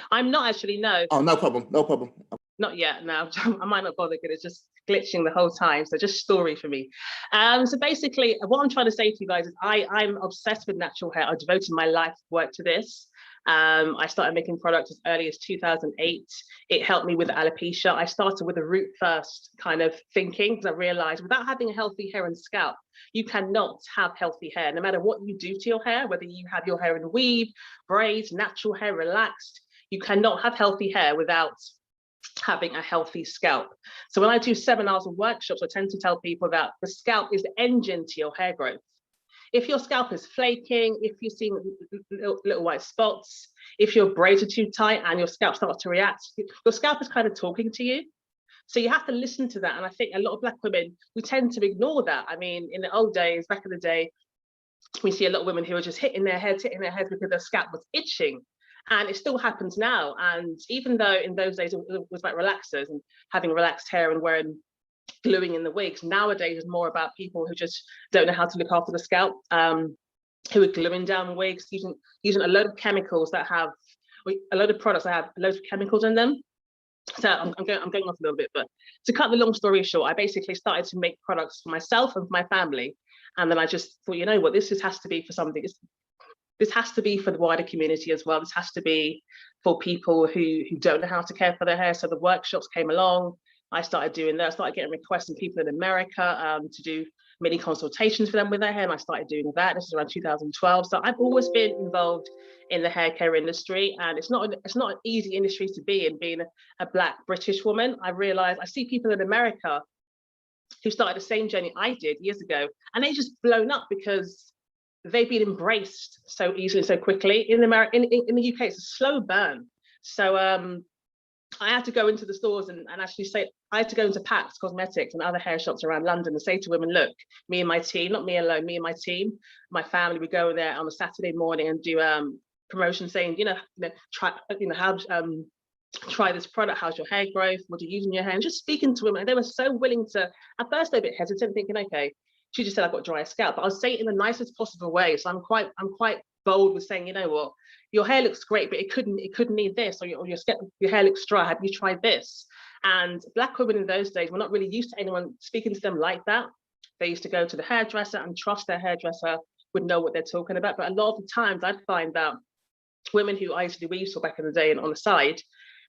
I'm not actually, no. Oh, no problem, no problem. Not yet, no. I might not bother because it's just glitching the whole time. So just story for me. So basically what I'm trying to say to you guys is I'm obsessed with natural hair. I devoted my life work to this. I started making products as early as 2008. It helped me with alopecia. I started with a root first kind of thinking because I realized without having a healthy hair and scalp, you cannot have healthy hair. No matter what you do to your hair, whether you have your hair in weave, braids, natural hair, relaxed, you cannot have healthy hair without having a healthy scalp. So when I do seminars and workshops, I tend to tell people that the scalp is the engine to your hair growth. If your scalp is flaking, if you're seeing little white spots, if your braids are too tight and your scalp starts to react, your scalp is kind of talking to you. So you have to listen to that. And I think a lot of Black women, we tend to ignore that. I mean, in the old days, back in the day, we see a lot of women who are just hitting their heads because their scalp was itching. And it still happens now. And even though in those days it was about relaxers and having relaxed hair and wearing gluing in the wigs, nowadays it's more about people who just don't know how to look after the scalp, who are gluing down wigs, using a load of chemicals that have, a load of products that have loads of chemicals in them. So I'm going off a little bit, but to cut the long story short, I basically started to make products for myself and for my family. And then I just thought, you know what, this has to be for something. This has to be for the wider community as well. This has to be for people who don't know how to care for their hair. So the workshops came along. I started doing that. I started getting requests from people in America to do mini consultations for them with their hair. And I started doing that. This is around 2012. So I've always been involved in the hair care industry. And it's not an easy industry to be in, being a Black British woman. I realized I see people in America who started the same journey I did years ago. And they just blown up because they've been embraced so easily, so quickly. In the UK, it's a slow burn. So I had to go into the stores and actually say, I had to go into Pax Cosmetics and other hair shops around London and say to women, look, me and my team, not me alone, me and my team, my family, we go there on a Saturday morning and do promotion saying, try this product, how's your hair growth, what are you using in your hair, and just speaking to women. And they were so willing to, at first they were a bit hesitant, thinking, okay, she just said I've got dry scalp, but I'll say it in the nicest possible way. So I'm quite bold with saying, you know what, your hair looks great, but it couldn't need this, or your hair looks dry. Have you tried this? And Black women in those days were not really used to anyone speaking to them like that. They used to go to the hairdresser and trust their hairdresser would know what they're talking about. But a lot of the times I'd find that women who I used to do weaves for back in the day and on the side,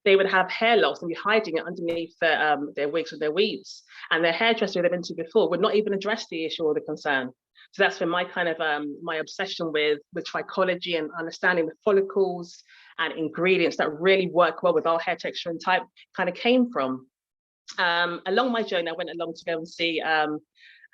they would have hair loss and be hiding it underneath their wigs or their weaves. And their hairdresser they've been to before would not even address the issue or the concern. So that's when my kind of my obsession with trichology and understanding the follicles and ingredients that really work well with our hair texture and type kind of came from. Along my journey, I went along to go and see a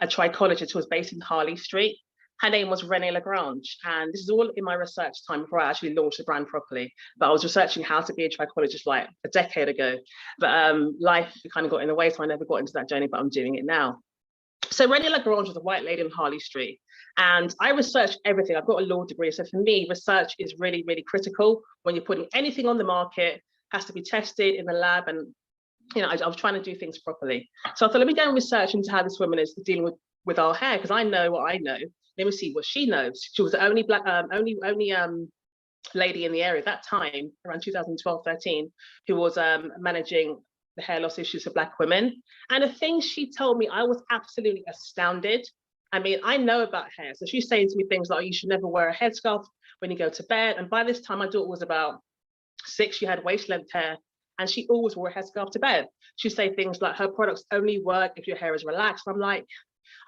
trichologist who was based in Harley Street. Her name was Renee Lagrange, and this is all in my research time before I actually launched the brand properly. But I was researching how to be a trichologist like a decade ago. But life kind of got in the way, so I never got into that journey, but I'm doing it now. So Renee Lagrange was a white lady in Harley Street, and I researched everything. I've got a law degree, so for me, research is really, really critical. When you're putting anything on the market, it has to be tested in the lab, and you know, I was trying to do things properly. So I thought, let me go and research into how this woman is dealing with our hair, because I know what I know. Let me see what she knows. She was the only black, only lady in the area at that time, around 2012-13, who was managing the hair loss issues for Black women. And the things she told me, I was absolutely astounded. I mean, I know about hair. So she's saying to me things like, you should never wear a headscarf when you go to bed. And by this time, my daughter was about 6, she had waist length hair, and she always wore a headscarf to bed. She'd say things like, her products only work if your hair is relaxed. I'm like,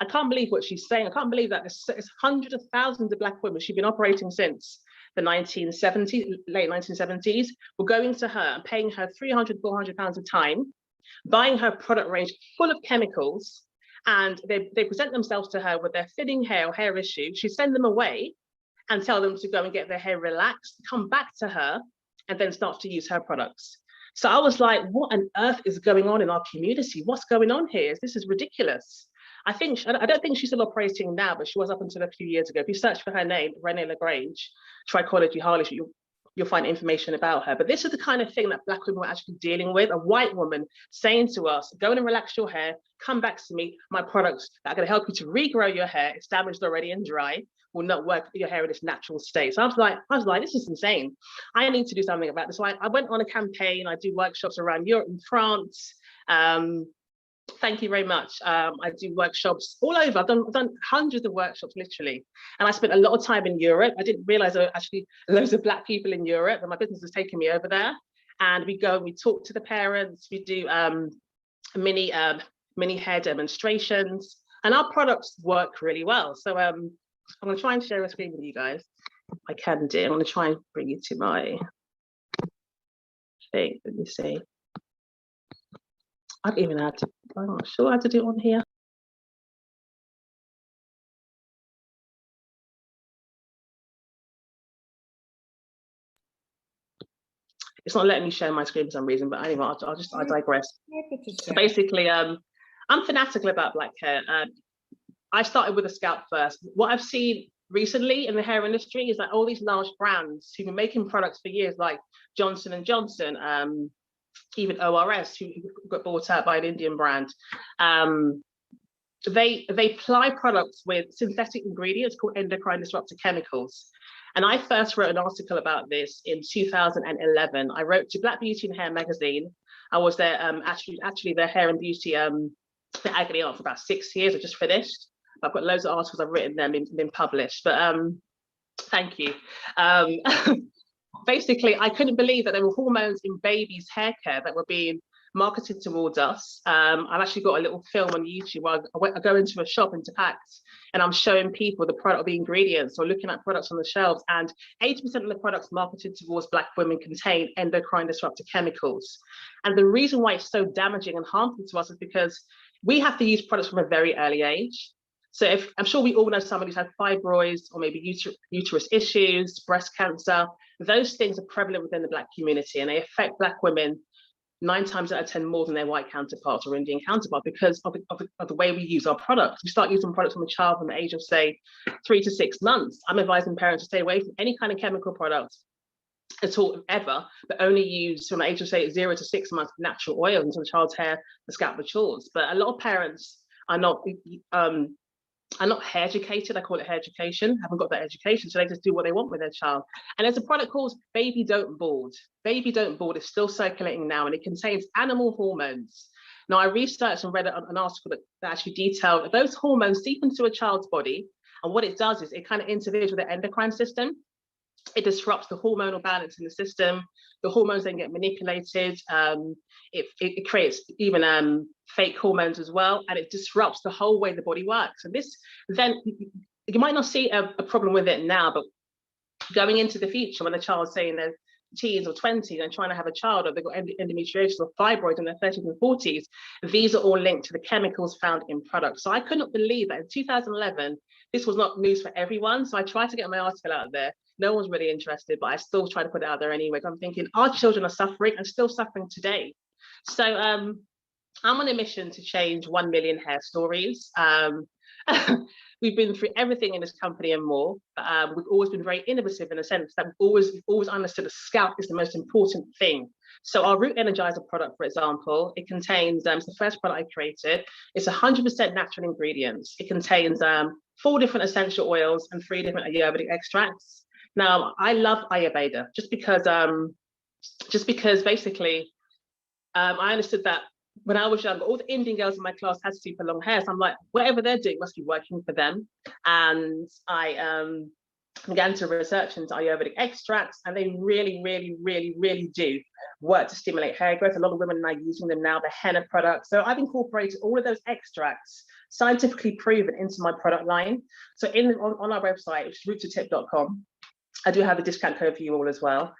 I can't believe what she's saying. I can't believe that it's hundreds of thousands of Black women. She's been operating since the 1970s, late 1970s. We're going to her and paying her £300, £400 a time, buying her product range full of chemicals, and they present themselves to her with their thinning hair or hair issues. She send them away and tell them to go and get their hair relaxed, come back to her, and then start to use her products. So I was like, what on earth is going on in our community? What's going on here? This is ridiculous. I don't think she's still operating now, but she was up until a few years ago. If you search for her name, Renee Lagrange, Trichology, Harley Street, you'll find information about her. But this is the kind of thing that Black women were actually dealing with. A white woman saying to us, go and relax your hair, come back to me, my products that are going to help you to regrow your hair. It's damaged already and dry, will not work for your hair in its natural state. So I was like, this is insane. I need to do something about this. So I went on a campaign. I do workshops around Europe and France. Thank you very much. I do workshops all over. I've done hundreds of workshops, literally. And I spent a lot of time in Europe. I didn't realize there were actually loads of Black people in Europe, and my business has taken me over there. And we go and we talk to the parents. We do mini hair demonstrations, and our products work really well. So I'm going to try and share a screen with you guys. I can do. I'm going to try and bring you to my thing. Let me see. I've even had to, I'm not sure how to do it on here. It's not letting me share my screen for some reason, but anyway, I digress. So basically, I'm fanatical about Black hair. I started with a scalp first. What I've seen recently in the hair industry is that all these large brands who've been making products for years, like Johnson & Johnson, even ORS, who got bought out by an Indian brand, they apply products with synthetic ingredients called endocrine disruptor chemicals. And I first wrote an article about this in 2011. I wrote to Black Beauty and Hair magazine. I was their actually their hair and beauty their agony aunt for about 6 years. I just finished. I've got loads of articles I've written them been published. But thank you. Basically, I couldn't believe that there were hormones in babies' hair care that were being marketed towards us. I've actually got a little film on YouTube where I go into a shop into Packs, and I'm showing people the product, the ingredients, or looking at products on the shelves, and 80% of the products marketed towards Black women contain endocrine disruptor chemicals. And the reason why it's so damaging and harmful to us is because we have to use products from a very early age. So I'm sure we all know somebody who's had fibroids or maybe uterus issues, breast cancer. Those things are prevalent within the Black community, and they affect Black women 9 times out of 10 more than their white counterparts or Indian counterpart because of the way we use our products. We start using products from a child from the age of, say, 3 to 6 months. I'm advising parents to stay away from any kind of chemical products at all, ever, but only use from the age of, say, 0 to 6 months natural oil until the child's hair, the scalp matures. But a lot of parents are not hair educated. I call it hair education. Haven't got that education, so they just do what they want with their child. And there's a product called Baby Don't Bald. Baby Don't Bald is still circulating now, and it contains animal hormones. Now, I researched and read an article that actually detailed that those hormones seep into a child's body, and what it does is it kind of interferes with the endocrine system. It disrupts the hormonal balance in the system. The hormones then get manipulated. It creates even fake hormones as well, and it disrupts the whole way the body works. And this, then you might not see a problem with it now, but going into the future, when a child's saying they're teens or 20s and trying to have a child, or they've got endometriosis or fibroids in their 30s and 40s, these are all linked to the chemicals found in products. So I couldn't believe that in 2011, this was not news for everyone. So I tried to get my article out there. No one's really interested, but I still try to put it out there anyway. I'm thinking our children are suffering and still suffering today. So I'm on a mission to change 1 million hair stories. We've been through everything in this company and more. We've always been very innovative in the sense that we've always understood the scalp is the most important thing. So our Root Energizer product, for example, it contains, it's the first product I created. It's 100% natural ingredients. It contains 4 different essential oils and 3 different Ayurvedic extracts. Now, I love Ayurveda just because basically I understood that when I was younger, all the Indian girls in my class had super long hair. So I'm like, whatever they're doing must be working for them. And I began to research into Ayurvedic extracts, and they really, really, really, really do work to stimulate hair growth. A lot of women are using them now, the henna products. So I've incorporated all of those extracts, scientifically proven, into my product line. So on our website, which is roottotip.com, I do have a discount code for you all as well.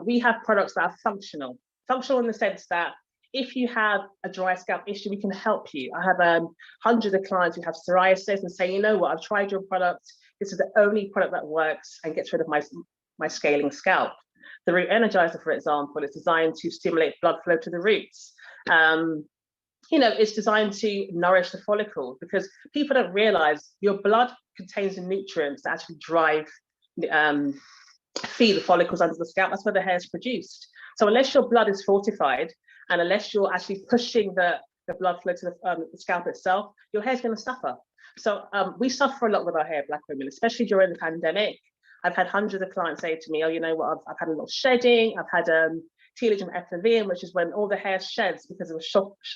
We have products that are functional in the sense that if you have a dry scalp issue, we can help you. I have hundreds of clients who have psoriasis and say, you know what, I've tried your product. This is the only product that works and gets rid of my scaling scalp. The Root Energizer, for example, is designed to stimulate blood flow to the roots. It's designed to nourish the follicle, because people don't realize your blood contains the nutrients that actually feed the follicles under the scalp. That's where the hair is produced. So unless your blood is fortified, and unless you're actually pushing the blood flow to the scalp itself, your hair's going to suffer. So we suffer a lot with our hair, Black women, especially during the pandemic. I've had hundreds of clients say to me, oh, you know what, I've had a lot of shedding. I've had telogen effluvium, which is when all the hair sheds because of a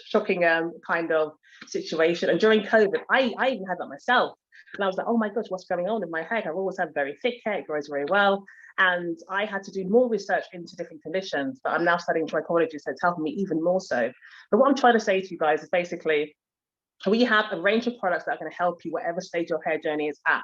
shocking kind of situation. And during COVID, I even had that myself. And I was like, oh my gosh, what's going on in my hair? I've always had very thick hair, it grows very well. And I had to do more research into different conditions, but I'm now studying trichology, so it's helping me even more so. But what I'm trying to say to you guys is basically, we have a range of products that are going to help you whatever stage your hair journey is at.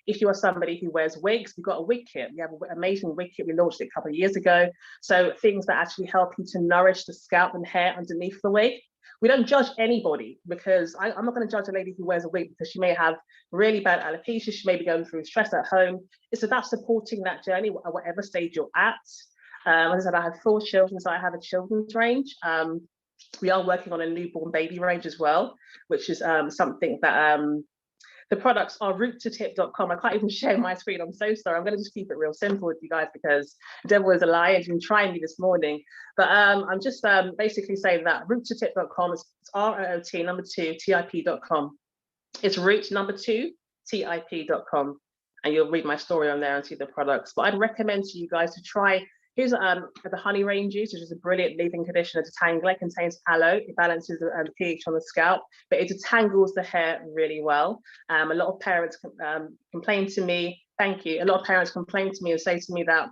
If you are somebody who wears wigs, we've got a wig kit. We have an amazing wig kit. We launched it a couple of years ago. So things that actually help you to nourish the scalp and hair underneath the wig. We don't judge anybody, because I'm not going to judge a lady who wears a wig because she may have really bad alopecia. She may be going through stress at home. It's about supporting that journey at whatever stage you're at. As I said, I have 4 children, so I have a children's range. We are working on a newborn baby range as well, which is something that the products are roottotip.com. I can't even share my screen. I'm so sorry. I'm going to just keep it real simple with you guys, because the devil is a liar. He's been trying me this morning. But I'm just basically saying that roottotip.com is ROOT number 2 TIP.com. It's root number 2 TIP.com. And you'll read my story on there and see the products. But I'd recommend to you guys to try. Here's the honey range juice, which is a brilliant leave-in conditioner detangler. It contains aloe. It balances the pH on the scalp, but it detangles the hair really well. A lot of parents complain to me. Thank you. A lot of parents complain to me and say to me that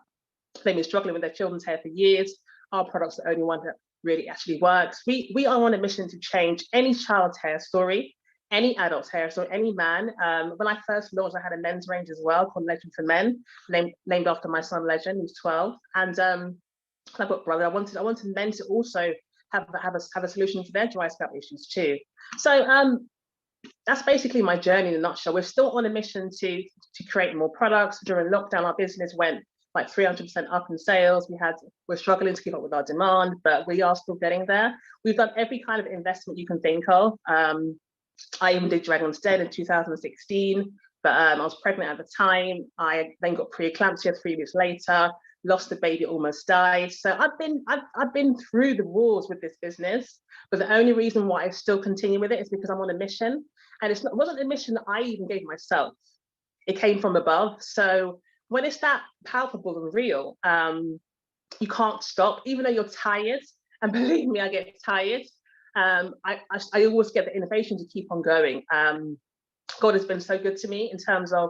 they've been struggling with their children's hair for years. Our product's the only one that really actually works. We are on a mission to change any child's hair story, any adult's hair story, any man. When I first launched, I had a men's range as well called Legend for Men, named after my son Legend, who's 12. And I've got brother. I wanted men to also have a solution for their dry scalp issues too. So that's basically my journey in a nutshell. We're still on a mission to create more products. During lockdown, our business went like 300% up in sales. We're struggling to keep up with our demand, but we are still getting there. We've done every kind of investment you can think of. I even did Dragon's Den in 2016, but I was pregnant at the time. I then got preeclampsia 3 weeks later, lost the baby, almost died. So I've been through the wars with this business, but the only reason why I still continue with it is because I'm on a mission. And it wasn't a mission that I even gave myself. It came from above. So when it's that palpable and real, you can't stop, even though you're tired. And believe me, I get tired. I always get the innovation to keep on going. God has been so good to me in terms of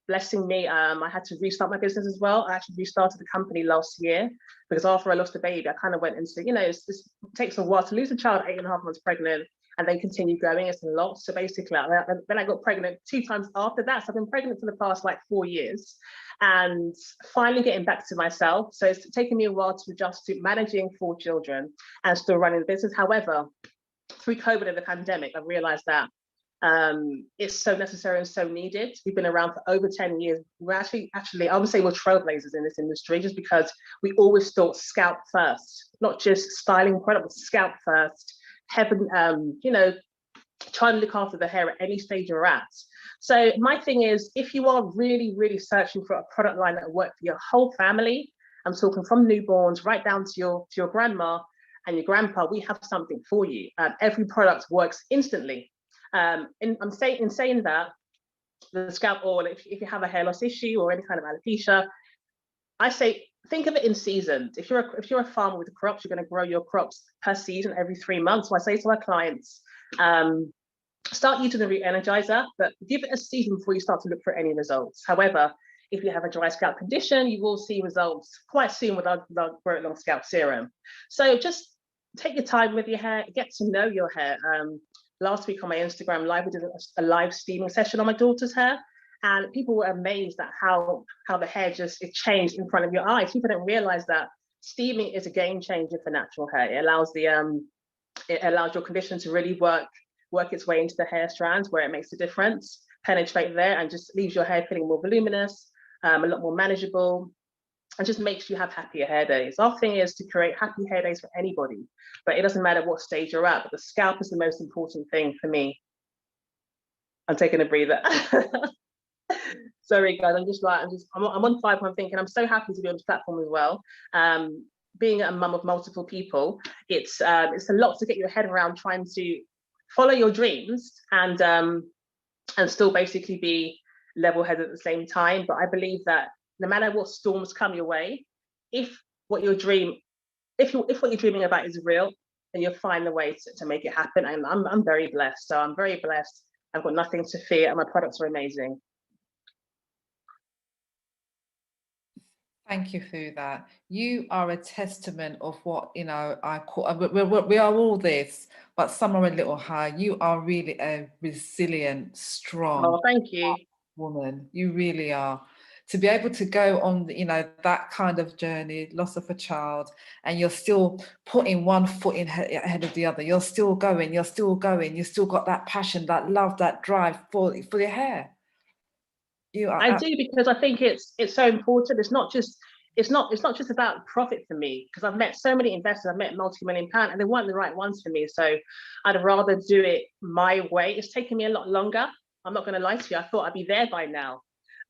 blessing me, I had to restart my business as well. I actually restarted the company last year because after I lost the baby, I kind of went into, you know, it takes a while to lose a child 8.5 months pregnant and then continue going. It's a lot. So basically, then I got pregnant 2 times after that. So I've been pregnant for the past like 4 years and finally getting back to myself. So it's taken me a while to adjust to managing 4 children and still running the business. However, through COVID and the pandemic, I realized that it's so necessary and so needed. We've been around for over 10 years. We're actually, I would say we're trailblazers in this industry just because we always thought scalp first, not just styling product, but scalp first. You know, trying to look after the hair at any stage you're at. So my thing is, if you are really, really searching for a product line that will work for your whole family, I'm talking from newborns right down to your grandma and your grandpa, we have something for you. Every product works instantly. In saying that, the scalp oil, if you have a hair loss issue or any kind of alopecia, I say think of it in seasons. If you're a farmer with crops, you're going to grow your crops per season every 3 months. So I say to our clients, start using the re-energizer, but give it a season before you start to look for any results. However, if you have a dry scalp condition, you will see results quite soon with our Grow It Long Scalp Serum. So just take your time with your hair, get to know your hair. Last week on my Instagram live, we did a live steaming session on my daughter's hair, and people were amazed at how the hair it changed in front of your eyes. People don't realize that steaming is a game changer for natural hair. It allows your condition to really work its way into the hair strands where it makes a difference, penetrate there, and just leaves your hair feeling more voluminous, a lot more manageable, and just makes you have happier hair days. Our thing is to create happy hair days for anybody, but it doesn't matter what stage you're at, but the scalp is the most important thing for me. I'm taking a breather. Sorry guys, I'm on 5. I'm thinking I'm so happy to be on this platform as well. Being a mum of multiple people, it's a lot to get your head around, trying to follow your dreams and still basically be level-headed at the same time. But I believe that no matter what storms come your way, if what you're dreaming about is real, then you'll find the way to make it happen. And I'm very blessed. So I'm very blessed. I've got nothing to fear, and my products are amazing. Thank you for that. You are a testament of what, you know, I call, we are all this, but some are a little higher. You are really a resilient, strong thank you. Woman. You really are. To be able to go on, you know, that kind of journey, loss of a child, and you're still putting one foot ahead of the other. You're still going, you've still got that passion, that love, that drive for your hair. I do, because I think it's so important. It's not just about profit for me, because I've met so many investors, I've met multi-million-pound, and they weren't the right ones for me. So I'd rather do it my way. It's taken me a lot longer. I'm not going to lie to you. I thought I'd be there by now.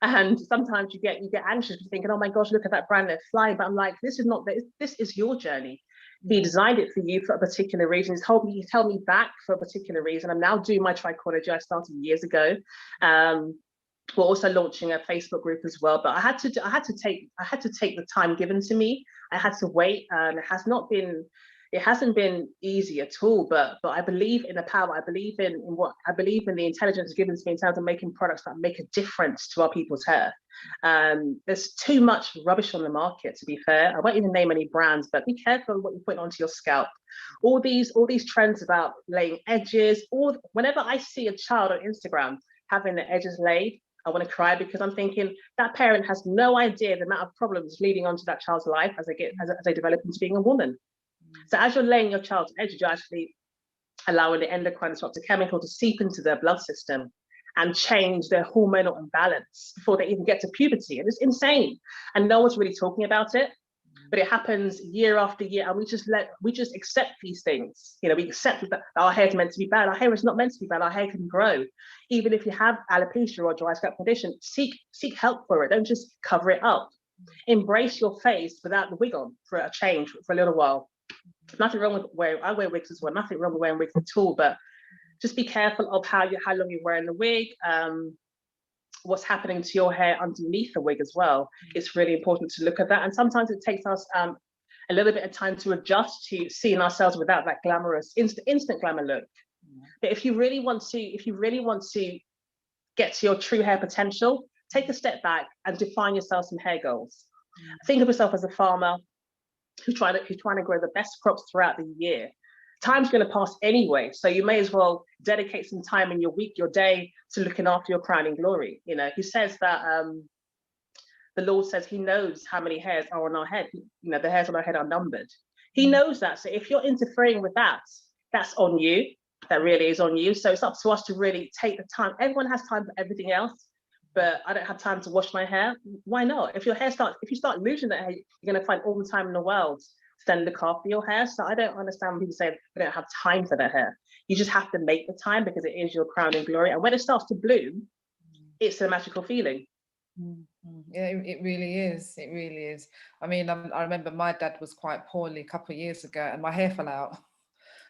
And sometimes you get anxious, thinking, oh my gosh, look at that brand, they're flying. But I'm like, this is your journey. He designed it for you for a particular reason. He's held me back for a particular reason. I'm now doing my trichology. I started years ago. We're also launching a Facebook group as well, but I had to take the time given to me. I had to wait. It hasn't been easy at all, but I believe in the power. I believe in the intelligence given to me in terms of making products that make a difference to our people's hair. There's too much rubbish on the market, to be fair. I won't even name any brands, but be careful what you put onto your scalp. All these trends about laying edges, or whenever I see a child on Instagram having the edges laid, I want to cry, because I'm thinking that parent has no idea the amount of problems leading onto that child's life as they develop into being a woman. So as you're laying your child's edges, you're actually allowing the endocrine disruptor chemical to seep into their blood system and change their hormonal imbalance before they even get to puberty. And it's insane. And no one's really talking about it, but it happens year after year. And we just accept these things. You know, we accept that our hair is meant to be bad. Our hair is not meant to be bad. Our hair can grow. Even if you have alopecia or dry scalp condition, seek help for it. Don't just cover it up. Embrace your face without the wig on for a change for a little while. Nothing wrong with I wear wigs as well. Nothing wrong with wearing wigs at all, but just be careful of how long you're wearing the wig, what's happening to your hair underneath the wig as well. It's really important to look at that. And sometimes it takes us a little bit of time to adjust to seeing ourselves without that glamorous instant glamour look. But if you really want to get to your true hair potential, take a step back and define yourself some hair goals. Think of yourself as a farmer who's trying to grow the best crops throughout the year. Time's going to pass anyway, so you may as well dedicate some time in your week, your day, to looking after your crowning glory. You know, he says that the Lord says he knows how many hairs are on our head. You know, the hairs on our head are numbered. He knows that. So if you're interfering with that, that's on you. That really is on you. So it's up to us to really take the time. Everyone has time for everything else, but I don't have time to wash my hair. Why not? If you start losing that hair, you're going to find all the time in the world to then look after your hair. So I don't understand when people say they don't have time for their hair. You just have to make the time because it is your crowning glory. And when it starts to bloom, it's a magical feeling. Yeah, it really is. It really is. I mean, I remember my dad was quite poorly a couple of years ago and my hair fell out.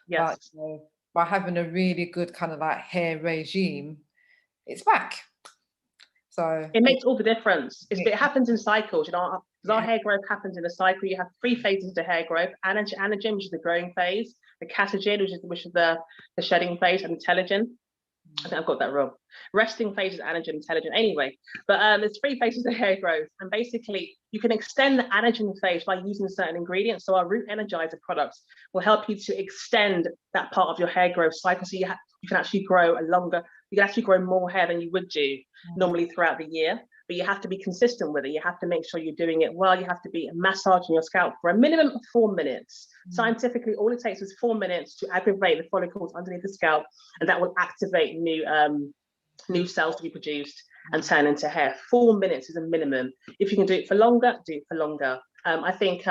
Yes. But you know, by having a really good kind of like hair regime, it's back. So it makes all the difference. It happens in cycles, you know, because our hair growth happens in a cycle. You have 3 phases to hair growth: anagen, which is the growing phase; the catagen, which is the shedding phase; and telogen. I think I've got that wrong. Resting phase is anagen, telogen. Anyway, but there's 3 phases of hair growth, and basically you can extend the anagen phase by using certain ingredients. So our root energizer products will help you to extend that part of your hair growth cycle, so you can actually grow you can actually grow more hair than you would do normally throughout the year. But you have to be consistent with it. You have to make sure you're doing it well. You have to be massaging your scalp for a minimum of 4 minutes. Scientifically, all it takes is 4 minutes to aggravate the follicles underneath the scalp, and that will activate new cells to be produced and turn into hair. 4 minutes is a minimum. If you can do it for longer, do it for longer. I think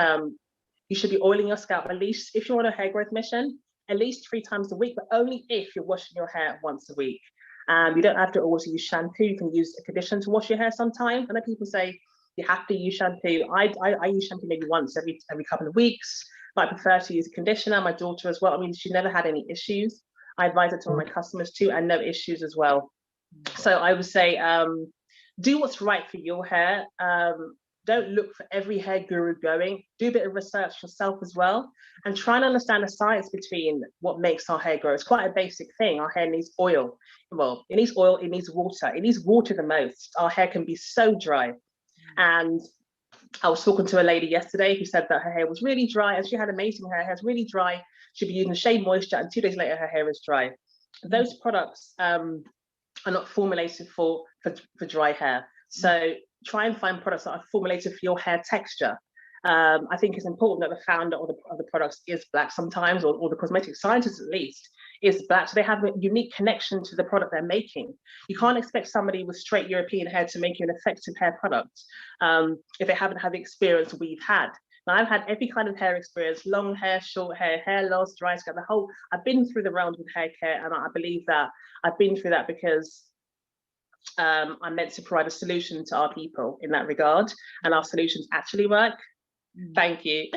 you should be oiling your scalp at least, if you're on a hair growth mission, at least 3 times a week, but only if you're washing your hair once a week. You don't have to always use shampoo. You can use a conditioner to wash your hair sometimes. I know people say you have to use shampoo. I use shampoo maybe once every couple of weeks, but I prefer to use a conditioner. My daughter as well. I mean, she never had any issues. I advise it to all my customers too, and no issues as well. So I would say do what's right for your hair. Don't look for every hair guru going. Do a bit of research yourself as well, and try and understand the science between what makes our hair grow. It's quite a basic thing. Our hair needs oil. Well, it needs oil, it needs water. It needs water the most. Our hair can be so dry. And I was talking to a lady yesterday who said that her hair was really dry, and she had amazing hair. Her hair's really dry. She'd be using Shea Moisture, and 2 days later, her hair is dry. Those products are not formulated for dry hair. So try and find products that are formulated for your hair texture. I think it's important that the founder of the products is Black sometimes, or the cosmetic scientist at least is Black. So they have a unique connection to the product they're making. You can't expect somebody with straight European hair to make you an effective hair product if they haven't had the experience we've had. Now, I've had every kind of hair experience: long hair, short hair loss, dry scalp, I've been through the realms with hair care, and I believe that I've been through that because I'm meant to provide a solution to our people in that regard, and our solutions actually work. Thank you.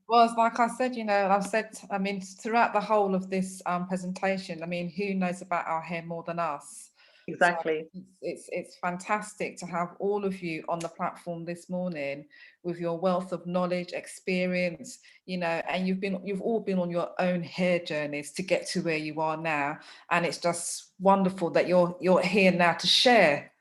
Well, like I said, you know, I've said, I mean, throughout the whole of this presentation, I mean, who knows about our hair more than us? Exactly. So it's fantastic to have all of you on the platform this morning with your wealth of knowledge, experience, you know, and you've all been on your own hair journeys to get to where you are now, and it's just wonderful that you're here now to share.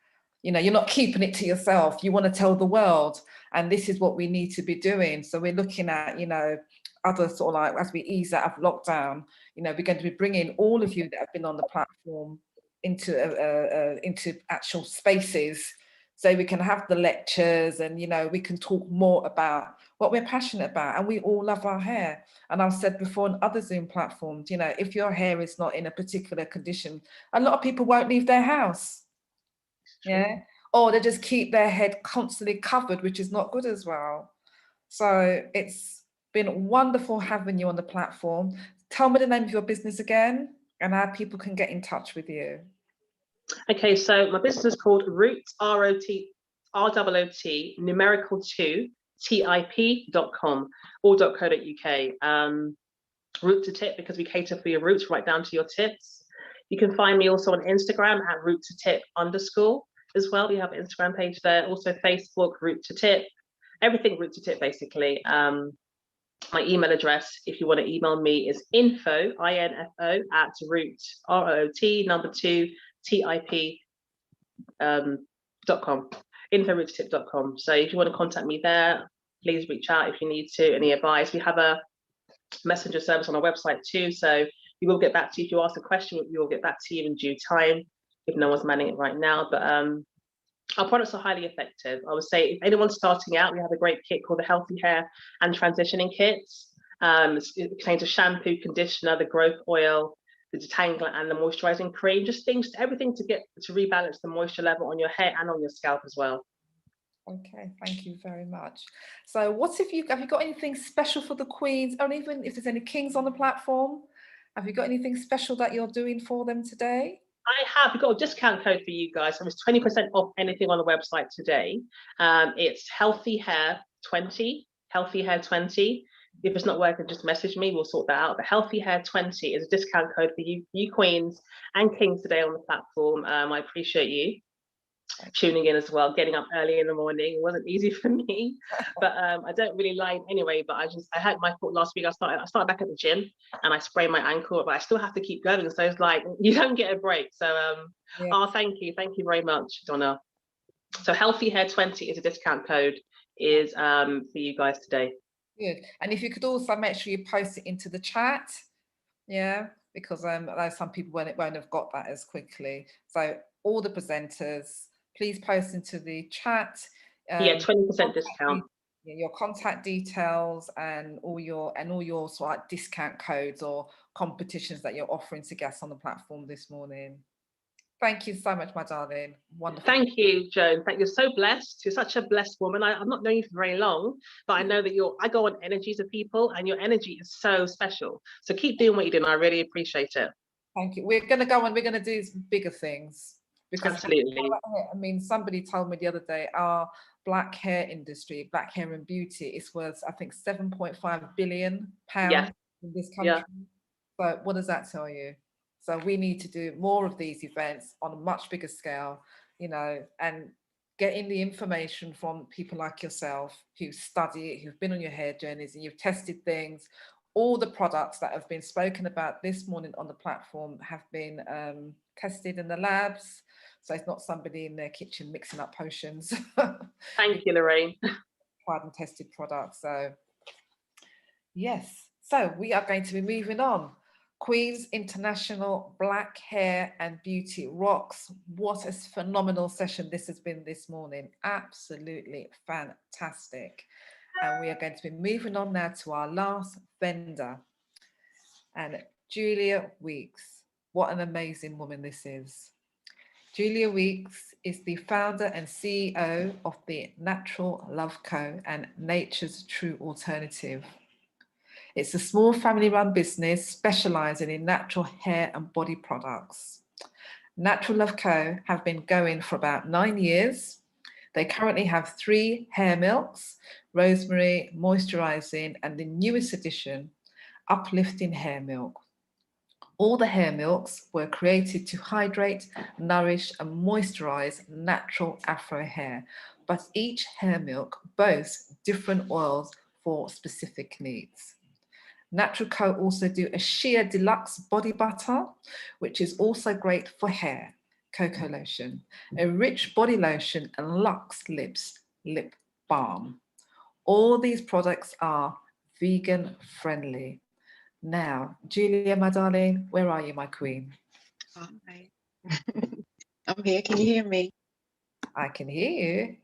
You know, you're not keeping it to yourself. You want to tell the world, and this is what we need to be doing. So we're looking at, you know, other sort of like, as we ease out of lockdown, you know, we're going to be bringing all of you that have been on the platform into actual spaces, so we can have the lectures, and you know, we can talk more about what we're passionate about. And we all love our hair, and I've said before on other Zoom platforms, you know, if your hair is not in a particular condition, a lot of people won't leave their house. Yeah, or they just keep their head constantly covered, which is not good as well. So it's been wonderful having you on the platform. Tell me the name of your business again, and how people can get in touch with you. Okay, so my business is called Root, ROOT, numerical 2, TIP.com, or .co.uk. Root to tip, because we cater for your roots right down to your tips. You can find me also on Instagram at root to tip _ as well. We have an Instagram page there. Also Facebook, root to tip, everything root to tip basically. My email address, if you want to email me, is info, INFO, at root, ROOT, number 2, TIP, info.richtip.com. So if you want to contact me there, please reach out if you need to, any advice. We have a messenger service on our website too, so we will get back to you. If you ask a question, we will get back to you in due time if no one's manning it right now. But our products are highly effective. I would say if anyone's starting out, we have a great kit called the Healthy Hair and Transitioning Kits. It contains a shampoo, conditioner, the growth oil, the detangler, and the moisturizing cream, just things, everything to rebalance the moisture level on your hair and on your scalp as well. Okay, thank you very much. So have you got anything special for the queens, or even if there's any kings on the platform? Have you got anything special that you're doing for them today? I have. We've got a discount code for you guys. So it's 20% off anything on the website today. It's Healthy Hair 20, Healthy Hair 20. If it's not working, just message me. We'll sort that out. But Healthy Hair 20 is a discount code for you queens and kings today on the platform. I appreciate you tuning in as well, getting up early in the morning. It wasn't easy for me, but I don't really lie anyway. But I had my foot last week. I started back at the gym and I sprained my ankle, but I still have to keep going. So it's like you don't get a break. So Yeah. oh, thank you very much, Donna. So Healthy Hair 20 is a discount code is for you guys today. Good. And if you could also make sure you post it into the chat, yeah, because I know some people won't have got that as quickly. So all the presenters, please post into the chat. Yeah, 20% discount. Your contact details and all your sort of like discount codes or competitions that you're offering to guests on the platform this morning. Thank you so much, my darling. Wonderful. Thank you, Joan. You're so blessed. You're such a blessed woman. I've not known you for very long, but I know that I go on energies of people, and your energy is so special. So keep doing what you're doing. I really appreciate it. Thank you. We're going to go on. We're going to do bigger things. Because absolutely. I mean, somebody told me the other day, our black hair industry, black hair and beauty, is worth, I think, £7.5 billion in this country. Yeah. So what does that tell you? So we need to do more of these events on a much bigger scale, you know, and getting the information from people like yourself who study it, who've been on your hair journeys and you've tested things. All the products that have been spoken about this morning on the platform have been tested in the labs. So it's not somebody in their kitchen mixing up potions. Thank you, Lorraine. Tried and tested products. So yes, so we are going to be moving on. Queen's International Black Hair and Beauty rocks. What a phenomenal session this has been this morning. Absolutely fantastic. And we are going to be moving on now to our last vendor. And Julia Weeks. What an amazing woman this is. Julia Weeks is the founder and CEO of the Natural Love Co. and Nature's True Alternative. It's a small family-run business specialising in natural hair and body products. Natural Love Co. have been going for about 9 years. They currently have 3 hair milks, rosemary, moisturising, and the newest addition, uplifting hair milk. All the hair milks were created to hydrate, nourish, and moisturise natural afro hair, but each hair milk boasts different oils for specific needs. Natural Co. also do a sheer deluxe body butter, which is also great for hair, cocoa lotion, a rich body lotion, and luxe lips lip balm. All these products are vegan friendly. Now, Julia, my darling, where are you, my queen? Hi. I'm here. Can you hear me? I can hear you.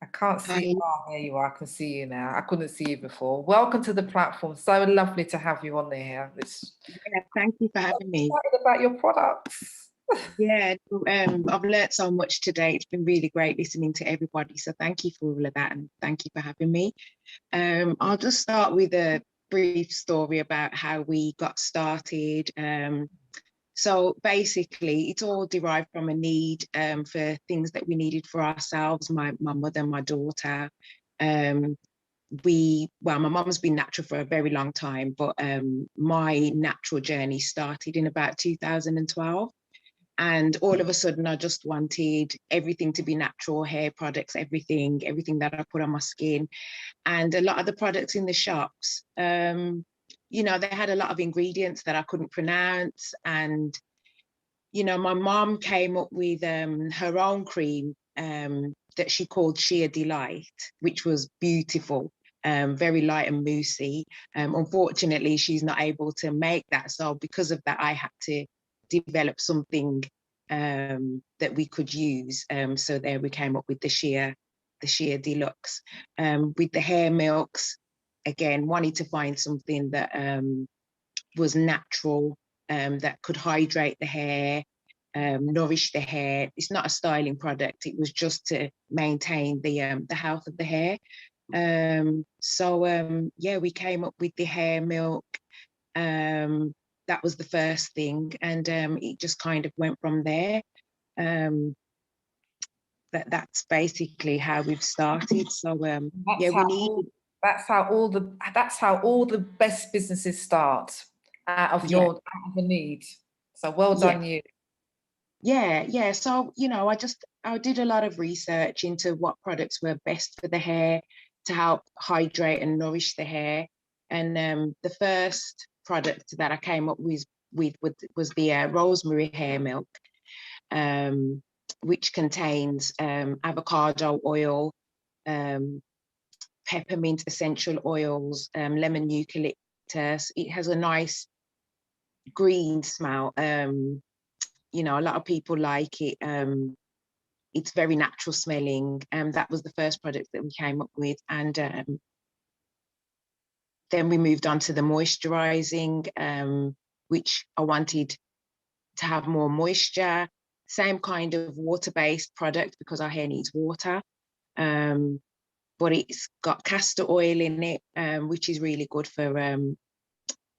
I can't see you. Oh, there you are. I can see you now. I couldn't see you before. Welcome to the platform. So lovely to have you on there. Yeah, thank you for having me. Excited about your products. Yeah, I've learned so much today. It's been really great listening to everybody. So thank you for all of that, and thank you for having me. I'll just start with a brief story about how we got started. So basically, it's all derived from a need for things that we needed for ourselves, my mother and my daughter. My mum's been natural for a very long time, but my natural journey started in about 2012. And all of a sudden, I just wanted everything to be natural, hair products, everything that I put on my skin. And a lot of the products in the shops, you know, they had a lot of ingredients that I couldn't pronounce. And, you know, my mom came up with her own cream that she called Sheer Delight, which was beautiful, very light and moussey. Unfortunately, she's not able to make that. So because of that, I had to develop something that we could use. So there we came up with the Sheer Deluxe. With the hair milks, again, wanted to find something that was natural, that could hydrate the hair, nourish the hair. It's not a styling product. It was just to maintain the health of the hair. Yeah, we came up with the hair milk. That was the first thing, and it just kind of went from there. That's basically how we've started. So yeah, that's how all the best businesses start, out of a need. So well done, you. Yeah. So, you know, I did a lot of research into what products were best for the hair to help hydrate and nourish the hair. And the first product that I came up with was the rosemary hair milk, which contains avocado oil, peppermint essential oils, lemon eucalyptus. It has a nice green smell. You know, a lot of people like it. It's very natural smelling. That was the first product that we came up with. And then we moved on to the moisturizing, which I wanted to have more moisture. Same kind of water-based product because our hair needs water. But it's got castor oil in it, which is really good for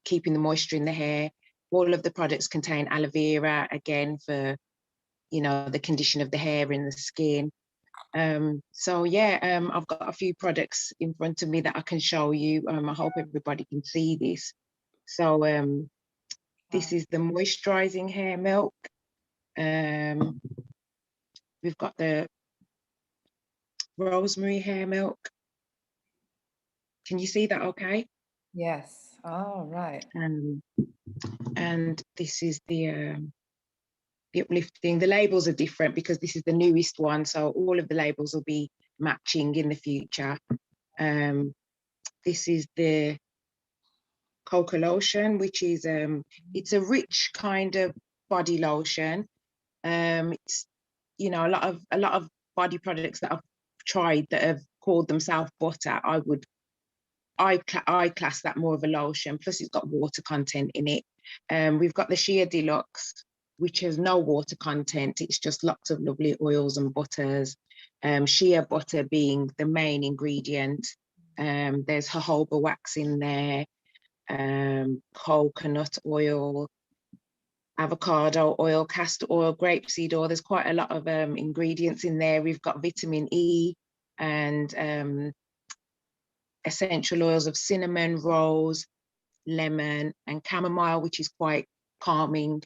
keeping the moisture in the hair. All of the products contain aloe vera, again, for, you know, the condition of the hair and the skin. So yeah, I've got a few products in front of me that I can show you. I hope everybody can see this. So this is the moisturizing hair milk. We've got the rosemary hair milk. Can you see that okay? Yes. All right. And this is the uplifting. The labels are different because this is the newest one, so all of the labels will be matching in the future. This is the cocoa lotion, which is it's a rich kind of body lotion. It's, you know, a lot of body products that I've tried that have called themselves butter, I class that more of a lotion, plus it's got water content in it. We've got the Sheer Deluxe, which has no water content. It's just lots of lovely oils and butters. Shea butter being the main ingredient. There's jojoba wax in there, coconut oil, avocado oil, castor oil, grapeseed oil. There's quite a lot of ingredients in there. We've got vitamin E and essential oils of cinnamon, rose, lemon, and chamomile, which is quite calming.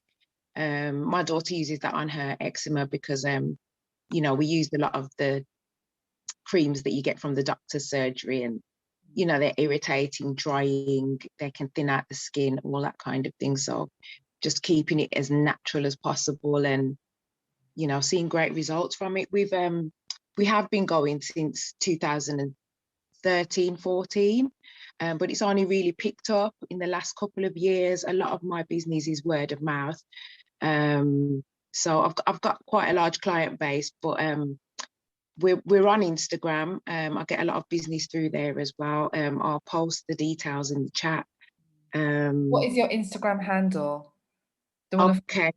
My daughter uses that on her eczema because, you know, we used a lot of the creams that you get from the doctor's surgery, and, you know, they're irritating, drying, they can thin out the skin, all that kind of thing. So just keeping it as natural as possible and, you know, seeing great results from it. We have been going since 2013, 14, but it's only really picked up in the last couple of years. A lot of my business is word of mouth. So I've got quite a large client base, but we're on Instagram. I get a lot of business through there as well. I'll post the details in the chat. What is your Instagram handle? Okay.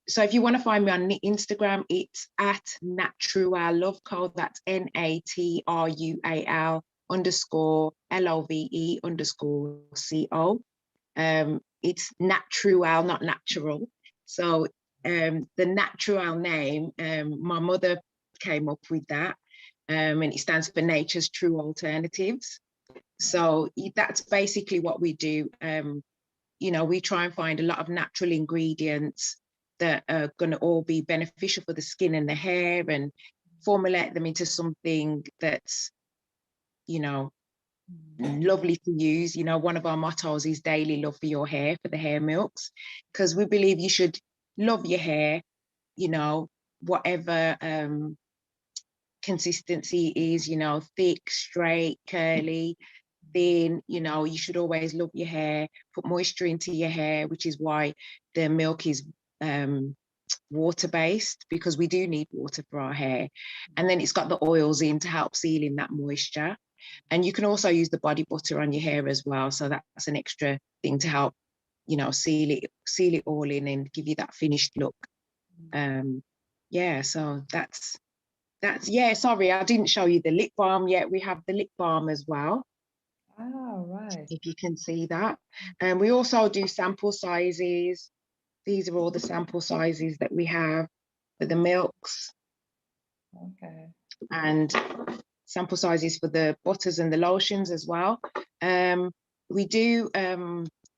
So if you want to find me on Instagram, it's at Natural Love Co. That's NATRUAL _LOVE _CO. It's Natural, not natural. So the Natural name, my mother came up with that, and it stands for Nature's True Alternatives. So that's basically what we do. You know, we try and find a lot of natural ingredients that are going to all be beneficial for the skin and the hair, and formulate them into something that's, you know, lovely to use. You know, one of our mottos is daily love for your hair, for the hair milks, because we believe you should love your hair, you know, whatever consistency is, you know, thick, straight, curly, thin, you know, you should always love your hair, put moisture into your hair, which is why the milk is water-based, because we do need water for our hair. And then it's got the oils in to help seal in that moisture. And you can also use the body butter on your hair as well. So that's an extra thing to help, you know, seal it all in and give you that finished look. Yeah, so that's, yeah, sorry, I didn't show you the lip balm yet. We have the lip balm as well. Oh, right. If you can see that. And we also do sample sizes. These are all the sample sizes that we have for the milks. Okay. And sample sizes for the butters and the lotions as well. We do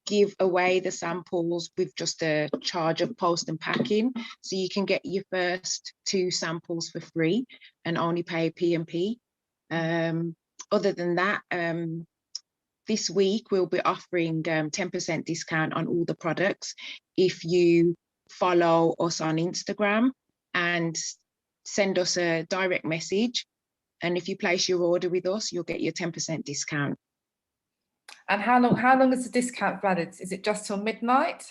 give away the samples with just a charge of post and packing. So you can get your first 2 samples for free and only pay P&P. Other than that, this week we'll be offering 10% discount on all the products if you follow us on Instagram and send us a direct message. And if you place your order with us, you'll get your 10% discount. And how long is the discount valid? Is it just till midnight?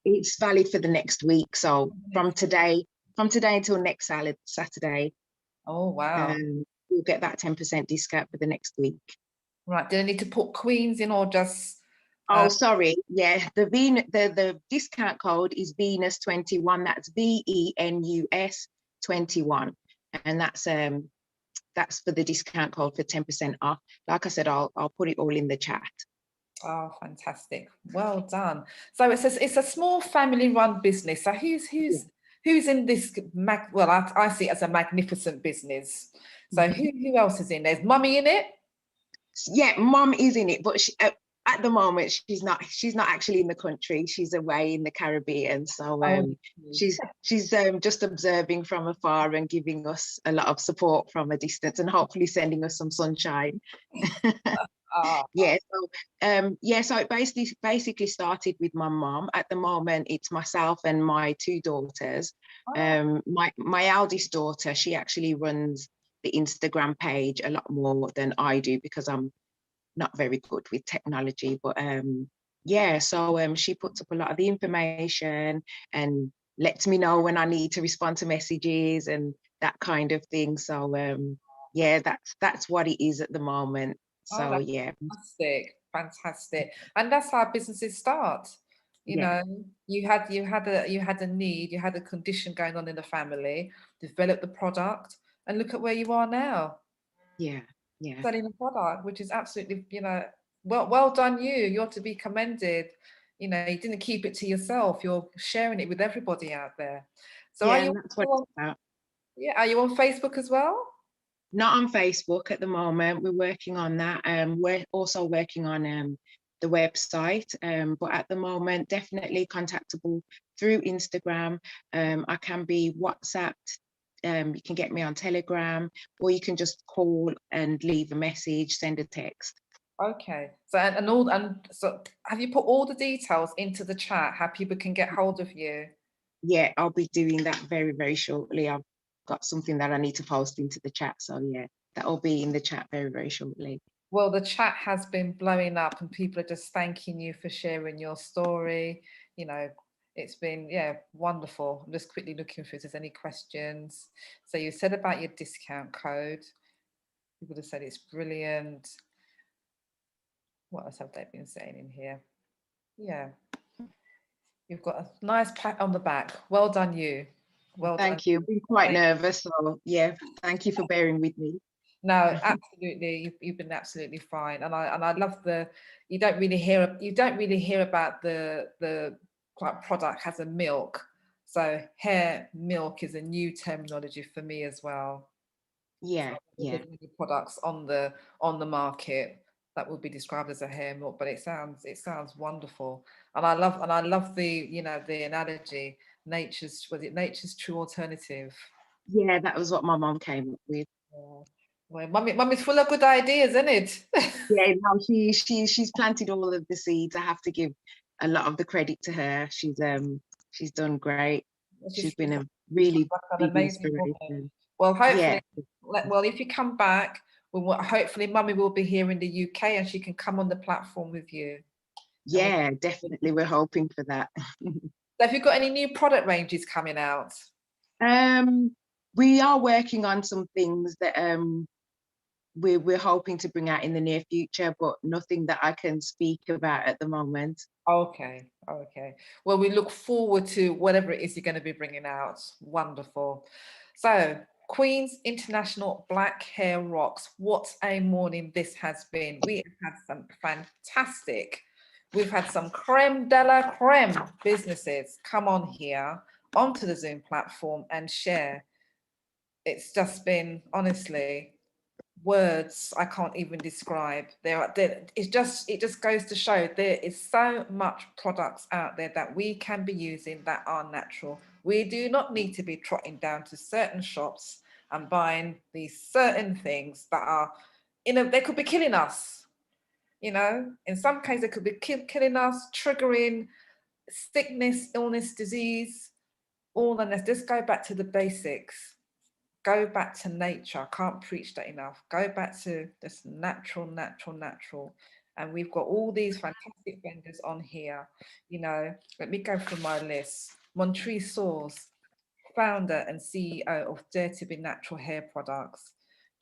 It's valid for the next week. So from today until next Saturday. Oh, wow. You'll get that 10% discount for the next week. Right. Do I need to put Queens in or just? Oh, sorry. Yeah, the discount code is Venus21. That's VENUS 21, and that's for the discount code for 10% off. Like I said, I'll put it all in the chat. Oh, fantastic! Well done. So it's a small family-run business. So who's in this? Well, I see it as a magnificent business. So who else is in there? Is Mummy in it? Yeah, Mum is in it, but at the moment she's not actually in the country. She's away in the Caribbean. So she's just observing from afar and giving us a lot of support from a distance and hopefully sending us some sunshine. Yeah, so it basically started with my mom. At the moment it's myself and my 2 daughters. My eldest daughter, she actually runs the Instagram page a lot more than I do because I'm not very good with technology, but yeah, so she puts up a lot of the information and lets me know when I need to respond to messages and that kind of thing. So yeah, that's what it is at the moment. So yeah, fantastic. And that's how businesses start. You know, you had a need, you had a condition going on in the family, develop the product, and look at where you are now. Yeah. Selling a product, which is absolutely, you know, well done you. You're to be commended. You know, you didn't keep it to yourself. You're sharing it with everybody out there. So yeah, that's what it's about. Yeah, are you on Facebook as well? Not on Facebook at the moment. We're working on that. We're also working on the website, but at the moment, definitely contactable through Instagram. I can be WhatsApped. You can get me on Telegram, or you can just call and leave a message, send a text. Okay. So have you put all the details into the chat, how people can get hold of you? Yeah, I'll be doing that very, very shortly. I've got something that I need to post into the chat. So yeah, that'll be in the chat very, very shortly. Well, the chat has been blowing up and people are just thanking you for sharing your story. You know, it's been, yeah, wonderful. I'm just quickly looking through if there's any questions. So you said about your discount code. People have said it's brilliant. What else have they been saying in here? Yeah. You've got a nice pat on the back. Well done, you. Well done. Thank you. I've been quite nervous. So yeah, thank you for bearing with me. No, absolutely. You've been absolutely fine. And I love you don't really hear about the product has a milk. So hair milk is a new terminology for me as well. Yeah, so there's many products on the market that would be described as a hair milk, but it sounds wonderful. And I love the, you know, the analogy, nature's true alternative. Yeah, that was what my mom came up with. Yeah. Well, mummy's full of good ideas, isn't it? Yeah, no, she's planted all of the seeds. I have to give a lot of the credit to her. She's done great. She's been a really like an big amazing woman. inspiration. Well, hopefully, Yeah. well, if you come back, hopefully Mummy will be here in the UK and she can come on the platform with you. Yeah, definitely. We're hoping for that. So have you got any new product ranges coming out? We are working on some things that we're hoping to bring out in the near future, but nothing that I can speak about at the moment. Okay. Well, we look forward to whatever it is you're going to be bringing out. Wonderful. So, Queen's International Black Hair Rocks. What a morning this has been. We have had some fantastic, we've had some creme de la creme businesses come on here onto the Zoom platform and share. It's just been, honestly, words I can't even describe. It just goes to show there is so much products out there that we can be using that are natural. We do not need to be trotting down to certain shops and buying these certain things that are, they could be killing us. In some cases, they could be killing us, triggering sickness, illness, disease, all. And let's just go back to the basics. Go back to nature. I can't preach that enough. Go back to this natural. And we've got all these fantastic vendors on here. Let me go through my list. Montreece Soares, founder and CEO of Dare to Be Natural Hair Products.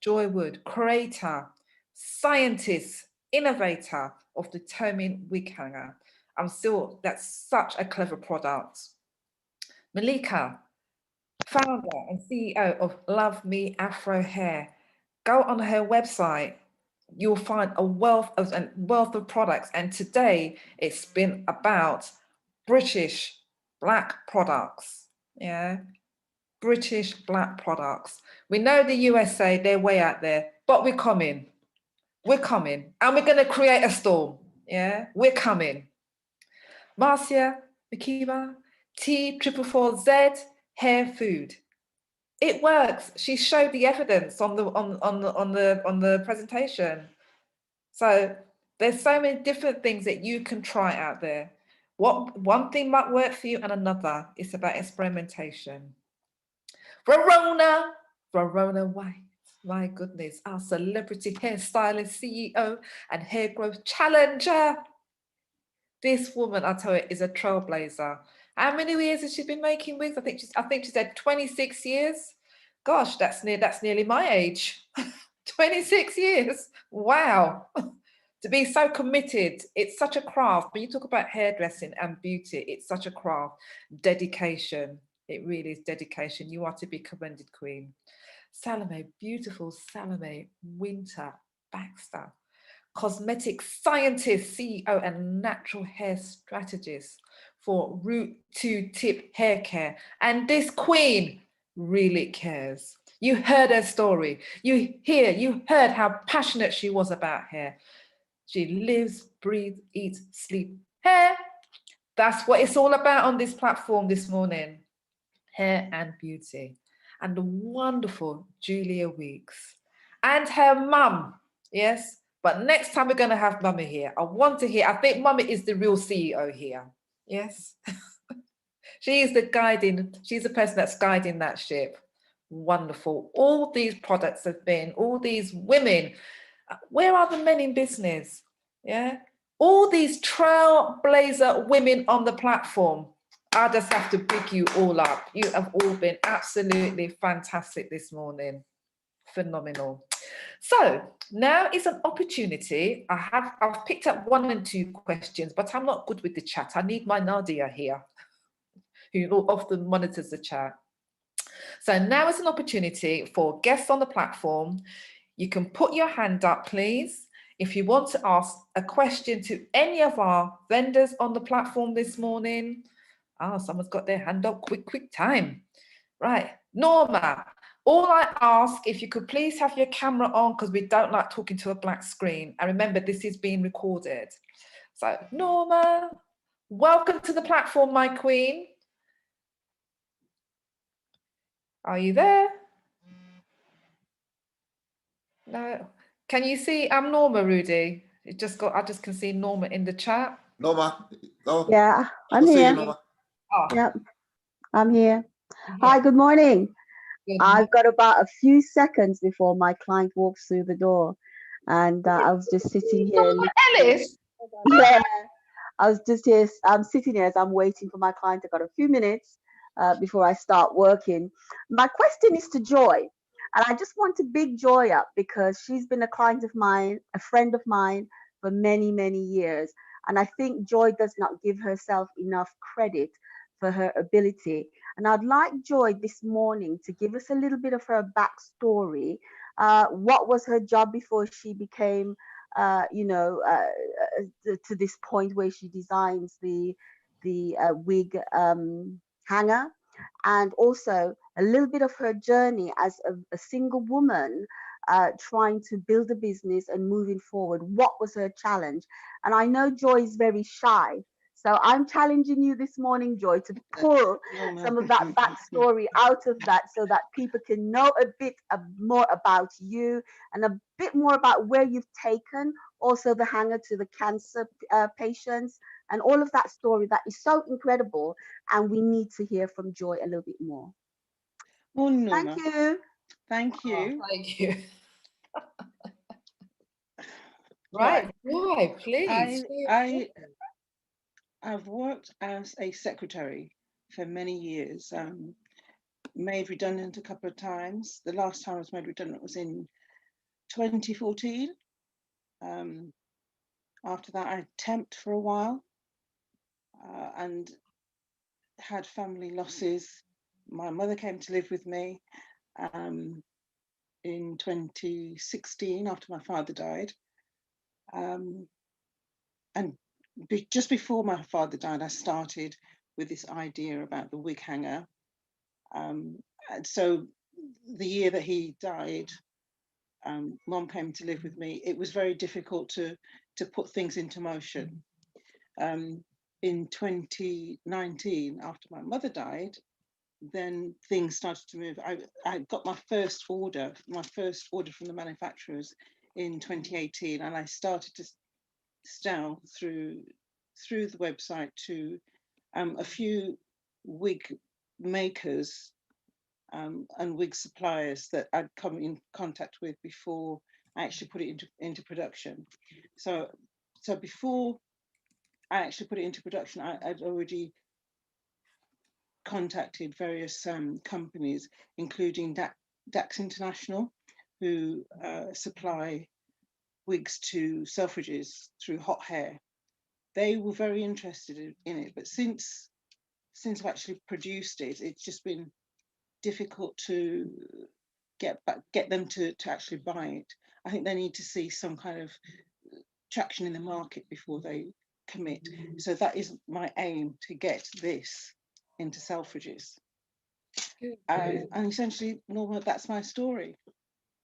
Joy Wood, creator, scientist, innovator of the Tomin wig hanger. That's such a clever product. Malika, founder and CEO of Love Me Afro Hair. Go on her website. You'll find a wealth of products. And today it's been about British Black products. Yeah, British Black products. We know the USA, they're way out there, but we're coming. We're coming. And we're going to create a storm. Yeah, we're coming. Marcia Mikiba, T444Z, hair food. It works. She showed the evidence on the presentation. So there's so many different things that you can try out there. One thing might work for you and another. It's about experimentation. Verona White. My goodness, our celebrity hairstylist, CEO, and hair growth challenger. This woman, I tell you, is a trailblazer. How many years has she been making wigs? I think she said 26 years. Gosh, that's nearly my age. 26 years. Wow. To be so committed. It's such a craft. When you talk about hairdressing and beauty, it's such a craft. Dedication. It really is dedication. You are to be commended, Queen. Salome, beautiful Salome Winter Baxter. Cosmetic scientist, CEO and natural hair strategist for Root to Tip Hair Care. And this queen really cares. You heard her story. You heard how passionate she was about hair. She lives, breathes, eats, sleeps hair. That's what it's all about on this platform this morning. Hair and beauty. And the wonderful Julia Weeks. And her mum, yes. But next time we're going to have Mummy here. I think Mummy is the real CEO here. Yes. She's the person that's guiding that ship. Wonderful. All these products have been, all these women. Where are the men in business? Yeah. All these trailblazer women on the platform. I just have to big you all up. You have all been absolutely fantastic this morning. Phenomenal. So now is an opportunity. I've picked up 1 and 2 questions, but I'm not good with the chat. I need my Nadia here, who often monitors the chat. So now is an opportunity for guests on the platform. You can put your hand up, please, if you want to ask a question to any of our vendors on the platform this morning. Someone's got their hand up. Quick time. Right, Norma. All I ask, if you could please have your camera on, because we don't like talking to a black screen. And remember, this is being recorded. So, Norma, welcome to the platform, my queen. Are you there? No. Can you see? I'm Norma, Rudy. I just can see Norma in the chat. Norma, go. Yeah, I'm We'll see you, here. Norma. Oh. Yep, I'm here. Hi, good morning. Good I've got about a few seconds before my client walks through the door, and I was just sitting here. Ellis. Yeah, I was just here. I'm sitting here as I'm waiting for my client. I've got a few minutes before I start working. My question is to Joy, and I just want to big Joy up because she's been a client of mine, a friend of mine for many, many years. And I think Joy does not give herself enough credit for her ability. And I'd like Joy this morning to give us a little bit of her backstory. What was her job before she became to this point where she designs the wig hanger, and also a little bit of her journey as a single woman trying to build a business and moving forward. What was her challenge? And I know Joy is very shy, so I'm challenging you this morning, Joy, to pull some of that backstory out of that so that people can know a bit more about you and a bit more about where you've taken also the hanger to the cancer patients and all of that story that is so incredible. And we need to hear from Joy a little bit more. Morning, Thank Norma. you. Thank you. Oh, thank you. Right, Joy, please. I've worked as a secretary for many years, made redundant a couple of times. The last time I was made redundant was in 2014. After that, I temped for a while and had family losses. My mother came to live with me in 2016 after my father died. And just before my father died, I started with this idea about the wig hanger. And so the year that he died, Mom came to live with me. It was very difficult to put things into motion. In 2019, after my mother died, then things started to move. I got my first order from the manufacturers in 2018, and I started to sell through the website to a few wig makers and wig suppliers that I'd come in contact with before I actually put it into production. So before I actually put it into production, I'd already contacted various companies, including Dax International, who supply wigs to Selfridges through Hot Hair. They were very interested in it, but since I've actually produced it, it's just been difficult to get them to actually buy it. I think they need to see some kind of traction in the market before they commit. So that is my aim, to get this into Selfridges. And essentially, Norma, that's my story.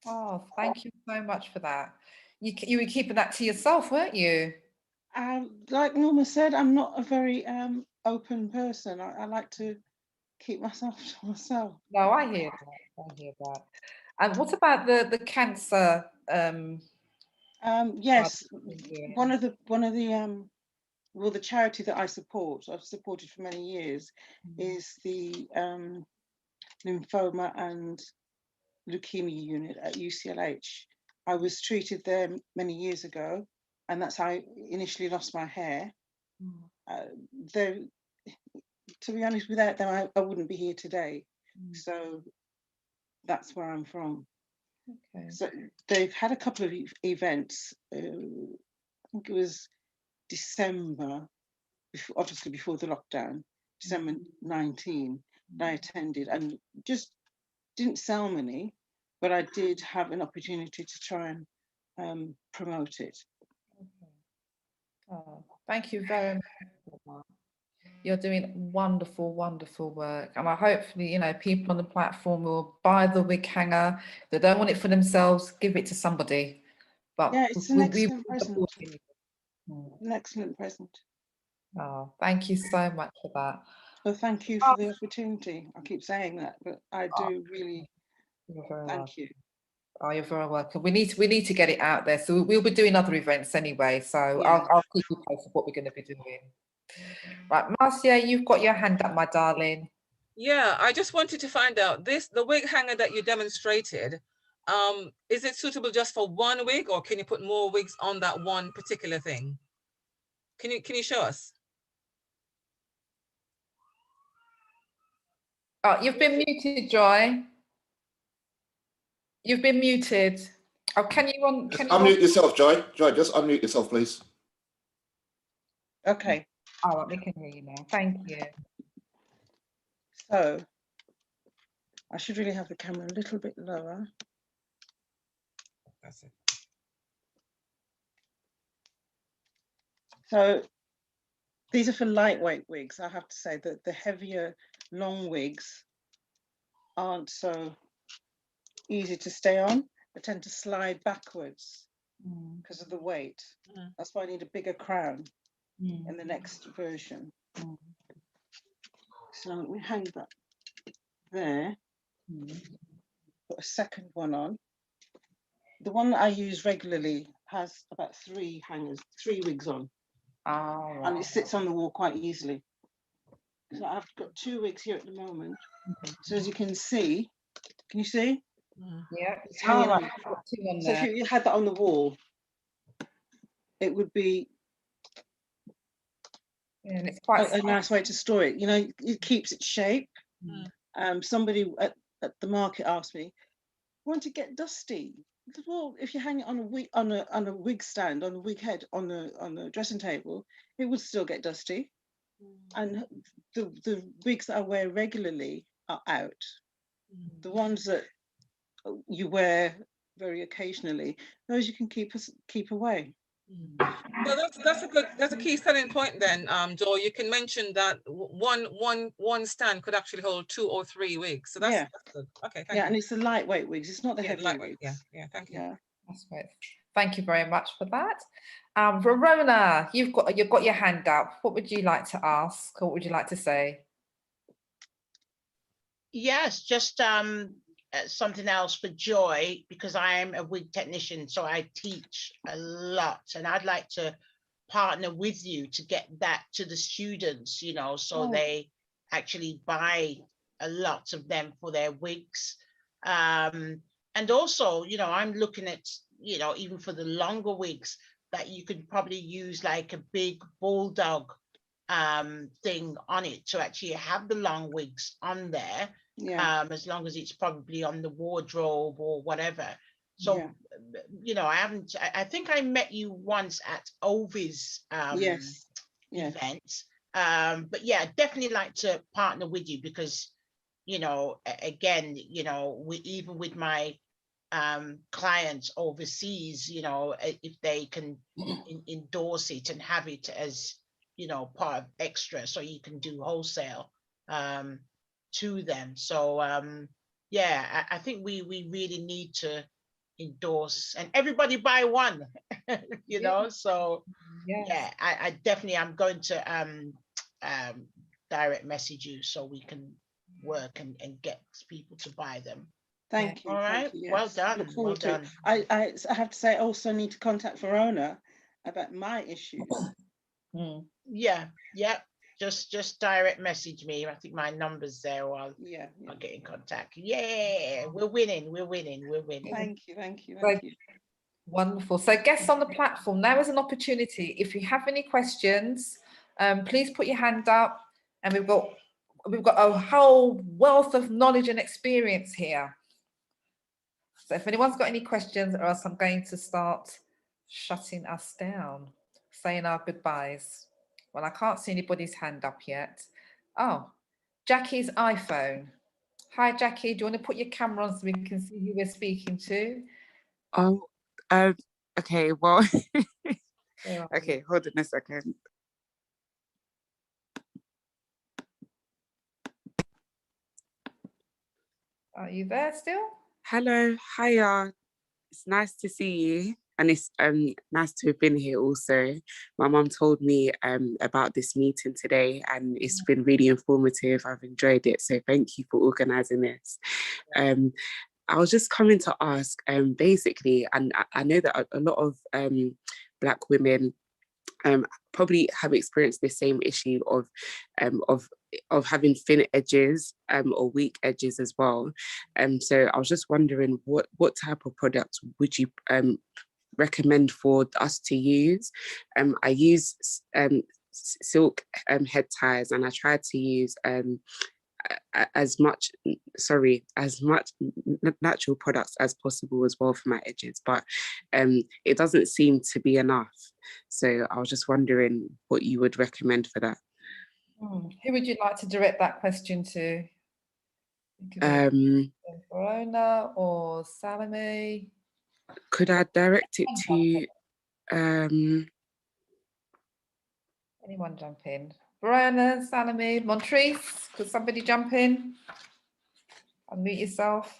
Oh, thank you so much for that. You were keeping that to yourself, weren't you? Like Norma said, I'm not a very open person. I like to keep myself to myself. No, I hear that. I hear that. And what about the cancer? Yes, one of the well, the charity that I've supported for many years, is the lymphoma and leukemia unit at UCLH. I was treated there many years ago, and that's how I initially lost my hair. Though, to be honest, without them, I wouldn't be here today. So that's where I'm from. Okay. So they've had a couple of events. I think it was December, obviously before the lockdown, December 19, I attended, and just didn't sell many, but I did have an opportunity to try and promote it. Okay. Oh, thank you very much. You're doing wonderful, wonderful work. And I hopefully, people on the platform will buy the wig hanger. If they don't want it for themselves, give it to somebody. But yeah, it's an excellent present. An excellent present. Oh, thank you so much for that. Well, thank you for the opportunity. I keep saying that, but I do really thank you. Oh, you're very welcome. We need to get it out there. So we'll be doing other events anyway. So yeah. I'll keep you posted what we're going to be doing. Right, Marcia, you've got your hand up, my darling. Yeah, I just wanted to find out the wig hanger that you demonstrated, is it suitable just for one wig, or can you put more wigs on that one particular thing? Can you show us? Oh, you've been muted, Joy. You've been muted. Oh, can you unmute yourself, Joy? Joy, just unmute yourself, please. Okay. All right, we can hear you now. Thank you. So I should really have the camera a little bit lower. That's it. So these are for lightweight wigs. I have to say that the heavier long wigs aren't so easy to stay on. They tend to slide backwards because of the weight. That's why I need a bigger crown in the next version. So let me hang that there. Put a second one on. The one that I use regularly has about 3 wigs on. Oh, and it sits on the wall quite easily. So I've got 2 wigs here at the moment. So as you can see, can you see? Yeah, it's hanging on. Got 2 on So there. if you had that on the wall, it would be and it's quite a nice way to store it. You know, it keeps its shape. Somebody at the market asked me, "Want to get dusty?" I said, well, if you hang it on a wig on a wig stand, on a wig head, on the dressing table, it would still get dusty. And the wigs that I wear regularly are out. The ones that you wear very occasionally, those you can keep away. So that's a key selling point then, Joel. You can mention that one stand could actually hold 2 or 3 wigs. So that's good. Okay, thank you. And it's the lightweight wigs. It's not the heavy lightweight wigs. Yeah, thank you. Yeah, that's great. Thank you very much for that. Verona, you've got your hand up. What would you like to ask, or what would you like to say? Yes, just something else for Joy, because I am a wig technician, so I teach a lot, and I'd like to partner with you to get that to the students, you know, so they actually buy a lot of them for their wigs. And also, you know, I'm looking at, you know, even for the longer wigs, that you could probably use like a big bulldog thing on it to actually have the long wigs on there. As long as it's probably on the wardrobe or whatever. So, you know, I think I met you once at Ovi's event. But yeah, definitely like to partner with you, because, you know, again, you know, even with my clients overseas, you know, if they can endorse it and have it as, you know, part of extra, so you can do wholesale to them. So yeah, I think we really need to endorse, and everybody buy one. You know, so yeah, I definitely am going to direct message you so we can work and get people to buy them. Thank you. All right. Thank you, Well done. Look forward to it. I have to say, I also need to contact Verona about my issues. Yeah. Just direct message me. I think my number's there, or I'll get in contact. Yeah, we're winning. Thank you. Wonderful. So guests on the platform, now is an opportunity. If you have any questions, please put your hand up, and we've got a whole wealth of knowledge and experience here. So if anyone's got any questions, or else I'm going to start shutting us down, saying our goodbyes. Well, I can't see anybody's hand up yet. Oh, Jackie's iPhone. Hi, Jackie. Do you want to put your camera on so we can see who we're speaking to? Oh, okay. Well, okay. Hold on a second. Are you there still? Hello, hiya. It's nice to see you, and it's nice to have been here also. My mum told me about this meeting today, and it's been really informative. I've enjoyed it, so thank you for organising this. I was just coming to ask, basically, and I know that a lot of Black women probably have experienced the same issue of of having thin edges or weak edges as well. So I was just wondering what type of products would you recommend for us to use? I use silk head ties, and I try to use as much natural products as possible as well for my edges, but it doesn't seem to be enough. So I was just wondering what you would recommend for that. Who would you like to direct that question to? Verona or Salome? Could I direct it to anyone jump in? Verona, Salome, Montreece, could somebody jump in? Unmute yourself.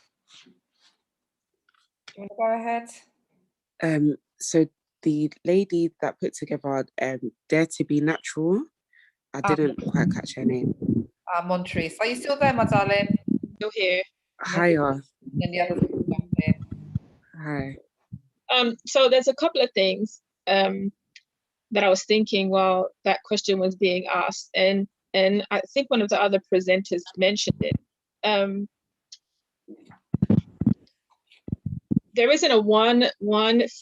Do you want to go ahead? So the lady that put together Dare to Be Natural, I didn't quite catch her name. Montreece, are you still there, my darling? Still here. Hiya. And the others can jump in. Hi. So there's a couple of things that I was thinking while that question was being asked, and I think one of the other presenters mentioned it. There isn't a one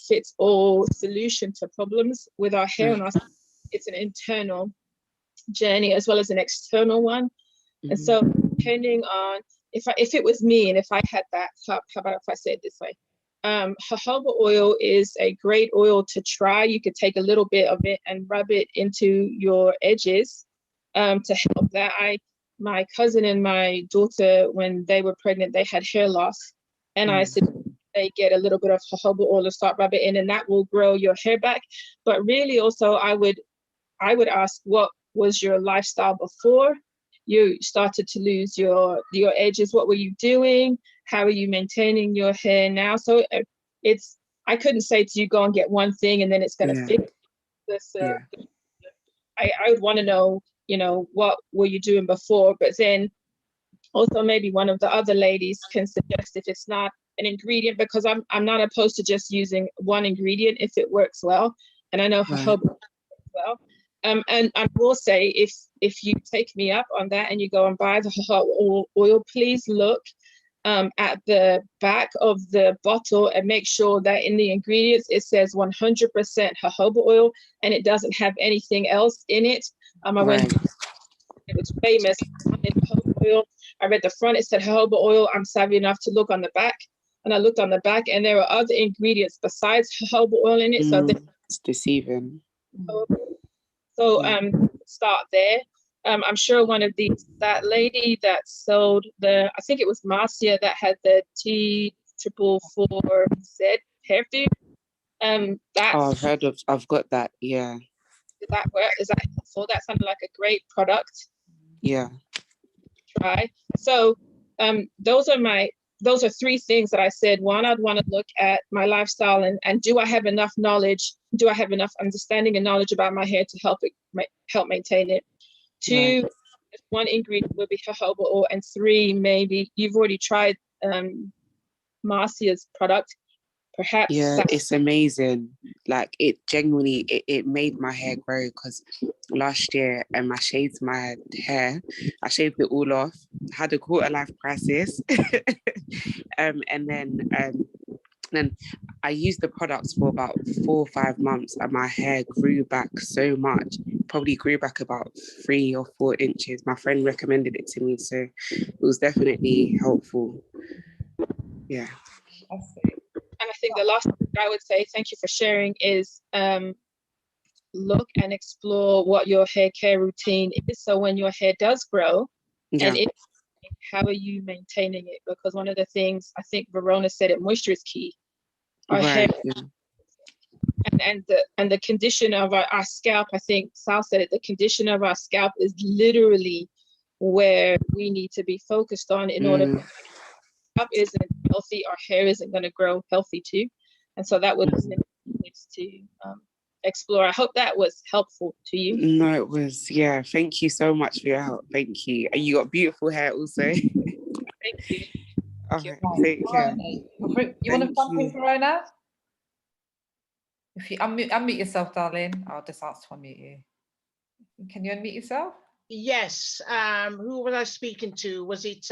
fits all solution to problems with our hair and our skin. It's an internal journey as well as an external one. And so depending on if it was me and if I had that cup, how about if I say it this way? Jojoba oil is a great oil to try. You could take a little bit of it and rub it into your edges to help that. My cousin and my daughter, when they were pregnant, they had hair loss, and I said they get a little bit of jojoba oil to start rubbing in, and that will grow your hair back. But really, also, I would ask, what was your lifestyle before you started to lose your edges? What were you doing? How are you maintaining your hair now? So I couldn't say to you, go and get one thing and then it's going to fix this. I would want to know, what were you doing before? But then also maybe one of the other ladies can suggest if it's not an ingredient, because I'm not opposed to just using one ingredient if it works well. And I know jojoba works well. And I will say, if you take me up on that and you go and buy the jojoba oil, please look at the back of the bottle and make sure that in the ingredients it says 100% jojoba oil and it doesn't have anything else in it. I went, it was famous in jojoba oil. I read the front, it said jojoba oil. I'm savvy enough to look on the back, and I looked on the back and there were other ingredients besides jojoba oil in it. So it's deceiving. So start there. I'm sure one of that lady that sold I think it was Marcia that had the T444Z hair food. I've got that, yeah. Is that helpful? That sounded like a great product. Yeah. Try. So those are three things that I said. One, I'd want to look at my lifestyle and do I have enough knowledge? Do I have enough understanding and knowledge about my hair to help maintain it? Two, one ingredient would be jojoba oil, and three, maybe you've already tried Marcia's product. Perhaps. Yeah, it's amazing. Like it genuinely, it made my hair grow, because last year I shaved my hair. I shaved it all off, had a quarter-life crisis. And then I used the products for about 4 or 5 months and my hair grew back so much, probably grew back about 3 or 4 inches. My friend recommended it to me, so it was definitely helpful. Yeah. And I think the last thing I would say, thank you for sharing, is look and explore what your hair care routine is. So when your hair does grow, and how are you maintaining it? Because one of the things, I think Verona said it, moisture is key. Our hair, and the condition of our scalp, I think Sal said it, the condition of our scalp is literally where we need to be focused on in order. If our scalp isn't healthy, our hair isn't going to grow healthy too. And so that was to explore. I hope that was helpful to you. No, it was. Yeah, thank you so much for your help. Thank you. And you got beautiful hair also. Thank you. Okay, take care. You want to jump in, Verona? If you unmute yourself, darling, I'll just ask to unmute you. Can you unmute yourself? Yes. Who was I speaking to? Was it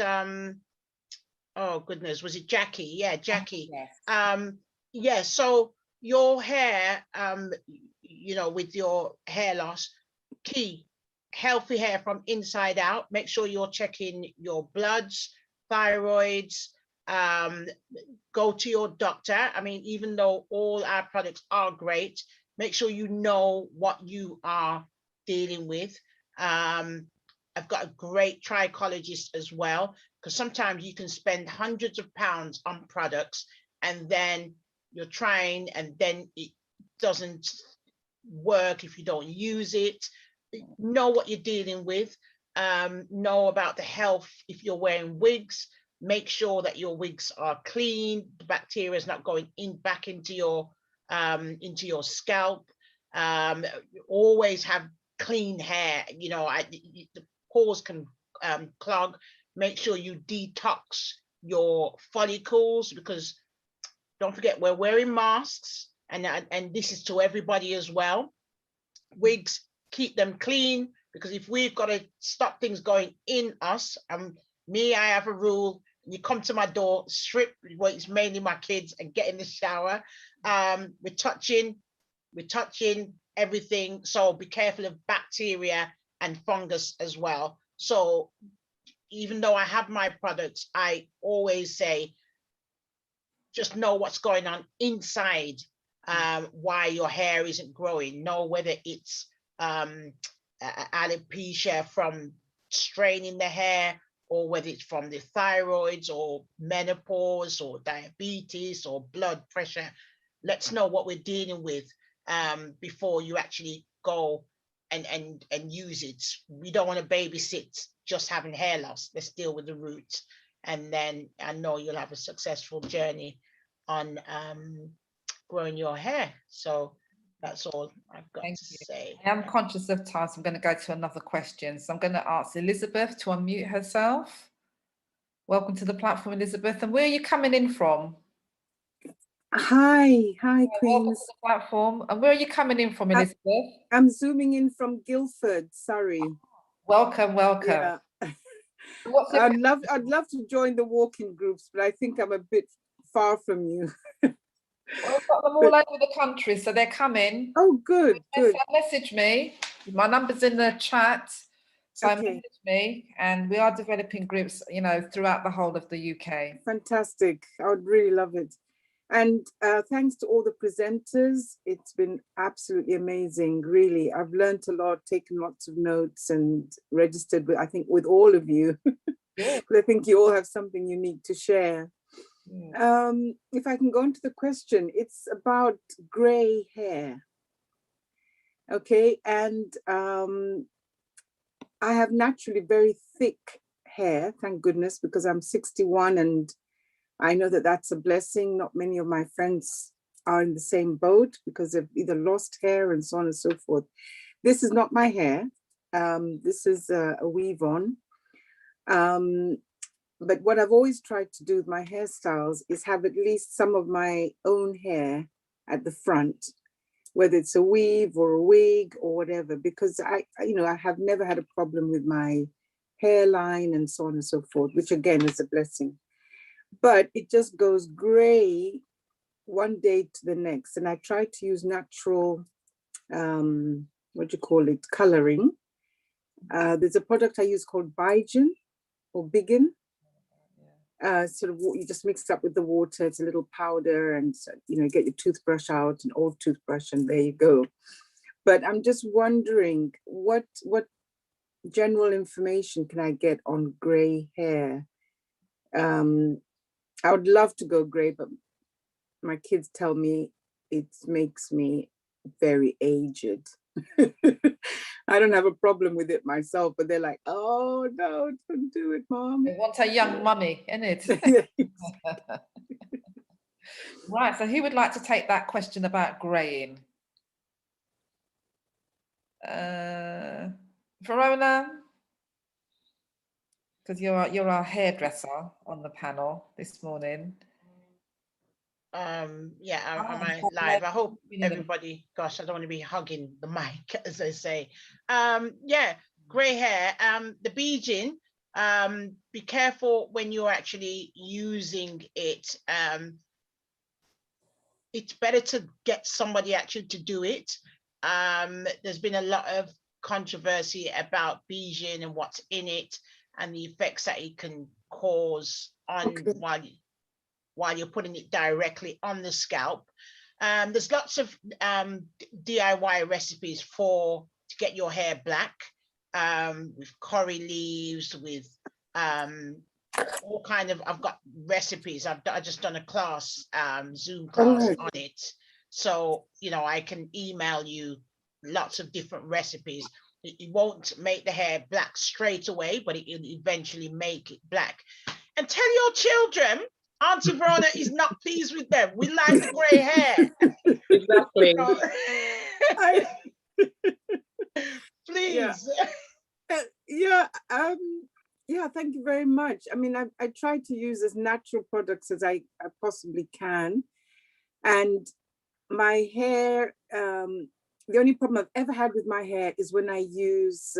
oh goodness, was it Jackie? Yeah, Jackie. Yes. Yeah, so your hair, you know, with your hair loss, key, healthy hair from inside out. Make sure you're checking your bloods, thyroids, go to your doctor. I mean, even though all our products are great, make sure you know what you are dealing with. I've got a great trichologist as well, because sometimes you can spend hundreds of pounds on products and then you're trying and then it doesn't work if you don't use it. Know what you're dealing with. Know about the health. If you're wearing wigs, make sure that your wigs are clean. The bacteria is not going back into your scalp. Always have clean hair. You know, the pores can clog. Make sure you detox your follicles, because don't forget, we're wearing masks, and this is to everybody as well. Wigs, keep them clean, because if we've got to stop things going in us, me, I have a rule. You come to my door, strip, well, it's mainly my kids, and get in the shower. We're touching everything. So be careful of bacteria and fungus as well. So even though I have my products, I always say, just know what's going on inside, why your hair isn't growing. Know whether it's alopecia from straining the hair, or whether it's from the thyroids or menopause or diabetes or blood pressure. Let's know what we're dealing with before you actually go and use it. We don't want to babysit just having hair loss. Let's deal with the roots. And then I know you'll have a successful journey on growing your hair. So that's all I've got to say. I am conscious of time, so I'm going to go to another question. So I'm going to ask Elizabeth to unmute herself. Welcome to the platform, Elizabeth. And where are you coming in from? Hi, Welcome Queens. to the platform. And where are you coming in from, Elizabeth? I'm zooming in from Guildford, Surrey. Welcome, welcome. Yeah. I'd love to join the walking groups, but I think I'm a bit far from you. Well, we've got them all over the country, so they're coming. Oh, good, good. Message me. My number's in the chat. So Okay. message me, and we are developing groups, you know, throughout the whole of the UK. Fantastic. I would really love it. And thanks to all the presenters. It's been absolutely amazing, really. I've learned a lot, taken lots of notes, and registered with, I think, with all of you. Yeah. I think you all have something unique to share. Yeah. If I can go into the question, it's about gray hair. Okay, and I have naturally very thick hair, thank goodness, because I'm 61 and I know that that's a blessing. Not many of my friends are in the same boat because they've either lost hair and so on and so forth. This is not my hair. This is a weave on. But what I've always tried to do with my hairstyles is have at least some of my own hair at the front, whether it's a weave or a wig or whatever, because I have never had a problem with my hairline and so on and so forth, which again is a blessing. But it just goes gray one day to the next. And I try to use natural, coloring. There's a product I use called Bigen or Biggin. You just mix it up with the water. It's a little powder, and get your toothbrush out, an old toothbrush, and there you go. But I'm just wondering what general information can I get on gray hair? I would love to go gray, but my kids tell me it makes me very aged. I don't have a problem with it myself, but they're like, oh no, don't do it, Mom. They want a young mummy, innit? Right, so who would like to take that question about greying? Verona? Because you're our hairdresser on the panel this morning. Am I live? I hope everybody, gosh, I don't want to be hugging the mic, as they say. gray hair, the beading, be careful when you're actually using it. It's better to get somebody actually to do it. There's been a lot of controversy about beading and what's in it and the effects that it can cause on while you're putting it directly on the scalp. There's lots of DIY recipes to get your hair black, with curry leaves, with all kind of, I've got recipes. I just done a class, Zoom class on it. So, you know, I can email you lots of different recipes. It won't make the hair black straight away, but it'll eventually make it black. And tell your children, Auntie Verona is not pleased with them. We like the gray hair. Exactly. Please. Yeah, thank you very much. I mean, I try to use as natural products as I possibly can. And my hair, the only problem I've ever had with my hair is when I use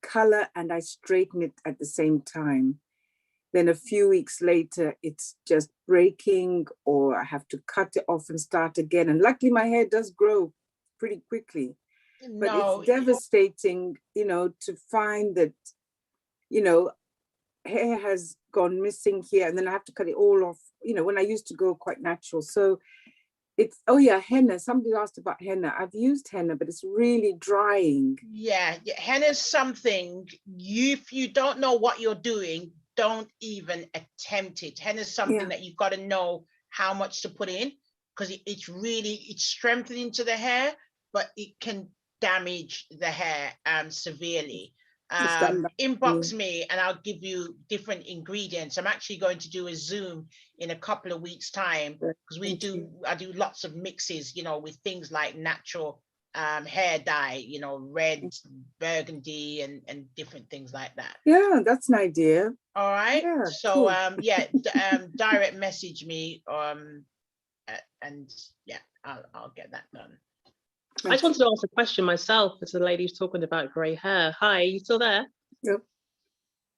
color and I straighten it at the same time. Then a few weeks later, it's just breaking, or I have to cut it off and start again. And luckily my hair does grow pretty quickly. But it's devastating, you know, to find that, you know, hair has gone missing here and then I have to cut it all off, you know, when I used to go quite natural. So it's, oh yeah, henna. Somebody asked about henna. I've used henna, but it's really drying. Yeah, henna is something, if you don't know what you're doing, don't even attempt it. Henna is something that you've got to know how much to put in, because it's strengthening to the hair, but it can damage the hair severely. Inbox me and I'll give you different ingredients. I'm actually going to do a Zoom in a couple of weeks' time, because I do lots of mixes, you know, with things like natural hair dye, you know, red, burgundy, and different things like that. Yeah, that's an idea. All right. Yeah, so cool. Direct message me, and yeah, I'll get that done. I just wanted to ask a question myself as the lady who's talking about grey hair. Hi, are you still there? Yep.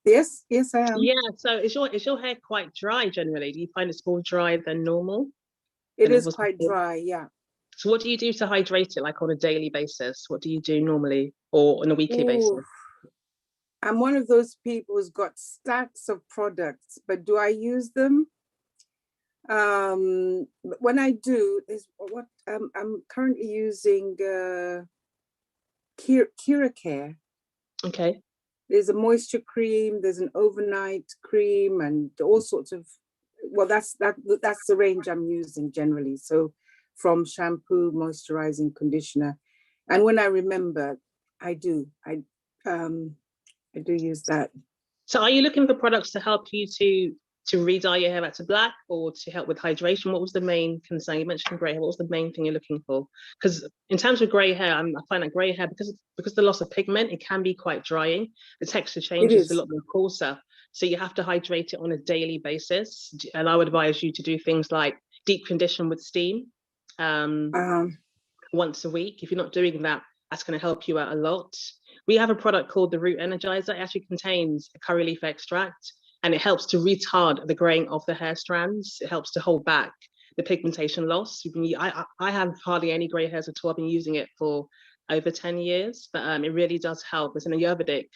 Yes, I am. Yeah, so is your hair quite dry generally? Do you find it's more dry than normal? It is quite dry, yeah. So what do you do to hydrate it, like on a daily basis? What do you do normally, or on a weekly basis? I'm one of those people who's got stacks of products, but do I use them? When I do, is what I'm currently using haircare. Okay. There's a moisture cream, there's an overnight cream, and all sorts of, well, that's the range I'm using generally. So from shampoo, moisturizing, conditioner, and when I remember, I do use that. So are you looking for products to help you to re-dye your hair back to black, or to help with hydration? What was the main concern? You mentioned grey hair. What was the main thing you're looking for? Because in terms of grey hair, I find that grey hair, because of the loss of pigment, it can be quite drying. The texture changes a lot more coarser. So you have to hydrate it on a daily basis. And I would advise you to do things like deep condition with steam once a week. If you're not doing that, that's going to help you out a lot. We have a product called the Root Energizer. It actually contains a curry leaf extract, and it helps to retard the graying of the hair strands. It helps to hold back the pigmentation loss. I have hardly any grey hairs at all. I've been using it for over 10 years, but it really does help. It's an Ayurvedic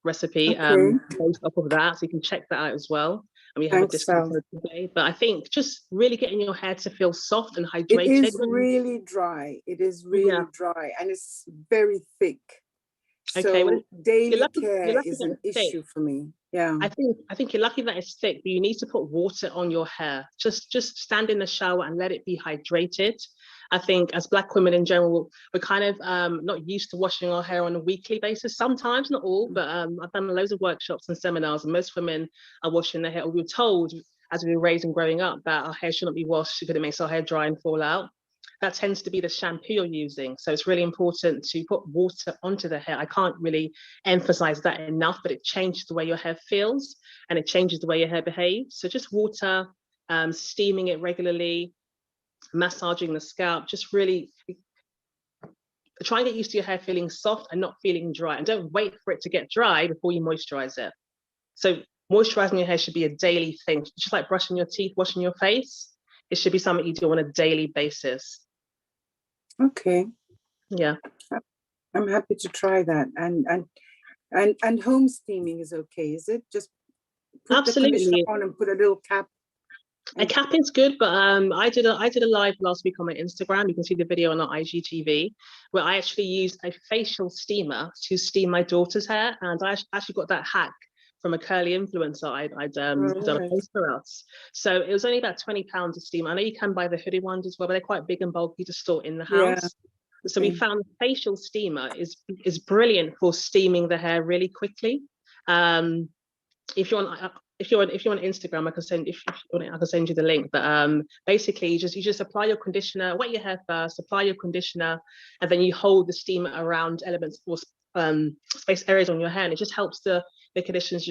recipe based off of that, so you can check that out as well. And we have a discount today. But I think just really getting your hair to feel soft and hydrated. It is really dry. It is really dry, and it's very thick. Okay, so daily care is an issue for me. Yeah, I think you're lucky that it's thick, but you need to put water on your hair. Just stand in the shower and let it be hydrated. I think as Black women in general, we're kind of not used to washing our hair on a weekly basis. Sometimes, not all, but I've done loads of workshops and seminars, and most women are washing their hair. We were told as we were raised and growing up that our hair shouldn't be washed because it makes our hair dry and fall out. That tends to be the shampoo you're using. So it's really important to put water onto the hair. I can't really emphasize that enough, but it changes the way your hair feels and it changes the way your hair behaves. So just water, steaming it regularly, massaging the scalp, just really try and get used to your hair feeling soft and not feeling dry, and don't wait for it to get dry before you moisturize it. So moisturizing your hair should be a daily thing, just like brushing your teeth, washing your face. It should be something you do on a daily basis. Okay. Yeah. I'm happy to try that. And home steaming is okay, is it? Just put Absolutely. the conditioner on and put a little cap. A cap is good, but I did a live last week on my Instagram. You can see the video on our IGTV, where I actually used a facial steamer to steam my daughter's hair, and I actually got that hack from a curly influencer I'd done a post for us. So it was only about £20 a steam. I know you can buy the hooded ones as well, but they're quite big and bulky to store in the house. Yeah. So we found the facial steamer is brilliant for steaming the hair really quickly. If you're on Instagram, I can send you the link. But basically, you just apply your conditioner, wet your hair first, apply your conditioner, and then you hold the steamer around elements or space areas on your hair, and it just helps the conditioners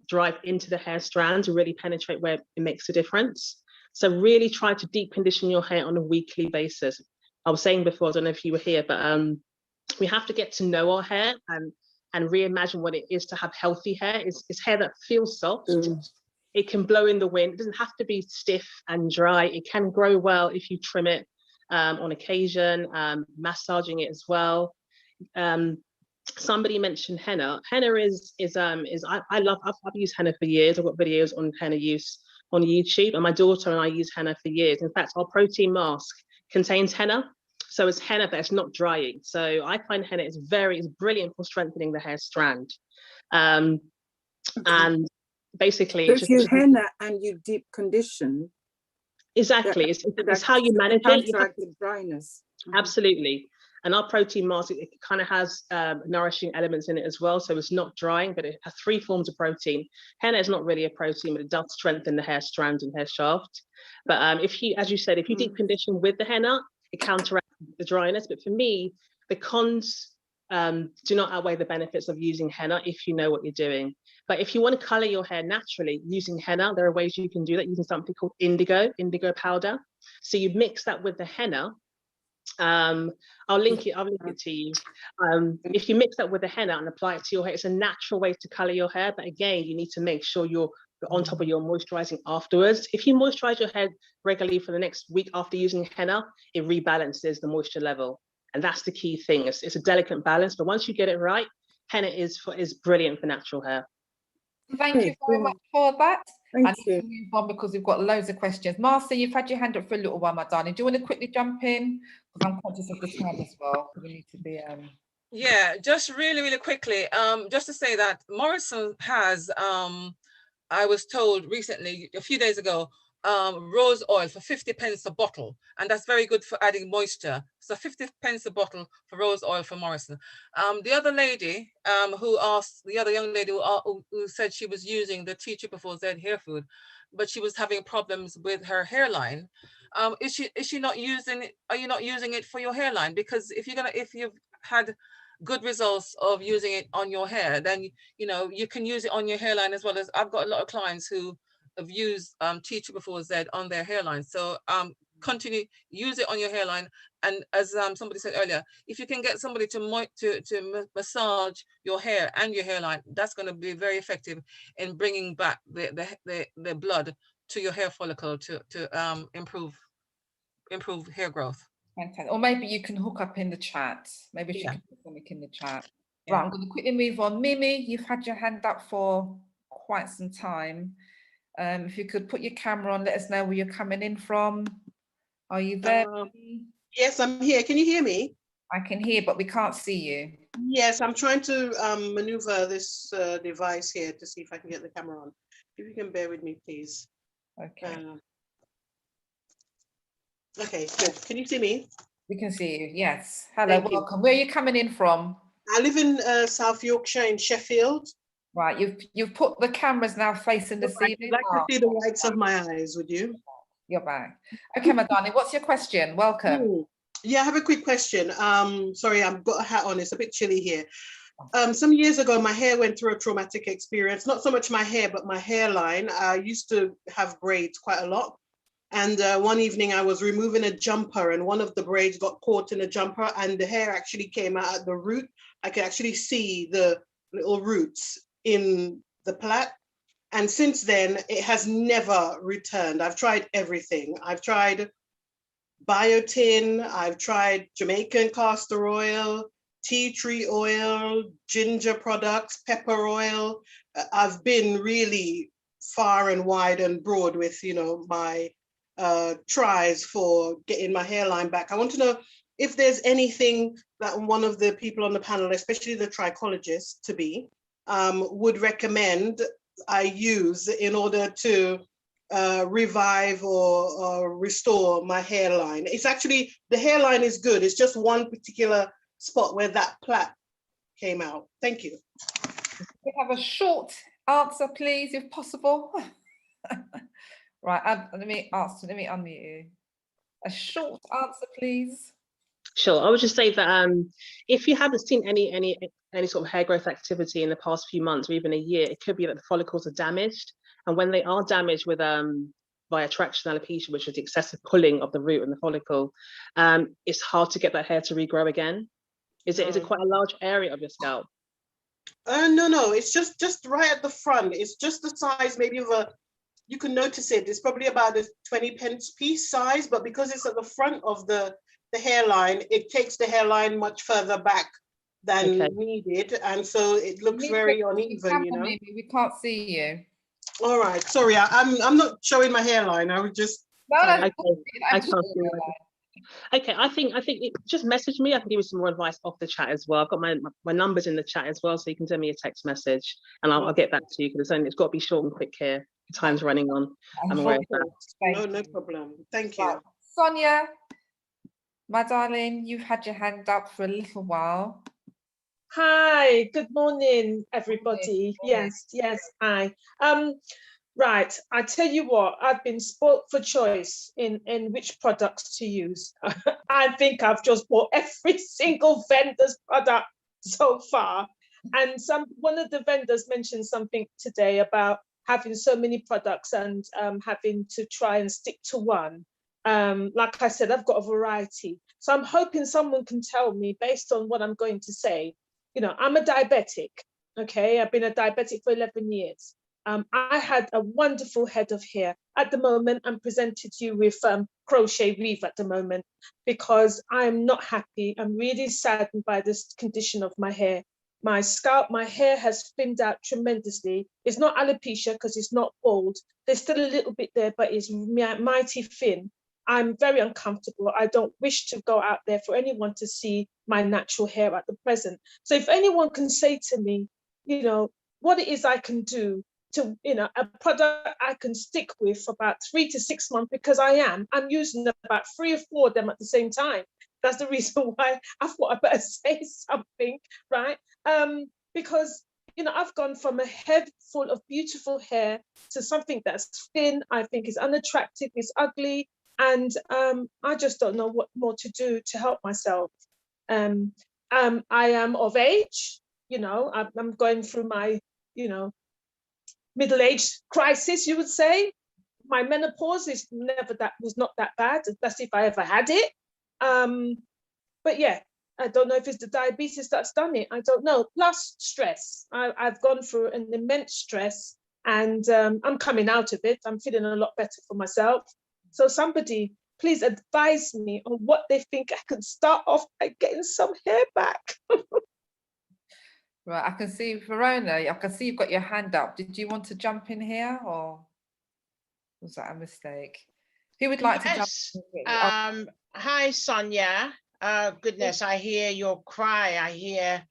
drive into the hair strand to really penetrate where it makes a difference. So really try to deep condition your hair on a weekly basis. I was saying before, I don't know if you were here, but we have to get to know our hair and reimagine what it is to have healthy hair. It's hair that feels soft. It can blow in the wind. It doesn't have to be stiff and dry. It can grow well if you trim it on occasion, massaging it as well. Somebody mentioned henna. Henna I've used henna for years. I've got videos on henna use on YouTube, and my daughter and I use henna for years. In fact, our protein mask contains henna. So it's henna, but it's not drying. So I find henna is brilliant for strengthening the hair strand. And basically, so if you henna and you deep condition, exactly, it's how you manage it. Counteract the dryness. Absolutely. And our protein mask, it kind of has nourishing elements in it as well. So it's not drying, but it has 3 forms of protein. Henna is not really a protein, but it does strengthen the hair strand and hair shaft. But if you, as you said, if you deep condition with the henna, it counteracts the dryness. But for me, the cons do not outweigh the benefits of using henna if you know what you're doing. But if you want to color your hair naturally using henna, there are ways you can do that using something called indigo powder. So you mix that with the henna. I'll link it to you. If you mix that with the henna and apply it to your hair, it's a natural way to color your hair. But again, you need to make sure you're on top of your moisturizing afterwards. If you moisturize your head regularly for the next week after using henna, it rebalances the moisture level. And that's the key thing. It's a delicate balance, but once you get it right, henna is brilliant for natural hair. Thank you very much for that. Thank you. To move on because we've got loads of questions. Marcia, you've had your hand up for a little while, my darling. Do you want to quickly jump in? Because I'm conscious of the time as well. We need to be Yeah, just really quickly, just to say that Morrison has I was told recently, a few days ago, rose oil for 50p a bottle, and that's very good for adding moisture. So 50p a bottle for rose oil for Morrison. The other lady who asked, the other young lady who said she was using the T444Z hair food, but she was having problems with her hairline. Is she not using it? Are you not using it for your hairline? Because if you've had good results of using it on your hair, then you can use it on your hairline as well. As I've got a lot of clients who have used T444Z on their hairline. So continue, use it on your hairline. And as somebody said earlier, if you can get somebody to massage your hair and your hairline, that's going to be very effective in bringing back the blood to your hair follicle to improve hair growth. fantastic. Or maybe you can hook up in the chat. Maybe she can put something in the chat. Yeah. Right, I'm going to quickly move on. Mimi, you've had your hand up for quite some time. If you could put your camera on, let us know where you're coming in from. Are you there? Yes, I'm here. Can you hear me? I can hear, but we can't see you. Yes, I'm trying to maneuver this device here to see if I can get the camera on. If you can bear with me, please. Okay. Okay, good. Can you see me? We can see you, yes. Hello, Thank you. welcome. Where are you coming in from? I live in South Yorkshire in Sheffield. Right, you've put the cameras now facing the ceiling. I'd like to see the whites of my eyes, would you? You're back. Okay, my darling, what's your question? Welcome. Yeah, I have a quick question. Sorry, I've got a hat on. It's a bit chilly here. Some years ago, my hair went through a traumatic experience. Not so much my hair, but my hairline. I used to have braids quite a lot. And one evening I was removing a jumper and one of the braids got caught in a jumper and the hair actually came out at the root. I could actually see the little roots in the plait. And since then, it has never returned. I've tried everything. I've tried biotin, I've tried Jamaican castor oil, tea tree oil, ginger products, pepper oil. I've been really far and wide and broad with, you know, my tries for getting my hairline back. I want to know if there's anything that one of the people on the panel, especially the trichologist to be, would recommend I use in order to revive or restore my hairline. It's actually, the hairline is good. It's just one particular spot where that plait came out. Thank you. We have a short answer, please, if possible. Right, let me unmute you. A short answer, please. Sure. I would just say that if you haven't seen any sort of hair growth activity in the past few months or even a year, it could be that the follicles are damaged. And when they are damaged with via traction alopecia, which is the excessive pulling of the root and the follicle, it's hard to get that hair to regrow again. Is it quite a large area of your scalp? No, it's just right at the front. It's just the size maybe of a, you can notice it, it's probably about a 20 pence piece size, but because it's at the front of the hairline, it takes the hairline much further back than needed. And so it looks very uneven, you know. Maybe we can't see you. All right, sorry, I'm not showing my hairline. I was just. No, I can't see that. Okay, I think just message me. I can give you some more advice off the chat as well. I've got my numbers in the chat as well, so you can send me a text message and I'll get back to you because it's got to be short and quick here. Time's running on. I'm aware of that. No problem. Thank you. Right. Sonia, my darling, you've had your hand up for a little while. Hi, good morning, everybody. Yes, hi. Right, I tell you what, I've been spoilt for choice in which products to use. I think I've just bought every single vendor's product so far. And one of the vendors mentioned something today about having so many products and having to try and stick to one. Like I said, I've got a variety. So I'm hoping someone can tell me based on what I'm going to say. You know, I'm a diabetic, okay? I've been a diabetic for 11 years. I had a wonderful head of hair. At the moment, I'm presented to you with crochet weave at the moment because I'm not happy. I'm really saddened by this condition of my hair. My scalp, my hair has thinned out tremendously. It's not alopecia because it's not bald. There's still a little bit there, but it's mighty thin. I'm very uncomfortable. I don't wish to go out there for anyone to see my natural hair at the present. So if anyone can say to me, you know, what it is I can do to, you know, a product I can stick with for about 3 to 6 months, because I'm using about 3 or 4 of them at the same time. That's the reason why I thought I better say something, right? Because, you know, I've gone from a head full of beautiful hair to something that's thin, I think is unattractive, is ugly, and I just don't know what more to do to help myself. I am of age, you know, I'm going through my, you know, middle-age crisis, you would say. My menopause was not that bad. That's if I ever had it. But yeah, I don't know if it's the diabetes that's done it. I don't know. Plus stress. I've gone through an immense stress and I'm coming out of it. I'm feeling a lot better for myself. So somebody, please advise me on what they think I can start off by getting some hair back. Right, I can see Verona, I can see you've got your hand up. Did you want to jump in here or was that a mistake? Who would like to jump in? Hi, Sonia. Goodness, I hear your cry. I hear,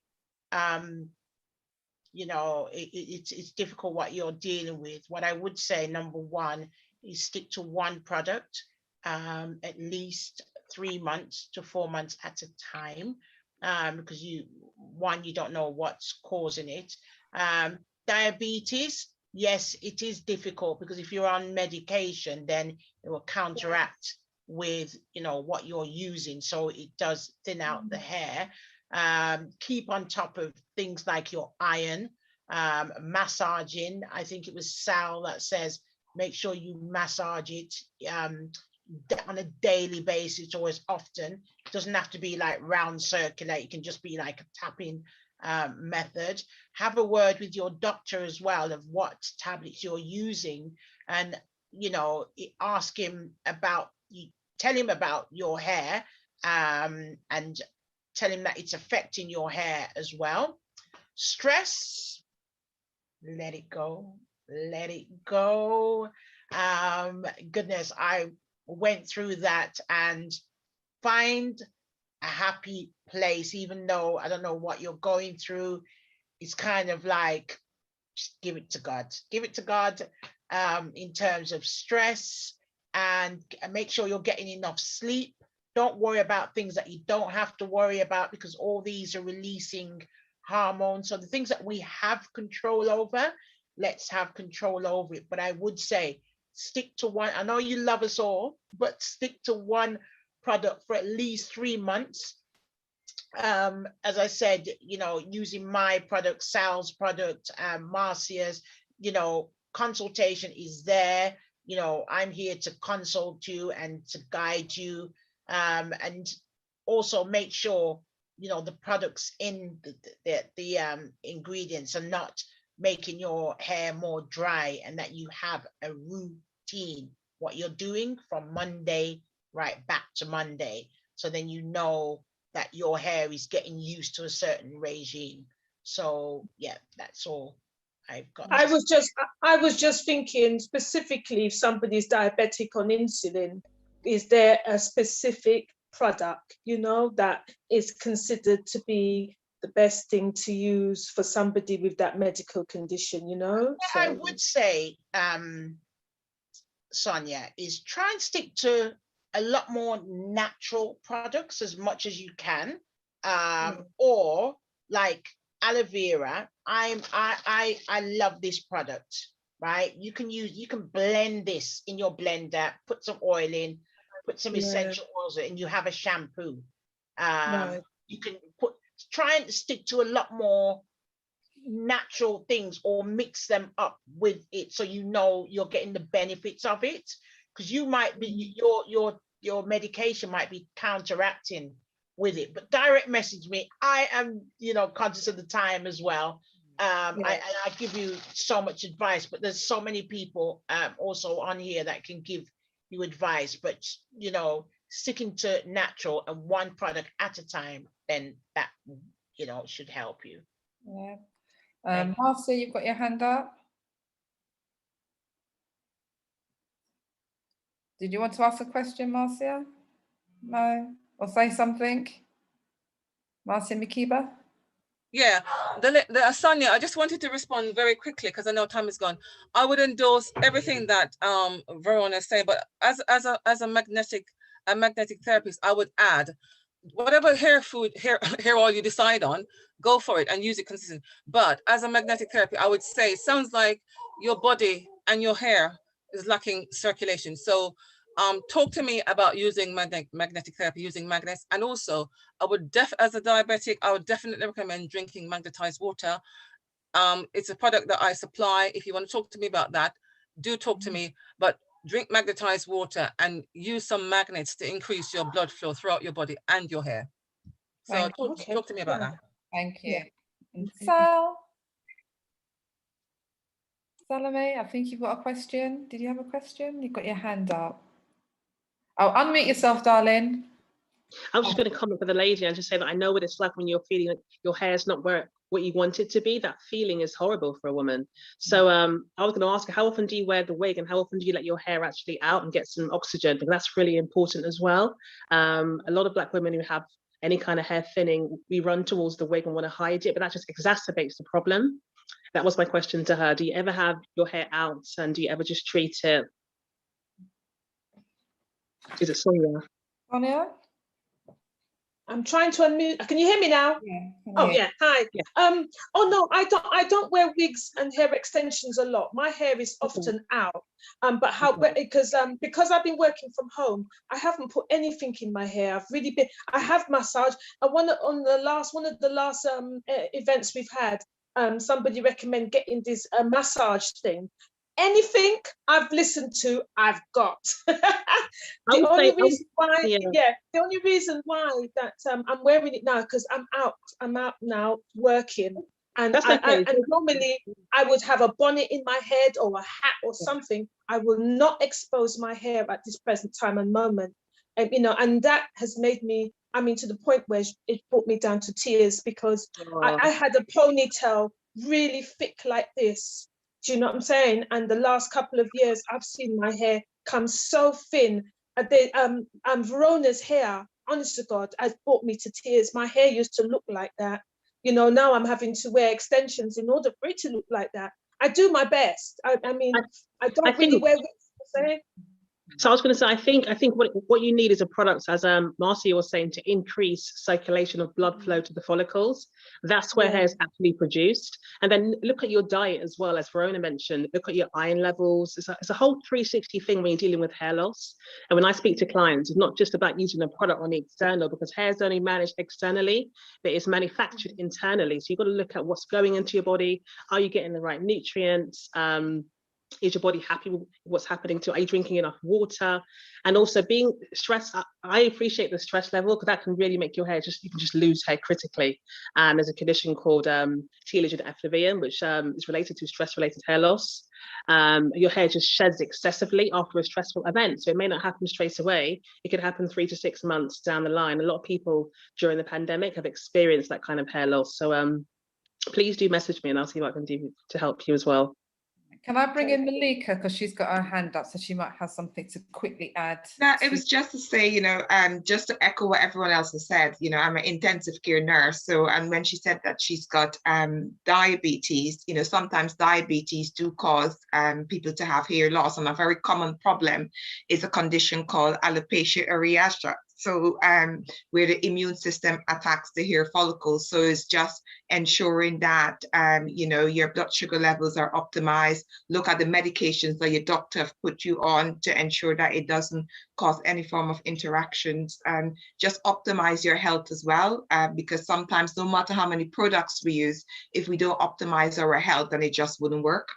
you know, it's difficult what you're dealing with. What I would say, number one, is stick to one product, at least 3 months to 4 months at a time. Because you don't know what's causing it. Diabetes, yes, it is difficult because if you're on medication, then it will counteract with, you know, what you're using. So it does thin out the hair. Keep on top of things like your iron, massaging. I think it was Sal that says make sure you massage it on a daily basis or as often. It doesn't have to be like round circular. It can just be like a tapping method. Have a word with your doctor as well of what tablets you're using, and ask him about, tell him about your hair, and tell him that it's affecting your hair as well. Stress, let it go, let it go. Goodness, I went through that, and find a happy place, even though I don't know what you're going through. It's kind of like, just give it to God. Give it to God in terms of stress, and make sure you're getting enough sleep. Don't worry about things that you don't have to worry about, because all these are releasing hormones. So the things that we have control over, let's have control over it. But I would say stick to one. I know you love us all, but stick to one product for at least 3 months. As I said, using my product, Sal's product, Marcia's, consultation is there. I'm here to consult you and to guide you, and also make sure the products in the ingredients are not making your hair more dry, and that you have a routine, what you're doing from Monday right back to Monday. So then that your hair is getting used to a certain regime. So yeah, that's all I've got. I was just thinking, specifically if somebody's diabetic on insulin, is there a specific product, that is considered to be the best thing to use for somebody with that medical condition, So I would say, Sonia, is try and stick to a lot more natural products as much as you can, or like aloe vera. I love this product, right? You can blend this in your blender, put some oil in, put some essential oils in, and you have a shampoo. You can try and stick to a lot more natural things, or mix them up with it, so you're getting the benefits of it, because you might be your medication might be counteracting with it. But direct message me. I am conscious of the time as well. I give you so much advice, but there's so many people also on here that can give you advice, but sticking to natural and one product at a time, then that should help you. Marcia, you've got your hand up. Did you want to ask a question, Marcia? No? Or say something? Marcia Mikiba? Yeah, Sonia, I just wanted to respond very quickly because I know time is gone. I would endorse everything that Verona is saying, but as a magnetic therapist, I would add whatever hair oil you decide on, go for it and use it consistently. But as a magnetic therapy, I would say, sounds like your body and your hair is lacking circulation. So talk to me about using magnetic therapy, using magnets. And also, I would as a diabetic, I would definitely recommend drinking magnetized water. It's a product that I supply. If you want to talk to me about that, do talk to me. But drink magnetized water and use some magnets to increase your blood flow throughout your body and your hair. So talk to me about that. Thank you. And Sal? Salome, I think you've got a question. Did you have a question? You've got your hand up. Oh, unmute yourself, darling. I was just going to comment for the lady and just say that I know what it's like when you're feeling like your hair's not what you want it to be. That feeling is horrible for a woman. So I was going to ask her, how often do you wear the wig, and how often do you let your hair actually out and get some oxygen? Because that's really important as well. A lot of Black women who have any kind of hair thinning, we run towards the wig and want to hide it, but that just exacerbates the problem. That was my question to her. Do you ever have your hair out, and do you ever just treat it? Is it Sonia? Sonia? I'm trying to unmute. Can you hear me now? Yeah. Oh yeah. Hi. Yeah. Oh no, I don't wear wigs and hair extensions a lot. My hair is often out. Because I've been working from home, I haven't put anything in my hair. I have massage. One of the last events we've had, somebody recommended getting this massage thing. anything I've listened to, The only reason why that I'm wearing it now, because I'm out now working. And That's okay. and normally I would have a bonnet in my head or a hat or something. I will not expose my hair at this present time and moment. And and that has made me, to the point where it brought me down to tears, because I had a ponytail really thick like this. Do you know what I'm saying? And the last couple of years, I've seen my hair come so thin. Verona's hair, honest to God, has brought me to tears. My hair used to look like that. Now I'm having to wear extensions in order for it to look like that. I do my best. I don't really wear wigs. So I was going to say, I think what you need is a product, as Marcia was saying, to increase circulation of blood flow to the follicles. That's where hair is actually produced. And then look at your diet as well, as Verona mentioned. Look at your iron levels. It's a whole 360 thing when you're dealing with hair loss. And when I speak to clients, it's not just about using a product on the external, because hair is only managed externally, but it's manufactured internally. So you've got to look at what's going into your body. Are you getting the right nutrients? Is your body happy with what's happening to? Are you drinking enough water? And also being stressed. I appreciate the stress level, because that can really make your hair you can just lose hair critically. There's a condition called telogen effluvium, which is related to stress-related hair loss. Your hair just sheds excessively after a stressful event. So it may not happen straight away. It could happen 3 to 6 months down the line. A lot of people during the pandemic have experienced that kind of hair loss. So please do message me and I'll see what I can do to help you as well. Can I bring in Malika, because she's got her hand up, so she might have something to quickly add. No, it was just to say, just to echo what everyone else has said, I'm an intensive care nurse. So, and when she said that she's got diabetes, sometimes diabetes do cause people to have hair loss. And a very common problem is a condition called alopecia areata. So where the immune system attacks the hair follicles. So it's just ensuring that, your blood sugar levels are optimized. Look at the medications that your doctor have put you on to ensure that it doesn't cause any form of interactions. Just optimize your health as well, because sometimes no matter how many products we use, if we don't optimize our health, then it just wouldn't work.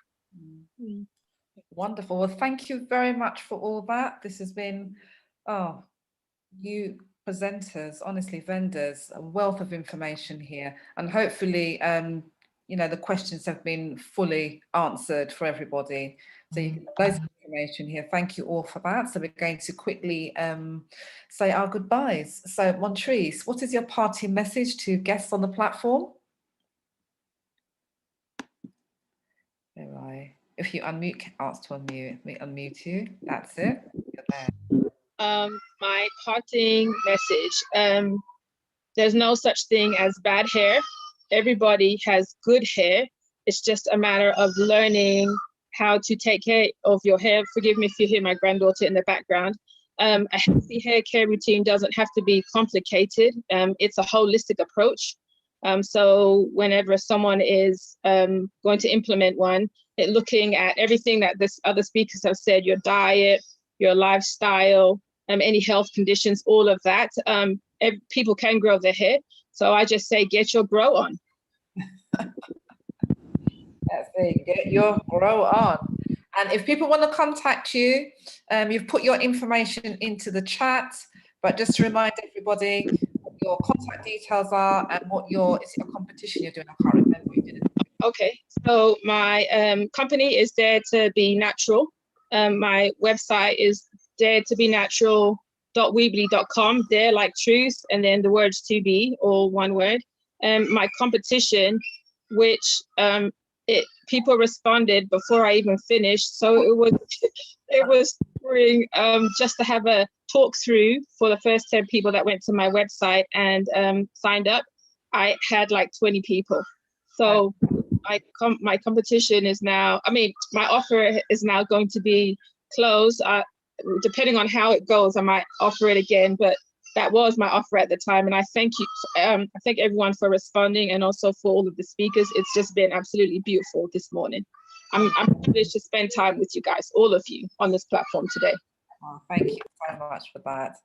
Wonderful. Well, thank you very much for all that. This has been, you presenters, honestly, vendors, a wealth of information here, and hopefully the questions have been fully answered for everybody. So you get loads of information here. Thank you all for that. So we're going to quickly say our goodbyes. So Montreece, what is your parting message to guests on the platform? If you unmute, ask to unmute. We unmute you. That's it. You're there. My parting message, there's no such thing as bad hair. Everybody has good hair. It's just a matter of learning how to take care of your hair. Forgive me if you hear my granddaughter in the background. A healthy hair care routine doesn't have to be complicated. It's a holistic approach. So whenever someone is going to implement one, looking at everything that this other speakers have said, your diet, your lifestyle, any health conditions, all of that, people can grow their hair. So I just say, get your grow on. That's it, get your grow on. And if people want to contact you, you've put your information into the chat, but just to remind everybody what your contact details are and what is it a competition you're doing? I can't remember. You did it. Okay, so my company is Dare to Be Natural. My website is daretobinatural.weebly.com. Dare like truth, and then the words to be, all one word. My competition, which people responded before I even finished, so it was spring, just to have a talk through for the first 10 people that went to my website and signed up. I had like 20 people. So my competition is now, my offer is now going to be closed. Depending on how it goes, I might offer it again, but that was my offer at the time. And I thank you. I thank everyone for responding, and also for all of the speakers. It's just been absolutely beautiful this morning. I'm privileged to spend time with you guys, all of you, on this platform today. Oh, thank you so much for that.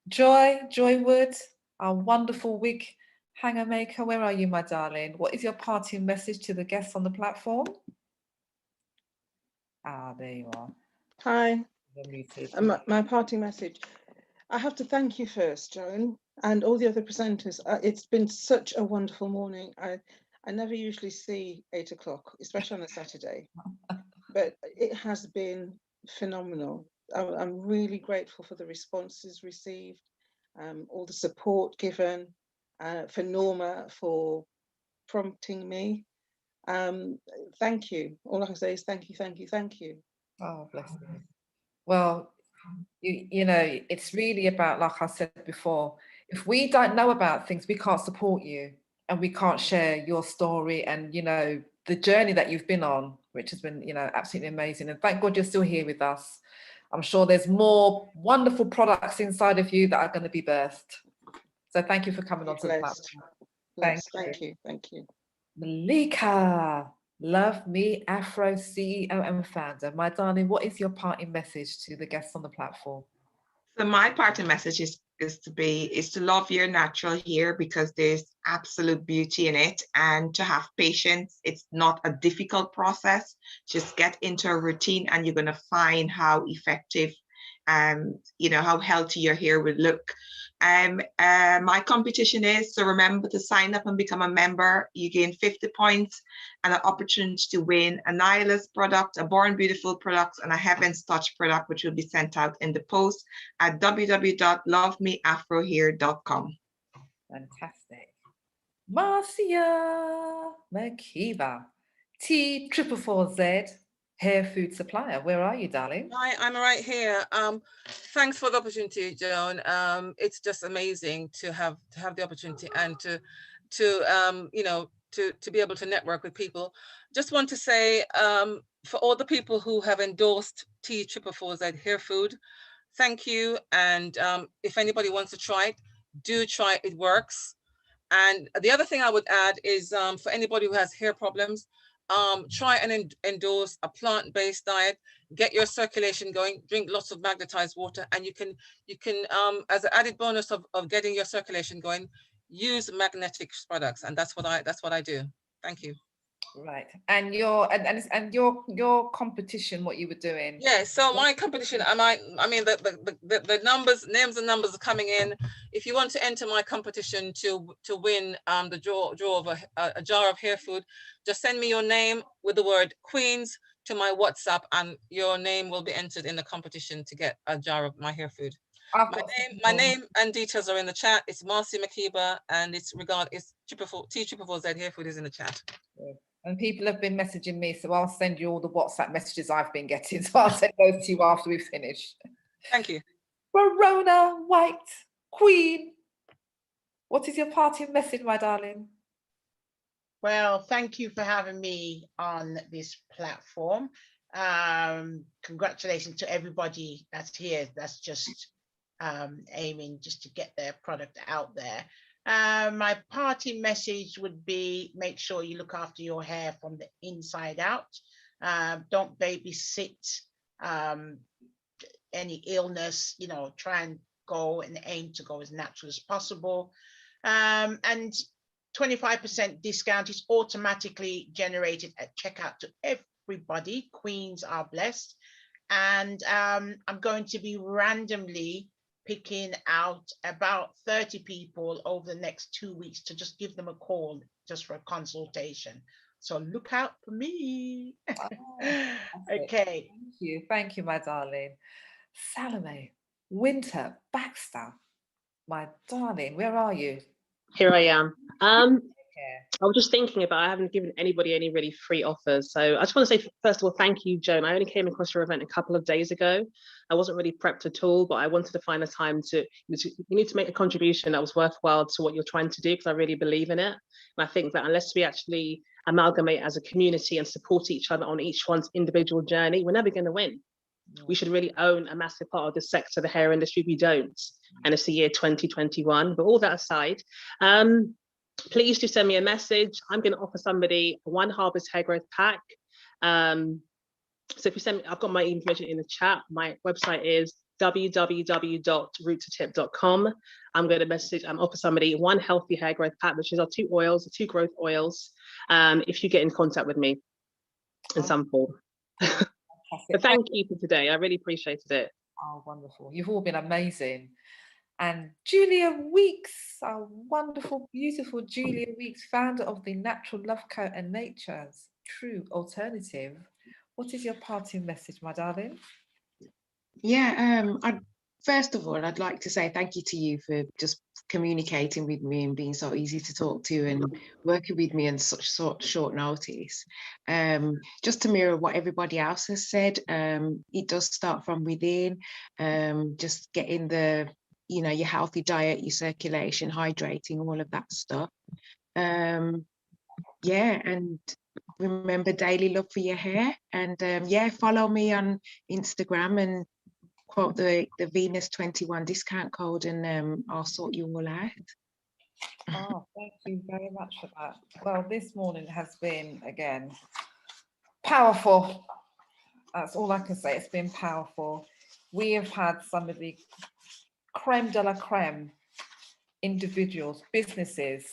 Joy Wood, our wonderful wig hanger maker. Where are you, my darling? What is your parting message to the guests on the platform? Ah, there you are. Hi. You're muted. My parting message. I have to thank you first, Joan, and all the other presenters. It's been such a wonderful morning. I never usually see 8 o'clock, especially on a Saturday, but it has been phenomenal. I'm really grateful for the responses received, all the support given, for Norma for prompting me. Thank you. All I can say is thank you, thank you, thank you. Oh, bless you. Well, you know, it's really about, like I said before, if we don't know about things, we can't support you and we can't share your story and, you know, the journey that you've been on, which has been, you know, absolutely amazing. And thank God you're still here with us. I'm sure there's more wonderful products inside of you that are going to be birthed. So thank you for coming on to the platform. Thank you. Thank you. Malika, Love Me Afro CEO and founder. My darling, what is your parting message to the guests on the platform? So my parting message is to love your natural hair, because there's absolute beauty in it, and to have patience. It's not a difficult process. Just get into a routine and you're going to find how effective you know, how healthy your hair would look. My competition is, so remember to sign up and become a member. You gain 50 points and an opportunity to win a Nyla's product, a Born Beautiful product, and a Heaven's Touch product, which will be sent out in the post at www.lovemeafrohair.com. Fantastic. Marcia Makiba, T444Z hair food supplier. Where are you, darling? Hi, I'm right here. Thanks for the opportunity, Joan. It's just amazing to have the opportunity and to you know, to be able to network with people. Just want to say, for all the people who have endorsed T444Z hair food, thank you. And if anybody wants to try it, do try it. It works. And the other thing I would add is, for anybody who has hair problems, try and endorse a plant-based diet. Get your circulation going. Drink lots of magnetized water, and you can as an added bonus of getting your circulation going, use magnetic products, and that's what I do. Thank you. Right, and your competition, what you were doing? Yeah, so my competition, I mean the names and numbers are coming in. If you want to enter my competition to win the draw of a jar of hair food, just send me your name with the word Queens to my WhatsApp, and your name will be entered in the competition to get a jar of my hair food. My name and details are in the chat. It's Marcia Makiba, and it's T444Z hair food is in the chat. Good. And people have been messaging me, so I'll send you all the WhatsApp messages I've been getting. So I'll send those to you after we finish. Thank you. Verona White Queen, what is your parting message, my darling? Well, thank you for having me on this platform. Congratulations to everybody that's here. That's just aiming just to get their product out there. My party message would be, make sure you look after your hair from the inside out. Don't babysit any illness, you know, try and go and aim to go as natural as possible. And 25% discount is automatically generated at checkout to everybody. Queens are blessed. And I'm going to be randomly picking out about 30 people over the next 2 weeks to just give them a call just for a consultation. So look out for me. Oh, okay. Thank you, my darling. Salome Winter Baxter, my darling, where are you? Here I am. I was just thinking about, I haven't given anybody any really free offers. So I just want to say, first of all, thank you, Joan. I only came across your event a couple of days ago. I wasn't really prepped at all, but I wanted to find a time you need to make a contribution that was worthwhile to what you're trying to do, because I really believe in it. And I think that unless we actually amalgamate as a community and support each other on each one's individual journey, we're never going to win. We should really own a massive part of the sector, the hair industry. We don't. And it's the year 2021. But all that aside, please do send me a message. I'm going to offer somebody one Harvest Hair Growth Pack. So if you send me, I've got my information in the chat. My website is www.roottotip.com. I'm going to offer somebody one healthy hair growth pack, which is our two growth oils, if you get in contact with me in some form. But thank you for today. I really appreciated it. Oh, wonderful. You've all been amazing. And Julia Weeks, our wonderful, beautiful Julia Weeks, founder of the Natural Love Co and Nature's True Alternative. What is your parting message, my darling? Yeah, first of all, I'd like to say thank you to you for just communicating with me and being so easy to talk to and working with me on such short notice. Just to mirror what everybody else has said, it does start from within, just getting the, your healthy diet, your circulation, hydrating, all of that stuff. Yeah, and remember, daily love for your hair. And yeah, follow me on Instagram and quote the Venus 21 discount code, and I'll sort you all out. Oh, thank you very much for that. Well, this morning has been, again, powerful. That's all I can say. It's been powerful. We have had some of the creme de la creme individuals, businesses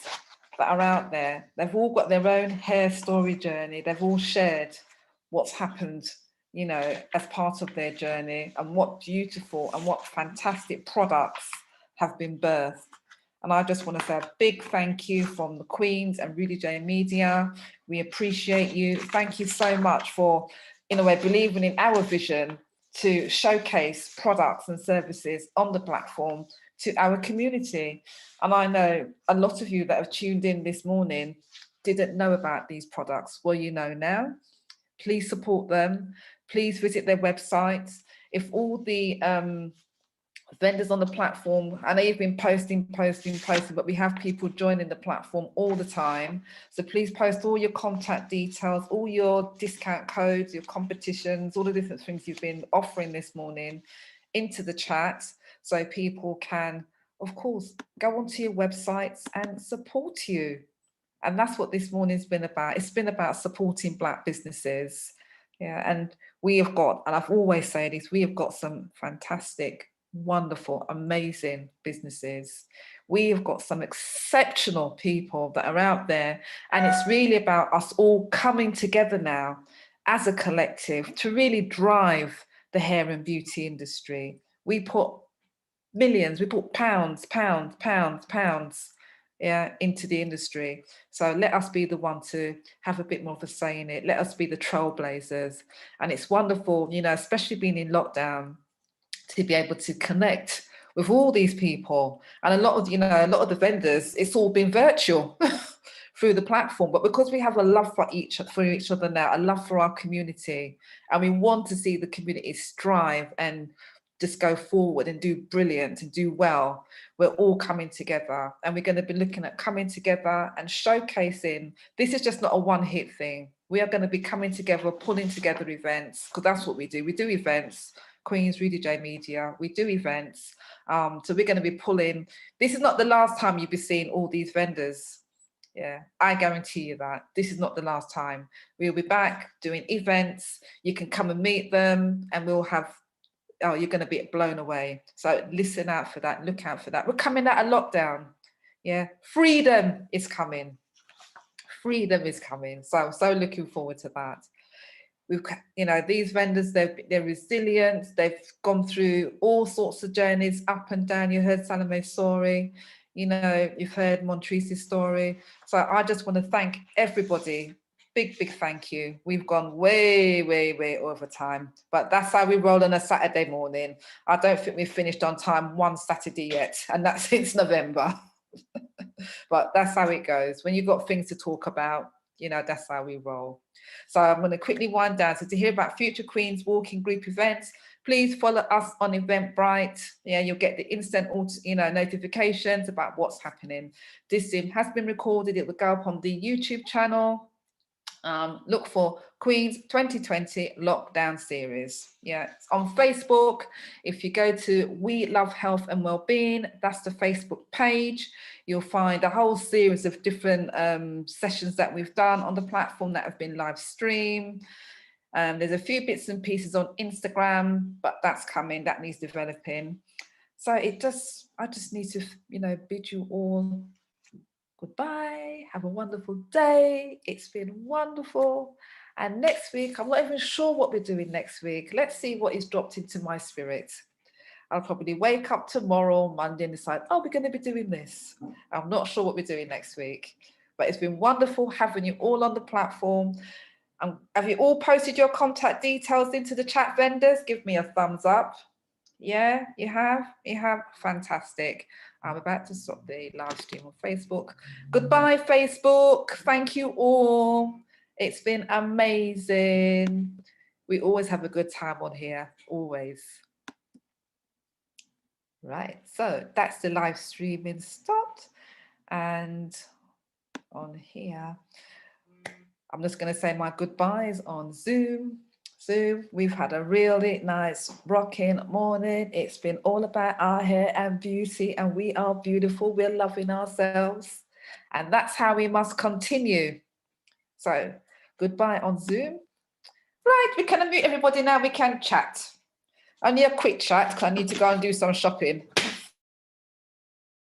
that are out there. They've all got their own hair story journey. They've all shared what's happened, as part of their journey, and what beautiful and what fantastic products have been birthed. And I just want to say a big thank you from the Queens and Rudy J Media. We appreciate you. Thank you so much for, in a way, believing in our vision to showcase products and services on the platform to our community. And I know a lot of you that have tuned in this morning didn't know about these products. Well, you know now. Please support them. Please visit their websites. If all the vendors on the platform, I know you've been posting, but we have people joining the platform all the time. So please post all your contact details, all your discount codes, your competitions, all the different things you've been offering this morning into the chat, so people can, of course, go onto your websites and support you. And that's what this morning's been about. It's been about supporting Black businesses. Yeah, and we have got, and I've always said this, we have got some fantastic, wonderful, amazing businesses. We have got some exceptional people that are out there, and it's really about us all coming together now as a collective to really drive the hair and beauty industry. We put millions, we put pounds, yeah, into the industry. So let us be the one to have a bit more of a say in it. Let us be the trailblazers. And it's wonderful, especially being in lockdown, to be able to connect with all these people. And a lot of the vendors, it's all been virtual through the platform. But because we have a love for each other now, a love for our community, and we want to see the community strive and just go forward and do brilliant and do well, we're all coming together, and we're going to be looking at coming together and showcasing. This is just not a one-hit thing. We are going to be coming together, pulling together events, because that's what we do. We do events. Queens Rudy J Media, we do events. So we're going to be pulling. This is not the last time you'll be seeing all these vendors. Yeah, I guarantee you that. This is not the last time. We'll be back doing events. You can come and meet them, and we'll have, oh, you're going to be blown away. So listen out for that, look out for that. We're coming out of lockdown. Yeah, freedom is coming. Freedom is coming. So I'm so looking forward to that. We've, these vendors, they're resilient. They've gone through all sorts of journeys up and down. You heard Salome's story. You've heard Montreece's story. So I just want to thank everybody. Big thank you. We've gone way over time, but that's how we roll on a Saturday morning. I don't think we've finished on time one Saturday yet, and that's since November. But that's how it goes. When you've got things to talk about, that's how we roll. So I'm going to quickly wind down. So to hear about future Queens walking group events, please follow us on Eventbrite. Yeah, you'll get the instant, notifications about what's happening. This Zoom has been recorded. It will go up on the YouTube channel. Look for Queens 2020 Lockdown Series. Yeah, it's on Facebook. If you go to We Love Health and Wellbeing, that's the Facebook page. You'll find a whole series of different sessions that we've done on the platform that have been live streamed. There's a few bits and pieces on Instagram, but that's coming, that needs developing. So I just need to, bid you all goodbye. Have a wonderful day. It's been wonderful. And next week, I'm not even sure what we're doing next week. Let's see what is dropped into my spirit. I'll probably wake up tomorrow, Monday, and decide, oh, we're going to be doing this. I'm not sure what we're doing next week, but it's been wonderful having you all on the platform. Have you all posted your contact details into the chat, vendors? Give me a thumbs up. Yeah, you have? You have? Fantastic. I'm about to stop the live stream on Facebook. Goodbye, Facebook. Thank you all. It's been amazing. We always have a good time on here, always. Right, so that's the live streaming stopped. And on here, I'm just going to say my goodbyes on Zoom. We've had a really nice rocking morning. It's been all about our hair and beauty, and we are beautiful. We're loving ourselves, and that's how we must continue. So goodbye on Zoom. Right, we can unmute everybody now. We can chat. Only a quick chat because I need to go and do some shopping.